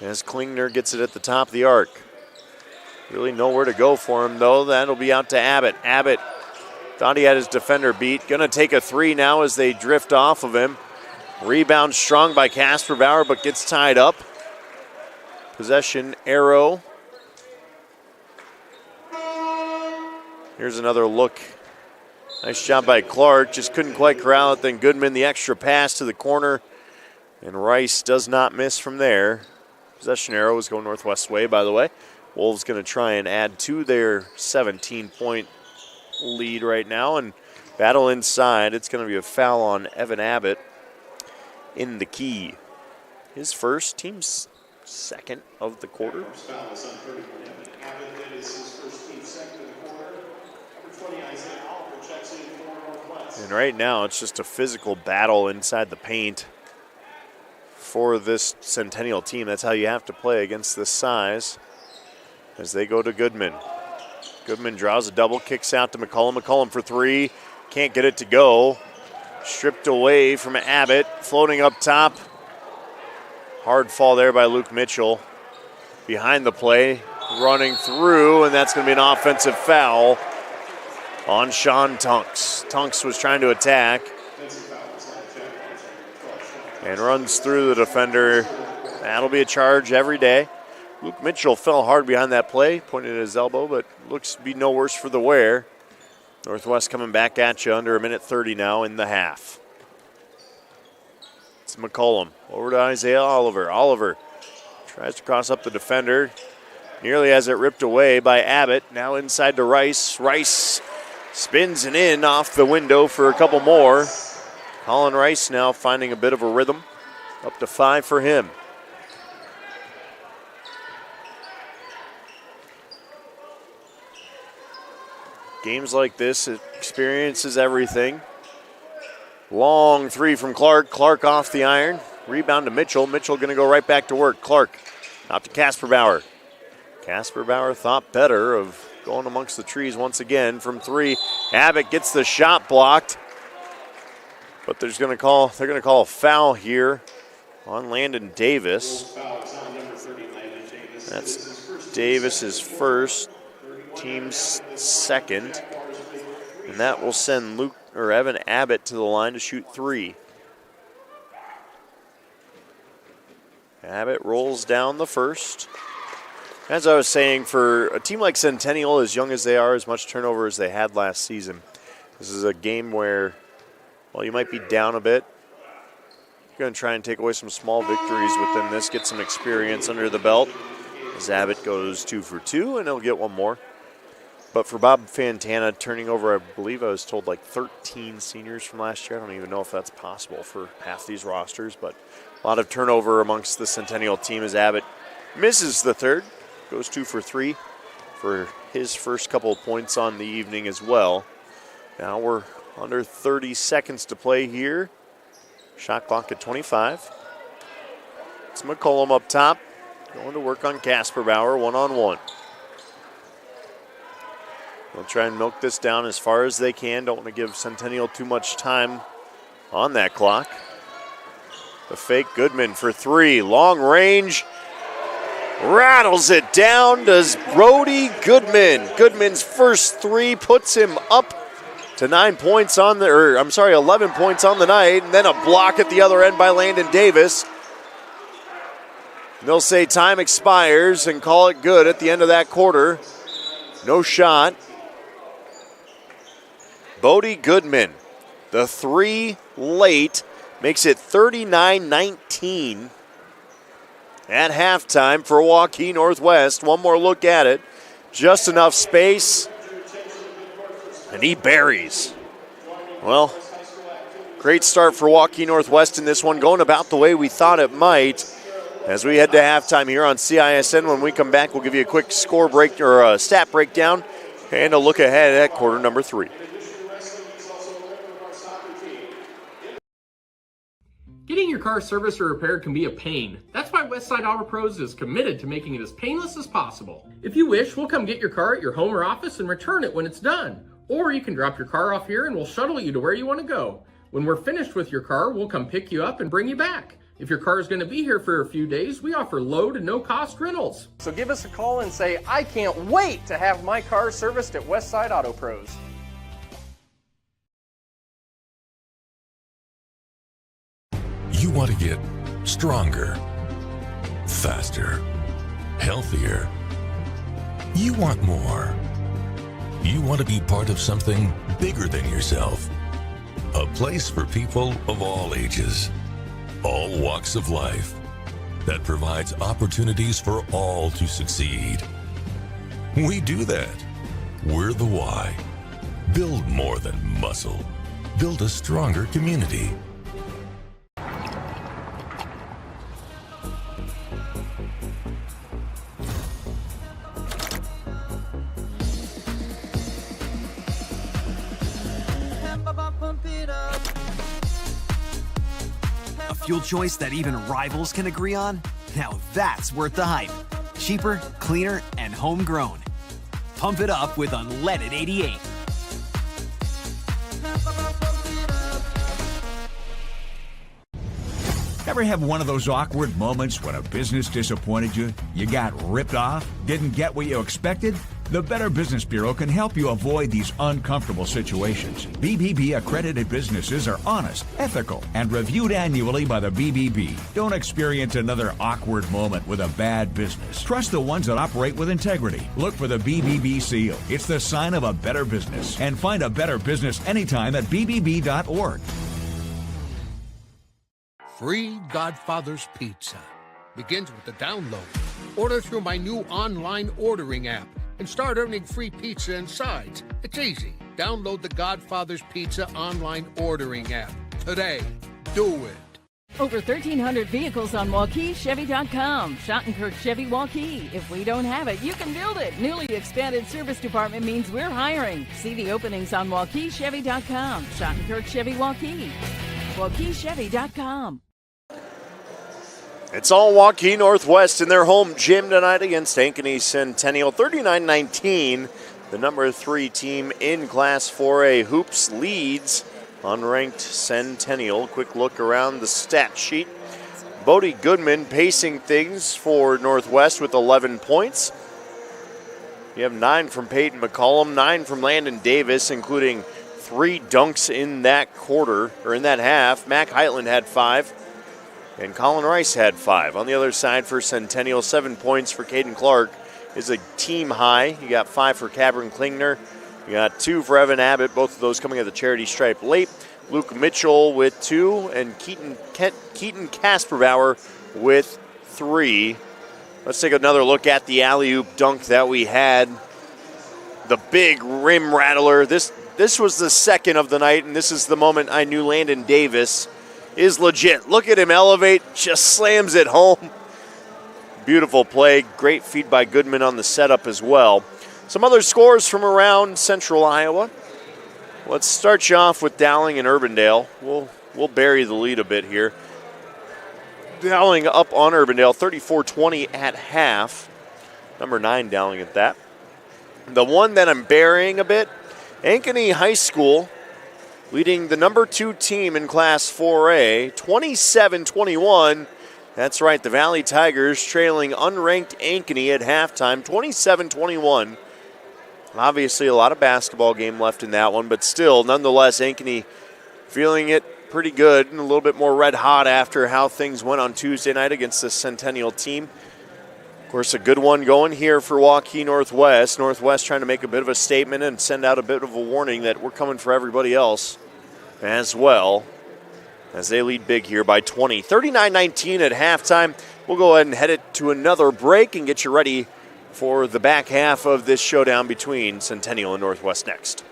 As Klingner gets it at the top of the arc. Really nowhere to go for him, though. That'll be out to Abbott. Abbott Thought he had his defender beat. Gonna take a three now as they drift off of him. Rebound strong by Casper Bauer, but gets tied up. Possession arrow. Here's another look. Nice job by Clark. Just couldn't quite corral it. Then Goodman, the extra pass to the corner. And Rice does not miss from there. Possession arrow is going Northwest way, by the way. Wolves going to try and add to their 17-point lead right now and battle inside. It's going to be a foul on Evan Abbott in the key. His first, team's second of the quarter. And right now it's just a physical battle inside the paint for this Centennial team. That's how you have to play against this size as they go to Goodman. Goodman draws a double, kicks out to McCollum. McCollum for three. Can't get it to go. Stripped away from Abbott. Floating up top. Hard fall there by Luke Mitchell. Behind the play. Running through, and that's going to be an offensive foul on Sean Tunks. Tunks was trying to attack and runs through the defender. That'll be a charge every day. Luke Mitchell fell hard behind that play, pointed at his elbow, but looks to be no worse for the wear. Northwest coming back at you under a minute 30 now in the half. It's McCollum over to Isaiah Oliver. Oliver tries to cross up the defender. Nearly has it ripped away by Abbott. Now inside to Rice. Rice spins and in off the window for a couple more. Colin Rice now finding a bit of a rhythm. Up to 5 for him. Games like this, experience is everything. Long three from Clark. Clark off the iron. Rebound to Mitchell. Mitchell going to go right back to work. Clark out to Casper Bauer. Casper Bauer thought better of going amongst the trees once again from three. Abbott gets the shot blocked. But they're going to call a foul here on Landon Davis. That's Davis's first, team's second. And that will send Evan Abbott to the line to shoot three. Abbott rolls down the first. As I was saying, for a team like Centennial, as young as they are, as much turnover as they had last season, this is a game where, well, you might be down a bit. You're going to try and take away some small victories within this, get some experience under the belt. As Abbott goes 2 for 2, and he'll get one more. But for Bob Fantana, turning over, I believe I was told, like 13 seniors from last year. I don't even know if that's possible for half these rosters, but a lot of turnover amongst the Centennial team as Abbott misses the third. Goes 2 for 3 for his first couple of points on the evening as well. Now we're under 30 seconds to play here. Shot clock at 25. It's McCollum up top. Going to work on Casper Bauer, one-on-one. They'll try and milk this down as far as they can. Don't want to give Centennial too much time on that clock. The fake Goodman for three. Long range. Rattles it down, does Brody Goodman. Goodman's first three puts him up to 11 points on the night, and then a block at the other end by Landon Davis. They'll say time expires and call it good at the end of that quarter. No shot. Brody Goodman, the three late, makes it 39-19. At halftime for Waukee Northwest. One more look at it. Just enough space. And he buries. Well, great start for Waukee Northwest in this one. Going about the way we thought it might. As we head to halftime here on CISN. When we come back, we'll give you a quick score break or a stat breakdown and a look ahead at quarter number 3. Getting your car serviced or repaired can be a pain. That's why Westside Auto Pros is committed to making it as painless as possible. If you wish, we'll come get your car at your home or office and return it when it's done. Or you can drop your car off here and we'll shuttle you to where you want to go. When we're finished with your car, we'll come pick you up and bring you back. If your car is going to be here for a few days, we offer low to no cost rentals. So give us a call and say, I can't wait to have my car serviced at Westside Auto Pros. You want to get stronger, faster, healthier. You want more. You want to be part of something bigger than yourself. A place for people of all ages, all walks of life, that provides opportunities for all to succeed. We do that. We're the why. Build more than muscle. Build a stronger community. A fuel choice that even rivals can agree on? Now that's worth the hype. Cheaper, cleaner, and homegrown. Pump it up with unleaded 88. Ever have one of those awkward moments when a business disappointed you? You got ripped off? Didn't get what you expected? The Better Business Bureau can help you avoid these uncomfortable situations. BBB accredited businesses are honest, ethical, and reviewed annually by the BBB. Don't experience another awkward moment with a bad business. Trust the ones that operate with integrity. Look for the BBB seal. It's the sign of a better business. And find a better business anytime at bbb.org. Free Godfather's Pizza begins with the download. Order through my new online ordering app and start earning free pizza and sides. It's easy. Download the Godfather's Pizza online ordering app today. Do it. Over 1,300 vehicles on WaukeeChevy.com. Schottenkirk Chevy Waukee. If we don't have it, you can build it. Newly expanded service department means we're hiring. See the openings on WaukeeChevy.com. Schottenkirk Chevy Waukee. WaukeeChevy.com. It's all Waukee Northwest in their home gym tonight against Ankeny Centennial. 39-19, the number 3 team in Class 4A. Hoops leads unranked Centennial. Quick look around the stat sheet. Bodie Goodman pacing things for Northwest with 11 points. You have 9 from Peyton McCollum, 9 from Landon Davis, including 3 dunks in that quarter, or in that half. Mac Heitland had 5. And Colin Rice had 5. On the other side for Centennial, 7 points for Caden Clark is a team high. You got 5 for Cameron Klingner. You got 2 for Evan Abbott, both of those coming at the charity stripe late. Luke Mitchell with 2, and Keaton Kasperbauer with 3. Let's take another look at the alley-oop dunk that we had. The big rim rattler. This was the second of the night, and this is the moment I knew Landon Davis is legit. Look at him elevate, just slams it home. Beautiful play, great feed by Goodman on the setup as well. Some other scores from around Central Iowa. Let's start you off with Dowling and Urbandale. We'll bury the lead a bit here. Dowling up on Urbandale, 34-20 at half. Number 9 Dowling at that. The one that I'm burying a bit, Ankeny High School leading the number 2 team in Class 4A, 27-21. That's right, the Valley Tigers trailing unranked Ankeny at halftime, 27-21. Obviously, a lot of basketball game left in that one, but still, nonetheless, Ankeny feeling it pretty good and a little bit more red hot after how things went on Tuesday night against the Centennial team. Of course, a good one going here for Waukee Northwest. Northwest trying to make a bit of a statement and send out a bit of a warning that we're coming for everybody else as well, as they lead big here by 20. 39-19 at halftime. We'll go ahead and head it to another break and get you ready for the back half of this showdown between Centennial and Northwest next.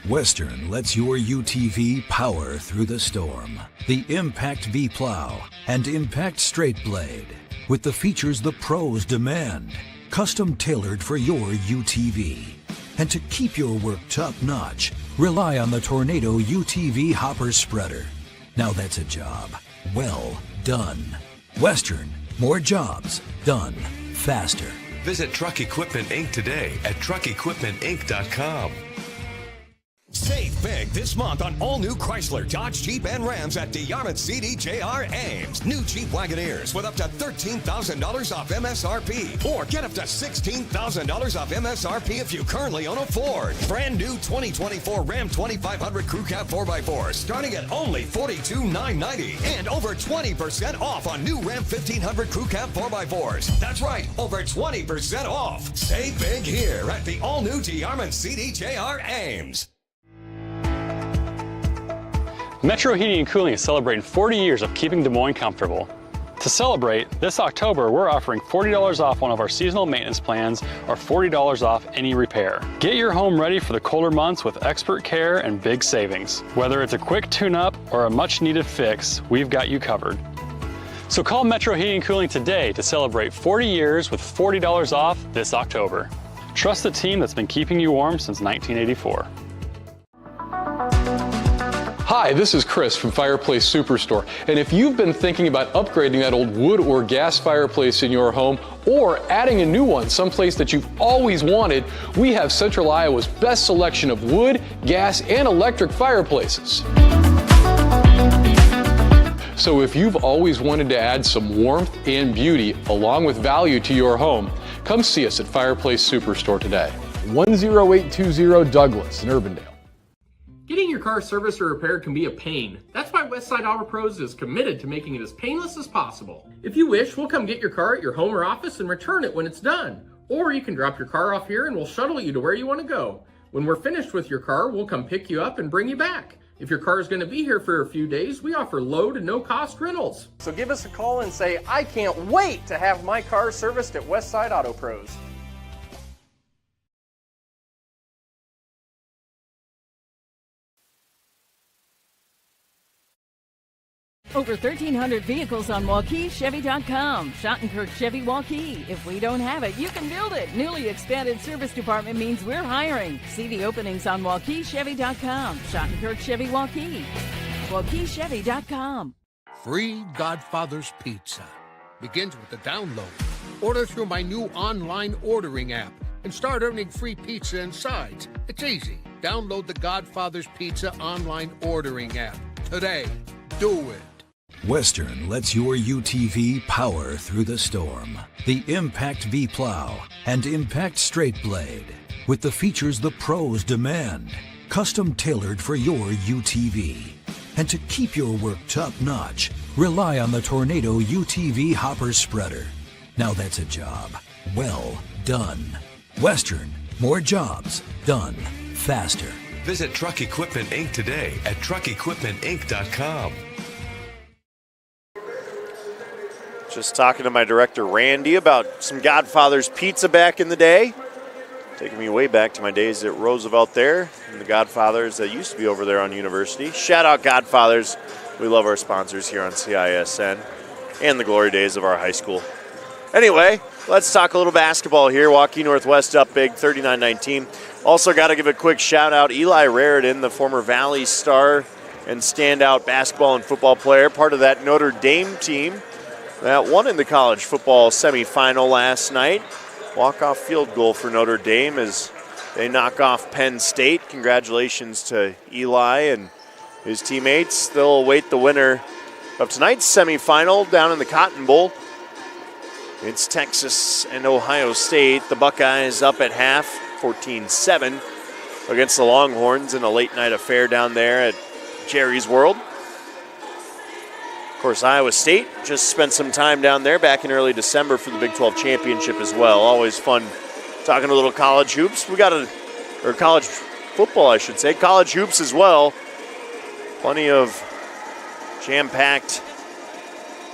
Western lets your UTV power through the storm. The Impact V-Plow and Impact Straight Blade, with the features the pros demand. Custom tailored for your UTV. And to keep your work top-notch, rely on the Tornado UTV Hopper Spreader. Now that's a job well done. Western, more jobs done faster. Visit Truck Equipment Inc. today at truckequipmentinc.com. Save big this month on all new Chrysler, Dodge, Jeep, and Rams at DeYarmouth CDJR Ames. New Jeep Wagoneers with up to $13,000 off MSRP. Or get up to $16,000 off MSRP if you currently own a Ford. Brand new 2024 Ram 2500 Crew Cab 4x4 starting at only $42,990. And over 20% off on new Ram 1500 Crew Cab 4x4s. That's right, over 20% off. Save big here at the all-new DeYarmouth CDJR Ames. Metro Heating and Cooling is celebrating 40 years of keeping Des Moines comfortable. To celebrate, this October we're offering $40 off one of our seasonal maintenance plans or $40 off any repair. Get your home ready for the colder months with expert care and big savings. Whether it's a quick tune-up or a much-needed fix, we've got you covered. So call Metro Heating and Cooling today to celebrate 40 years with $40 off this October. Trust the team that's been keeping you warm since 1984. Hi, this is Chris from Fireplace Superstore, and if you've been thinking about upgrading that old wood or gas fireplace in your home or adding a new one someplace that you've always wanted, we have Central Iowa's best selection of wood, gas, and electric fireplaces. So if you've always wanted to add some warmth and beauty along with value to your home, come see us at Fireplace Superstore today. 10820 Douglas in Urbandale. Getting your car serviced or repaired can be a pain. That's why Westside Auto Pros is committed to making it as painless as possible. If you wish, we'll come get your car at your home or office and return it when it's done. Or you can drop your car off here and we'll shuttle you to where you want to go. When we're finished with your car, we'll come pick you up and bring you back. If your car is going to be here for a few days, we offer low to no cost rentals. So give us a call and say, I can't wait to have my car serviced at Westside Auto Pros. Over 1,300 vehicles on WaukeeChevy.com. Schottenkirk Chevy Waukee. If we don't have it, you can build it. Newly expanded service department means we're hiring. See the openings on WaukeeChevy.com. Schottenkirk Chevy Waukee. WaukeeChevy.com. Free Godfather's Pizza begins with the download. Order through my new online ordering app and start earning free pizza and sides. It's easy. Download the Godfather's Pizza online ordering app today. Do it. Western lets your UTV power through the storm. The Impact V Plow and Impact Straight Blade, with the features the pros demand, custom tailored for your UTV. And to keep your work top-notch, rely on the Tornado UTV Hopper Spreader. Now that's a job well done. Western, more jobs done faster. Visit Truck Equipment Inc. today at truckequipmentinc.com. Just talking to my director, Randy, about some Godfather's Pizza back in the day. Taking me way back to my days at Roosevelt there, and the Godfathers that used to be over there on University. Shout out Godfathers. We love our sponsors here on CISN and the glory days of our high school. Anyway, let's talk a little basketball here. Waukee Northwest up big, 39-19. Also got to give a quick shout out, Eli Raridan, the former Valley star and standout basketball and football player, part of that Notre Dame team that won in the college football semifinal last night. Walk-off field goal for Notre Dame as they knock off Penn State. Congratulations to Eli and his teammates. They'll await the winner of tonight's semifinal down in the Cotton Bowl. It's Texas and Ohio State. The Buckeyes up at half, 14-7 against the Longhorns in a late night affair down there at Jerry's World. Of course, Iowa State just spent some time down there back in early December for the Big 12 championship as well. Always fun talking a little college hoops. We got or college football, I should say. College hoops as well. Plenty of jam-packed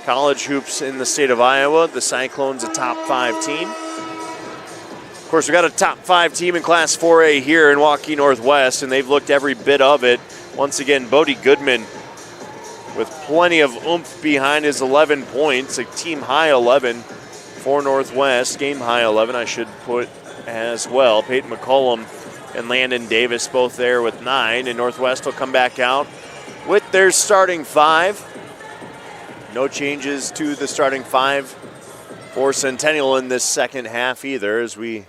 college hoops in the state of Iowa. The Cyclones a top 5 team. Of course, we got a top 5 team in Class 4A here in Waukee Northwest, and they've looked every bit of it. Once again, Bodie Goodman with plenty of oomph behind his 11 points, a team high 11 for Northwest, game high 11 I should put as well. Peyton McCollum and Landon Davis both there with 9, and Northwest will come back out with their starting 5. No changes to the starting 5 for Centennial in this second half either, as we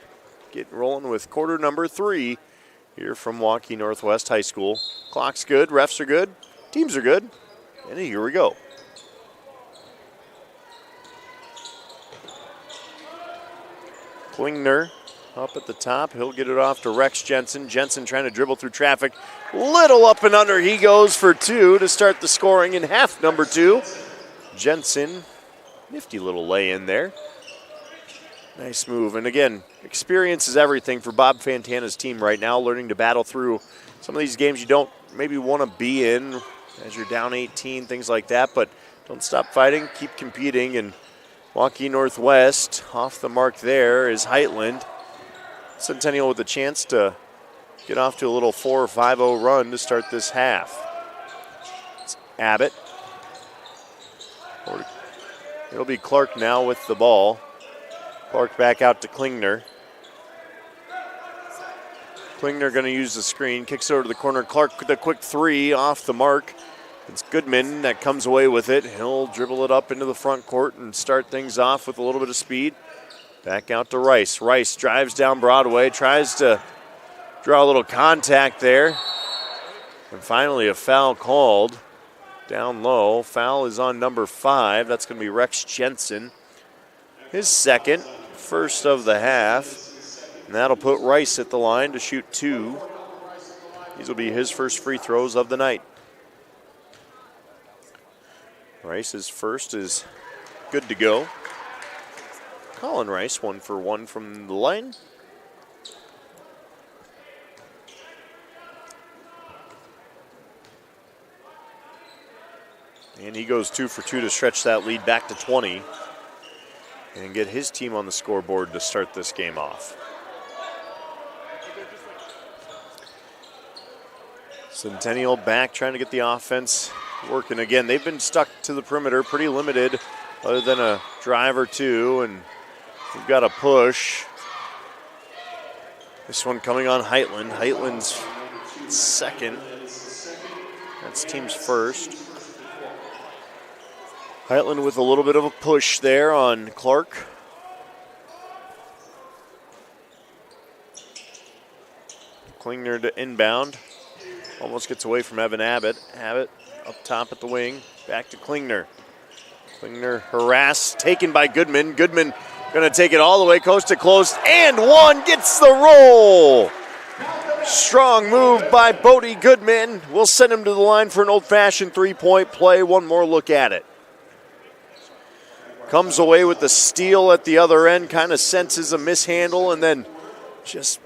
get rolling with quarter number 3 here from Waukee Northwest High School. Clock's good, refs are good, teams are good, and here we go. Klingner up at the top. He'll get it off to Rex Jensen. Jensen trying to dribble through traffic. Little up and under. He goes for two to start the scoring in half number 2. Jensen, nifty little lay in there. Nice move. And again, experience is everything for Bob Fantana's team right now, learning to battle through some of these games you don't maybe want to be in as you're down 18, things like that. But don't stop fighting. Keep competing. And Waukee Northwest, off the mark there is Heitland. Centennial with a chance to get off to a little 4 or 5-0 run to start this half. It's Abbott. It'll be Clark now with the ball. Clark back out to Klingner. Klingner going to use the screen, kicks it over to the corner. Clark with a quick 3 off the mark. It's Goodman that comes away with it. He'll dribble it up into the front court and start things off with a little bit of speed. Back out to Rice. Rice drives down Broadway, tries to draw a little contact there. And finally a foul called down low. Foul is on number 5. That's going to be Rex Jensen. His second, first of the half. And that'll put Rice at the line to shoot 2. These will be his first free throws of the night. Rice's first is good to go. Colin Rice, 1 for 1 from the line. And he goes 2 for 2 to stretch that lead back to 20 and get his team on the scoreboard to start this game off. Centennial back trying to get the offense working again. They've been stuck to the perimeter, pretty limited other than a drive or two, and we've got a push. This one coming on Heitland. Heitland's second. That's team's first. Heitland with a little bit of a push there on Clark. Klingner to inbound. Almost gets away from Evan Abbott. Abbott up top at the wing. Back to Klingner. Klingner harassed, taken by Goodman. Goodman going to take it all the way coast to coast, and one gets the roll. Strong move by Bodie Goodman. We'll send him to the line for an old-fashioned three-point play. One more look at it. Comes away with the steal at the other end, kind of senses a mishandle, and then just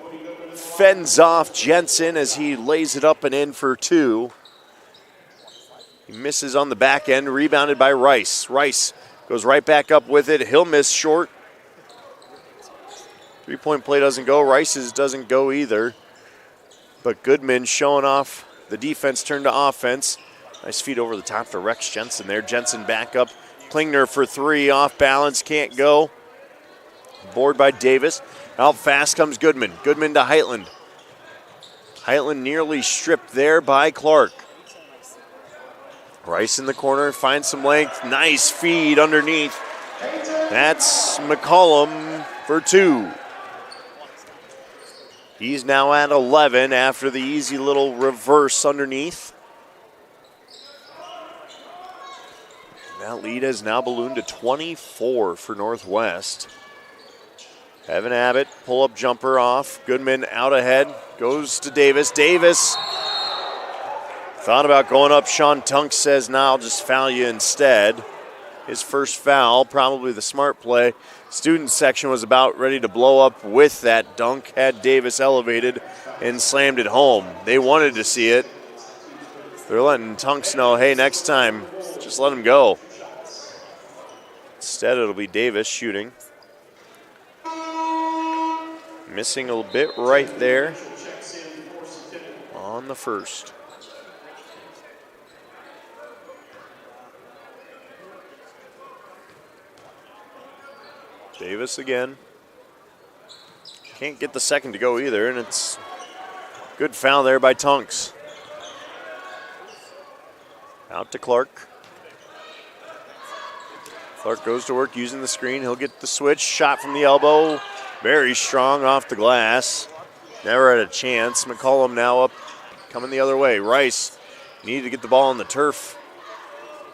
fends off Jensen as he lays it up and in for 2. He misses on the back end, rebounded by Rice. Rice goes right back up with it. He'll miss short. Three-point play doesn't go. Rice's doesn't go either. But Goodman showing off the defense turned to offense. Nice feed over the top to Rex Jensen there. Jensen back up. Klingner for 3, off balance, can't go. Board by Davis. Out fast comes Goodman. Goodman to Heitland. Heitland nearly stripped there by Clark. Rice in the corner, finds some length. Nice feed underneath. That's McCollum for 2. He's now at 11 after the easy little reverse underneath. That lead has now ballooned to 24 for Northwest. Evan Abbott, pull-up jumper off. Goodman out ahead, goes to Davis. Davis thought about going up. Sean Tunk says, "No, I'll just foul you instead." His first foul, probably the smart play. Student section was about ready to blow up with that dunk, had Davis elevated and slammed it home. They wanted to see it. They're letting Tunks know, hey, next time, just let him go. Instead, it'll be Davis shooting. Missing a bit right there on the first. Davis again. Can't get the second to go either, and it's good foul there by Tunks. Out to Clark. Clark goes to work using the screen. He'll get the switch. Shot from the elbow. Very strong off the glass. Never had a chance. McCollum now up, coming the other way. Rice needed to get the ball on the turf.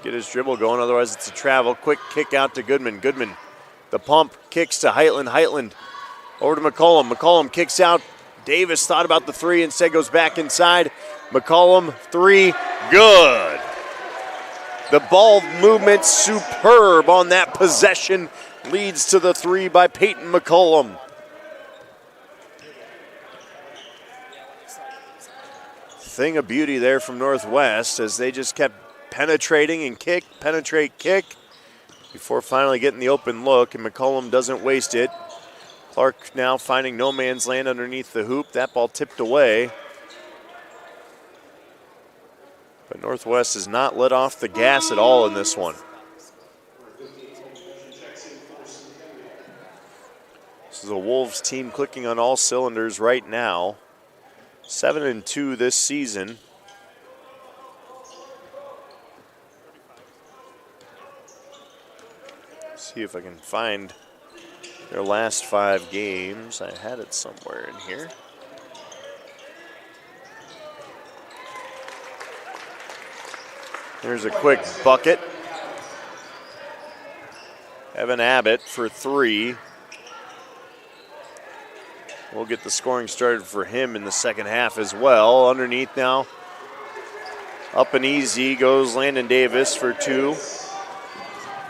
Get his dribble going, otherwise it's a travel. Quick kick out to Goodman. Goodman, the pump, kicks to Heitland. Heitland over to McCollum. McCollum kicks out. Davis thought about the three, instead goes back inside. McCollum, three, good. The ball movement superb on that possession, leads to the three by Peyton McCollum. Thing of beauty there from Northwest as they just kept penetrating and kick, penetrate, kick, before finally getting the open look, and McCollum doesn't waste it. Clark now finding no man's land underneath the hoop. That ball tipped away. But Northwest has not let off the gas at all in this one. This is a Wolves team clicking on all cylinders right now. 7-2 this season. See if I can find their last 5 games. I had it somewhere in here. Here's a quick bucket. Evan Abbott for 3. We'll get the scoring started for him in the second half as well. Underneath now, up and easy goes Landon Davis for 2.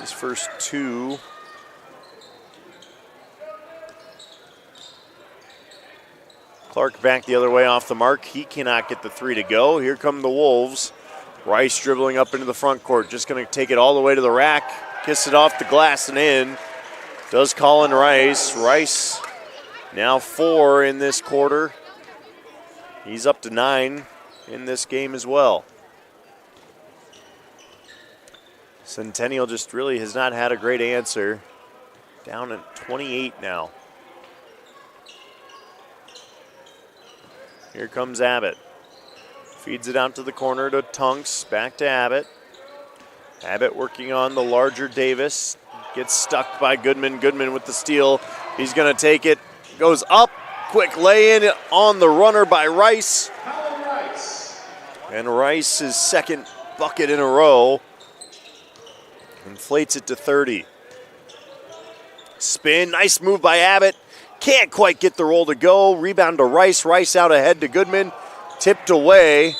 His first 2. Clark back the other way off the mark. He cannot get the 3 to go. Here come the Wolves. Rice dribbling up into the front court. Just going to take it all the way to the rack. Kiss it off the glass and in. Does Colin Rice. Rice now 4 in this quarter. He's up to 9 in this game as well. Centennial just really has not had a great answer. Down at 28 now. Here comes Abbott. Feeds it out to the corner to Tunks. Back to Abbott. Abbott working on the larger Davis. Gets stuck by Goodman. Goodman with the steal. He's going to take it. Goes up. Quick lay-in on the runner by Rice. And Rice's second bucket in a row. Inflates it to 30. Spin. Nice move by Abbott. Can't quite get the roll to go. Rebound to Rice. Rice out ahead to Goodman. Tipped away.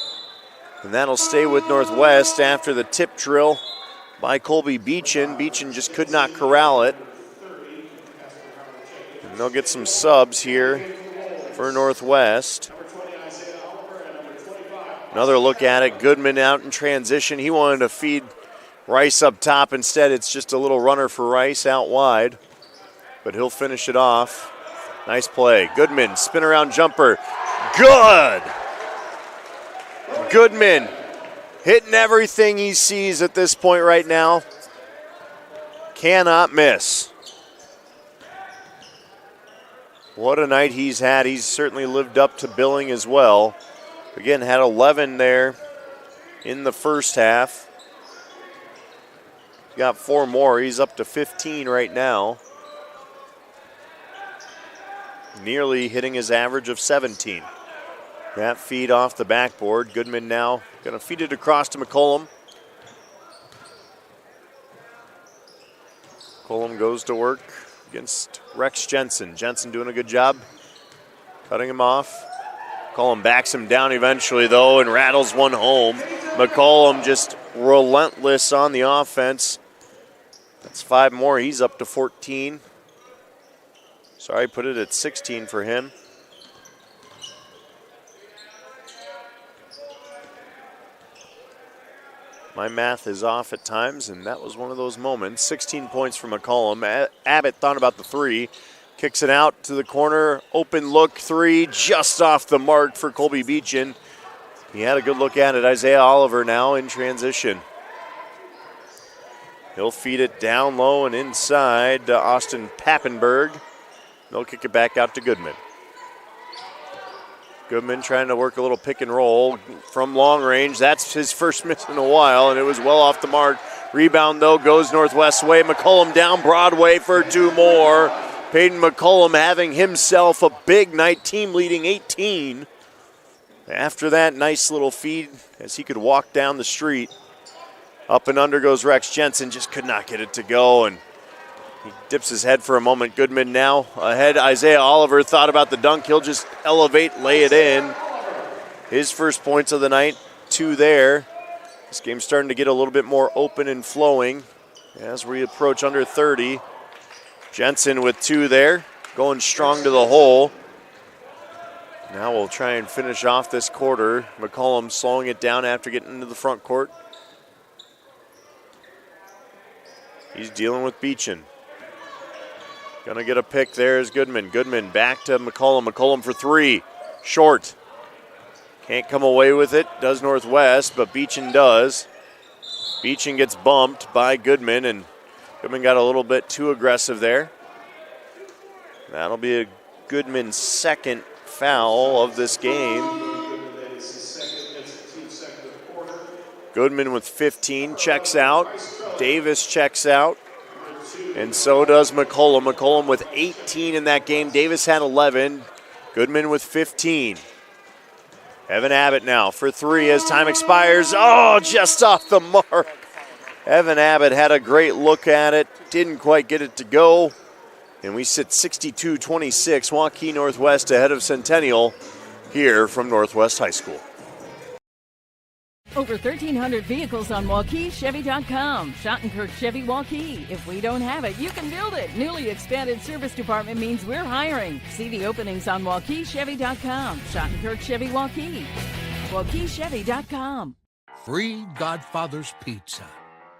And that'll stay with Northwest after the tip drill by Colby Beechin. Beechin just could not corral it. And they'll get some subs here for Northwest. Another look at it. Goodman out in transition. He wanted to feed Rice up top. Instead, it's just a little runner for Rice out wide. But he'll finish it off. Nice play. Goodman, spin around jumper. Good! Goodman hitting everything he sees at this point right now. Cannot miss. What a night he's had. He's certainly lived up to billing as well. Again, had 11 there in the first half. Got 4 more. He's up to 15 right now. Nearly hitting his average of 17. That feed off the backboard. Goodman now going to feed it across to McCollum. McCollum goes to work against Rex Jensen. Jensen doing a good job cutting him off. McCollum backs him down eventually, though, and rattles one home. McCollum just relentless on the offense. That's 5 more. He's up to 14. Sorry, put it at 16 for him. My math is off at times, and that was one of those moments. 16 points for McCollum. Abbott thought about the 3. Kicks it out to the corner. Open look 3, just off the mark for Colby Beechin. He had a good look at it. Isaiah Oliver now in transition. He'll feed it down low and inside to Austin Pappenberg. They'll kick it back out to Goodman. Goodman trying to work a little pick and roll from long range. That's his first miss in a while, and it was well off the mark. Rebound, though, goes Northwest way. McCollum down Broadway for 2 more. Peyton McCollum having himself a big night, team leading 18. After that nice little feed as he could walk down the street. Up and under goes Rex Jensen, just could not get it to go, and he dips his head for a moment. Goodman now ahead. Isaiah Oliver thought about the dunk. He'll just elevate, lay it in. His first points of the night, 2 there. This game's starting to get a little bit more open and flowing as we approach under 30. Jensen with 2 there, going strong to the hole. Now we'll try and finish off this quarter. McCollum slowing it down after getting into the front court. He's dealing with Beechin. Gonna get a pick there is Goodman. Goodman back to McCollum. McCollum for 3. Short. Can't come away with it. Does Northwest, but Beechin does. Beechin gets bumped by Goodman, and Goodman got a little bit too aggressive there. That'll be a Goodman second foul of this game. Goodman with 15 checks out. Davis checks out. And so does McCollum. McCollum with 18 in that game. Davis had 11. Goodman with 15. Evan Abbott now for 3 as time expires. Oh, just off the mark. Evan Abbott had a great look at it. Didn't quite get it to go. And we sit 62-26. Waukee Northwest ahead of Centennial here from Northwest High School. Over 1,300 vehicles on WaukeeChevy.com. Schottenkirk Chevy Waukee. If we don't have it, you can build it. Newly expanded service department means we're hiring. See the openings on WaukeeChevy.com. Schottenkirk Chevy Waukee. WaukeeChevy.com. Free Godfather's Pizza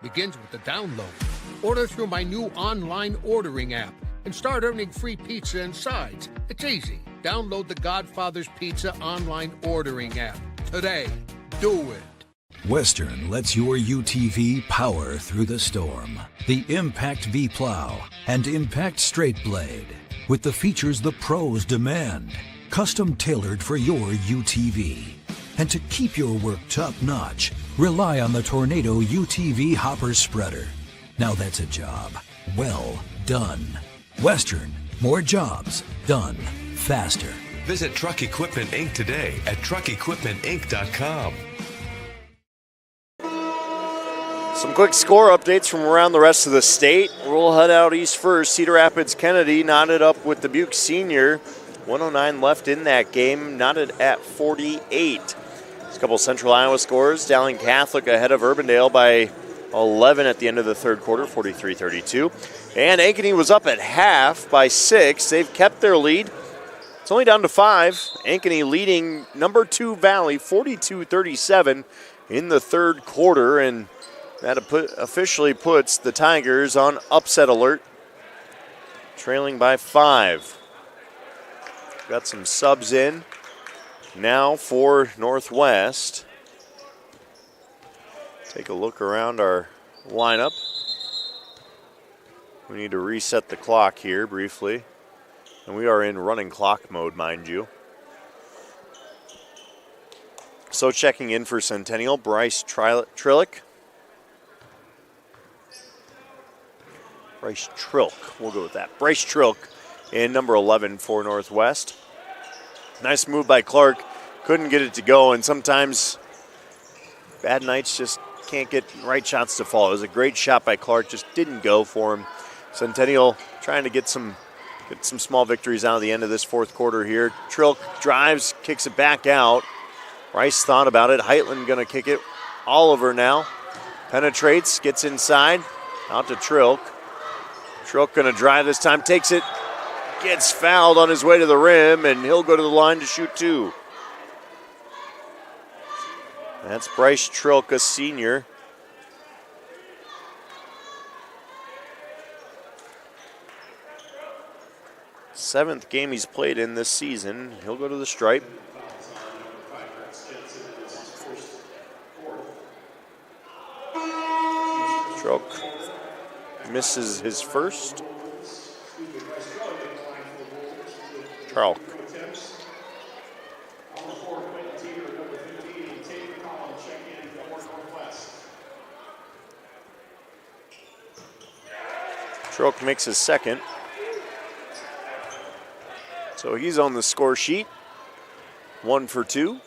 begins with the download. Order through my new online ordering app and start earning free pizza and sides. It's easy. Download the Godfather's Pizza online ordering app today. Do it. Western lets your UTV power through the storm. The Impact V Plow and Impact Straight Blade, with the features the pros demand. Custom tailored for your UTV. And to keep your work top-notch, rely on the Tornado UTV Hopper Spreader. Now that's a job well done. Western, more jobs done faster. Visit Truck Equipment Inc. today at truckequipmentinc.com. Some quick score updates from around the rest of the state. We'll head out east first. Cedar Rapids Kennedy knotted up with Dubuque Senior. 109 left in that game, knotted at 48. There's a couple Central Iowa scores. Dowling Catholic ahead of Urbandale by 11 at the end of the third quarter, 43-32. And Ankeny was up at half by 6. They've kept their lead. It's only down to 5. Ankeny leading number 2 Valley 42-37 in the third quarter, and that officially puts the Tigers on upset alert, trailing by 5. Got some subs in now for Northwest. Take a look around our lineup. We need to reset the clock here briefly. And we are in running clock mode, mind you. So checking in for Centennial, Bryce Trilk. Bryce Trilk, we'll go with that. Bryce Trilk in number 11 for Northwest. Nice move by Clark. Couldn't get it to go, and sometimes bad nights just can't get right shots to fall. It was a great shot by Clark, just didn't go for him. Centennial trying to get some small victories out of the end of this fourth quarter here. Trilk drives, kicks it back out. Rice thought about it. Heitland going to kick it. Oliver now penetrates, gets inside, out to Trilk. Trilk going to drive this time, takes it, gets fouled on his way to the rim, and he'll go to the line to shoot 2. That's Bryce Trilk, a senior. Seventh game he's played in this season. He'll go to the stripe. Trilk misses his first. Trilk. Trilk makes his second. So he's on the score sheet. 1 for 2.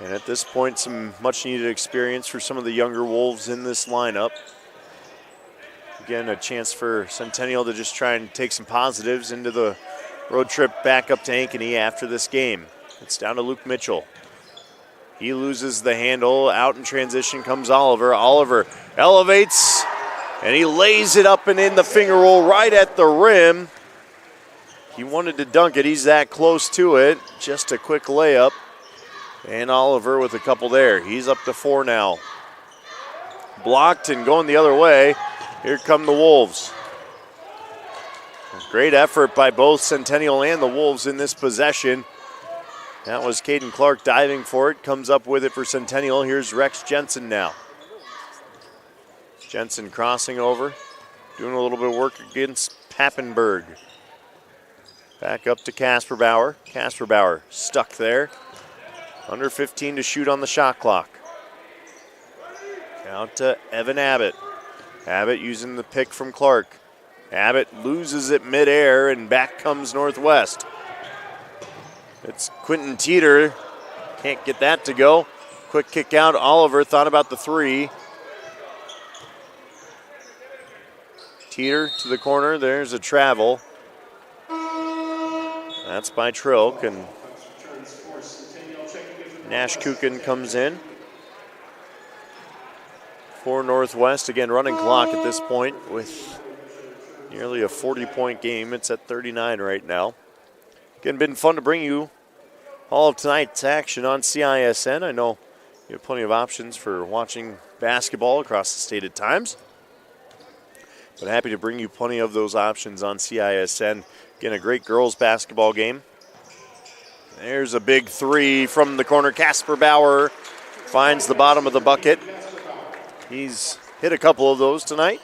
And at this point, some much needed experience for some of the younger Wolves in this lineup. Again, a chance for Centennial to just try and take some positives into the road trip back up to Ankeny after this game. It's down to Luke Mitchell. He loses the handle. Out in transition comes Oliver. Oliver elevates, and he lays it up and in the finger roll right at the rim. He wanted to dunk it. He's that close to it. Just a quick layup. And Oliver with a couple there. He's up to 4 now. Blocked and going the other way. Here come the Wolves. Great effort by both Centennial and the Wolves in this possession. That was Caden Clark diving for it. Comes up with it for Centennial. Here's Rex Jensen now. Jensen crossing over. Doing a little bit of work against Pappenberg. Back up to Kasperbauer. Kasperbauer stuck there. Under 15 to shoot on the shot clock. Out to Evan Abbott. Abbott using the pick from Clark. Abbott loses it midair, and back comes Northwest. It's Quentin Teeter. Can't get that to go. Quick kick out. Oliver thought about the 3. Teeter to the corner. There's a travel. That's by Trilk, and Nash Kukin comes in for Northwest. Again, running clock at this point with nearly a 40-point game. It's at 39 right now. Again, been fun to bring you all of tonight's action on CISN. I know you have plenty of options for watching basketball across the state at times, but happy to bring you plenty of those options on CISN. Again, a great girls basketball game. There's a big 3 from the corner. Kasperbauer finds the bottom of the bucket. He's hit a couple of those tonight.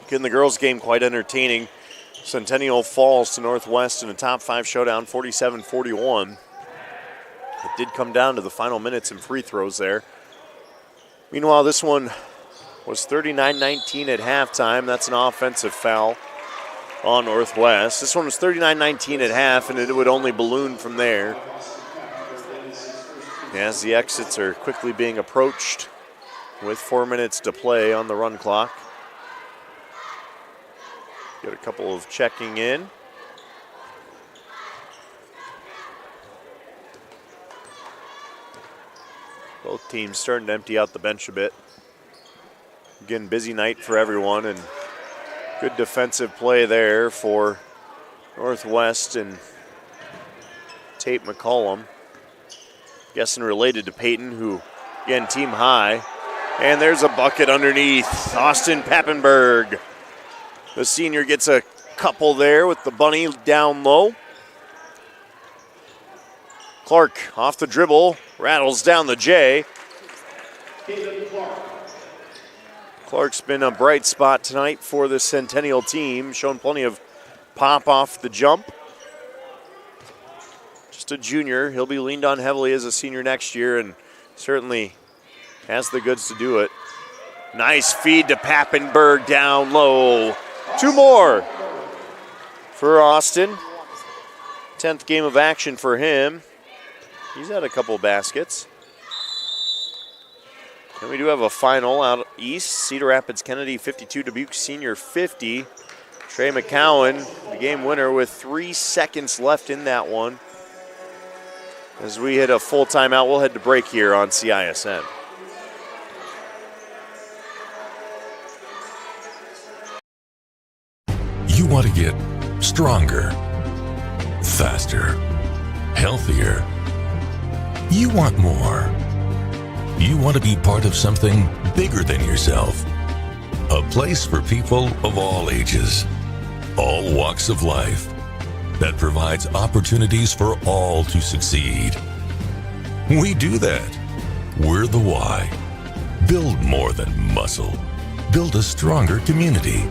Again, the girls' game quite entertaining. Centennial falls to Northwest in a top 5 showdown, 47-41. It did come down to the final minutes and free throws there. Meanwhile, this one was 39-19 at halftime. That's an offensive foul on Northwest. This one was 39-19 at half, and it would only balloon from there. As the exits are quickly being approached with 4 minutes to play on the run clock. Get a couple of checking in. Both teams starting to empty out the bench a bit. Again, busy night for everyone, and good defensive play there for Northwest and Tate McCollum. Guessing related to Peyton, who, again, team high. And there's a bucket underneath. Austin Pappenberg. The senior gets a couple there with the bunny down low. Clark off the dribble, rattles down the J. Clark's been a bright spot tonight for the Centennial team, shown plenty of pop off the jump. Just a junior. He'll be leaned on heavily as a senior next year and certainly has the goods to do it. Nice feed to Pappenberg down low. 2 more for Austin. 10th game of action for him. He's had a couple baskets. And we do have a final out east. Cedar Rapids Kennedy 52, Dubuque Senior 50. Trey McCowan, the game winner with 3 seconds left in that one. As we hit a full timeout, we'll head to break here on CISN. You want to get stronger, faster, healthier. You want more. You want to be part of something bigger than yourself. A place for people of all ages, all walks of life, that provides opportunities for all to succeed. We do that. We're the why. Build more than muscle. Build a stronger community.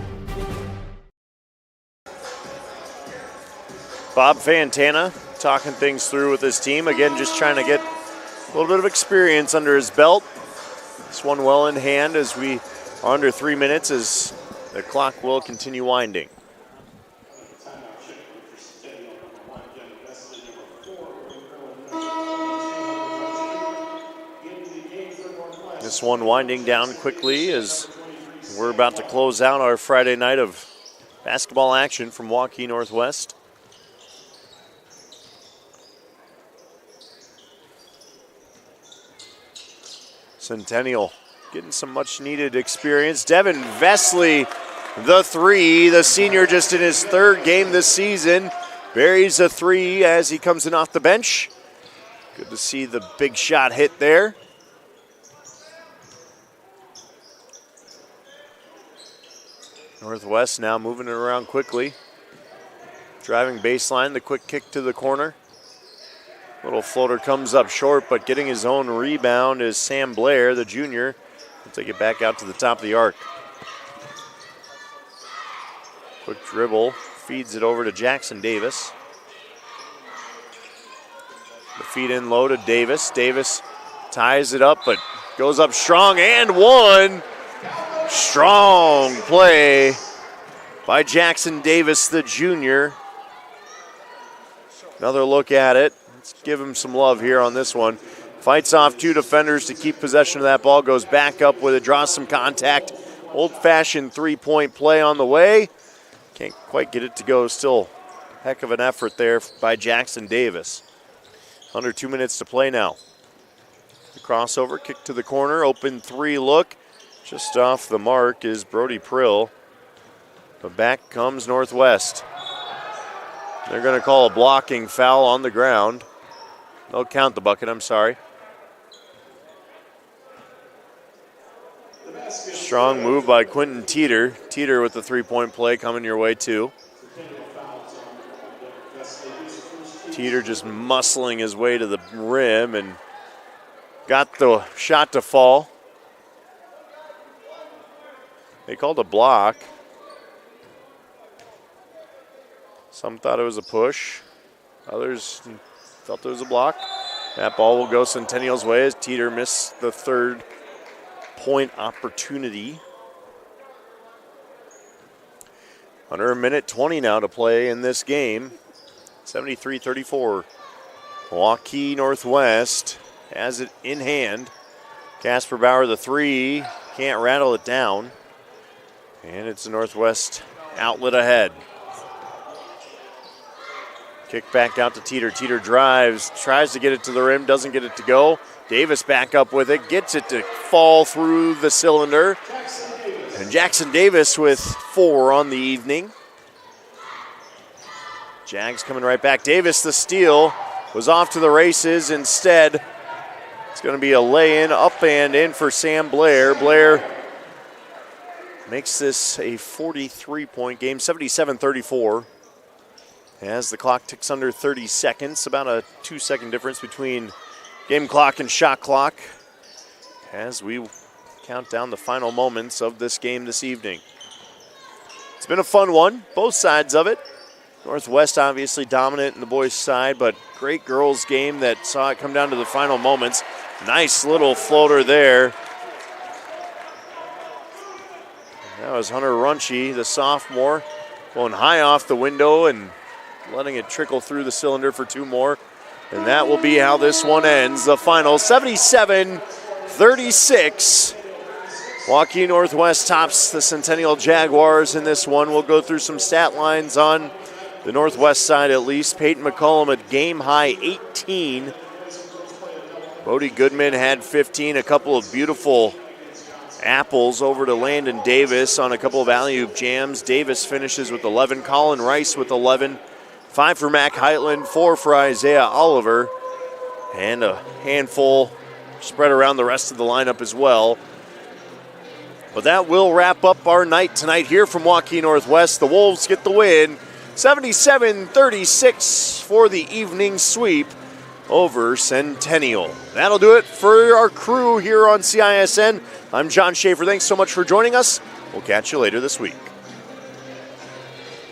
Bob Fantana talking things through with his team. Again, just trying to get a little bit of experience under his belt. This one well in hand as we under 3 minutes as the clock will continue winding. This one winding down quickly as we're about to close out our Friday night of basketball action from Waukee Northwest. Centennial getting some much needed experience. Devin Vesley, the three, the senior just in his third game this season, buries a three as he comes in off the bench. Good to see the big shot hit there. Northwest now moving it around quickly. Driving baseline, the quick kick to the corner. Little floater comes up short, but getting his own rebound is Sam Blair, the junior. He'll take it back out to the top of the arc. Quick dribble, feeds it over to Jackson Davis. The feed in low to Davis. Davis ties it up, but goes up strong and one. Strong play by Jackson Davis, the junior. Another look at it. Let's give him some love here on this one. Fights off two defenders to keep possession of that ball. Goes back up with it, draws some contact. Old-fashioned three-point play on the way. Can't quite get it to go. Still heck of an effort there by Jackson Davis. Under 2 minutes to play now. The crossover, kick to the corner, open three look. Just off the mark is Brody Prill. But back comes Northwest. They're going to call a blocking foul on the ground. They'll count the bucket, I'm sorry. Strong move by Quentin Teeter. Teeter with the three-point play coming your way too. Teeter just muscling his way to the rim and got the shot to fall. They called a block. Some thought it was a push. Others felt it was a block. That ball will go Centennial's way as Teeter missed the third point opportunity. Under a minute 20 now to play in this game. 73-34. Waukee Northwest has it in hand. Casper Bauer the three. Can't rattle it down. And it's the Northwest outlet ahead. Kick back out to Teeter. Teeter drives, tries to get it to the rim, doesn't get it to go. Davis back up with it, gets it to fall through the cylinder. And Jackson Davis with 4 on the evening. Jags coming right back. Davis, the steal, was off to the races. Instead, it's going to be a lay-in, up and in for Sam Blair. Blair makes this a 43-point game, 77-34. As the clock ticks under 30 seconds, about a 2-second difference between game clock and shot clock as we count down the final moments of this game this evening. It's been a fun one, both sides of it. Northwest obviously dominant in the boys' side, but great girls' game that saw it come down to the final moments. Nice little floater there. That was Hunter Runchie, the sophomore, going high off the window and letting it trickle through the cylinder for 2 more. And that will be how this one ends. The final 77-36. Waukee Northwest tops the Centennial Jaguars in this one. We'll go through some stat lines on the Northwest side at least. Peyton McCollum at game high 18. Bodie Goodman had 15. A couple of beautiful apples over to Landon Davis on a couple of alley-oop jams. Davis finishes with 11. Colin Rice with 11. 5 for Mac Heitland, 4 for Isaiah Oliver, and a handful spread around the rest of the lineup as well. But that will wrap up our night tonight here from Waukee Northwest. The Wolves get the win, 77-36 for the evening sweep over Centennial. That'll do it for our crew here on CISN. I'm John Schaefer. Thanks so much for joining us. We'll catch you later this week.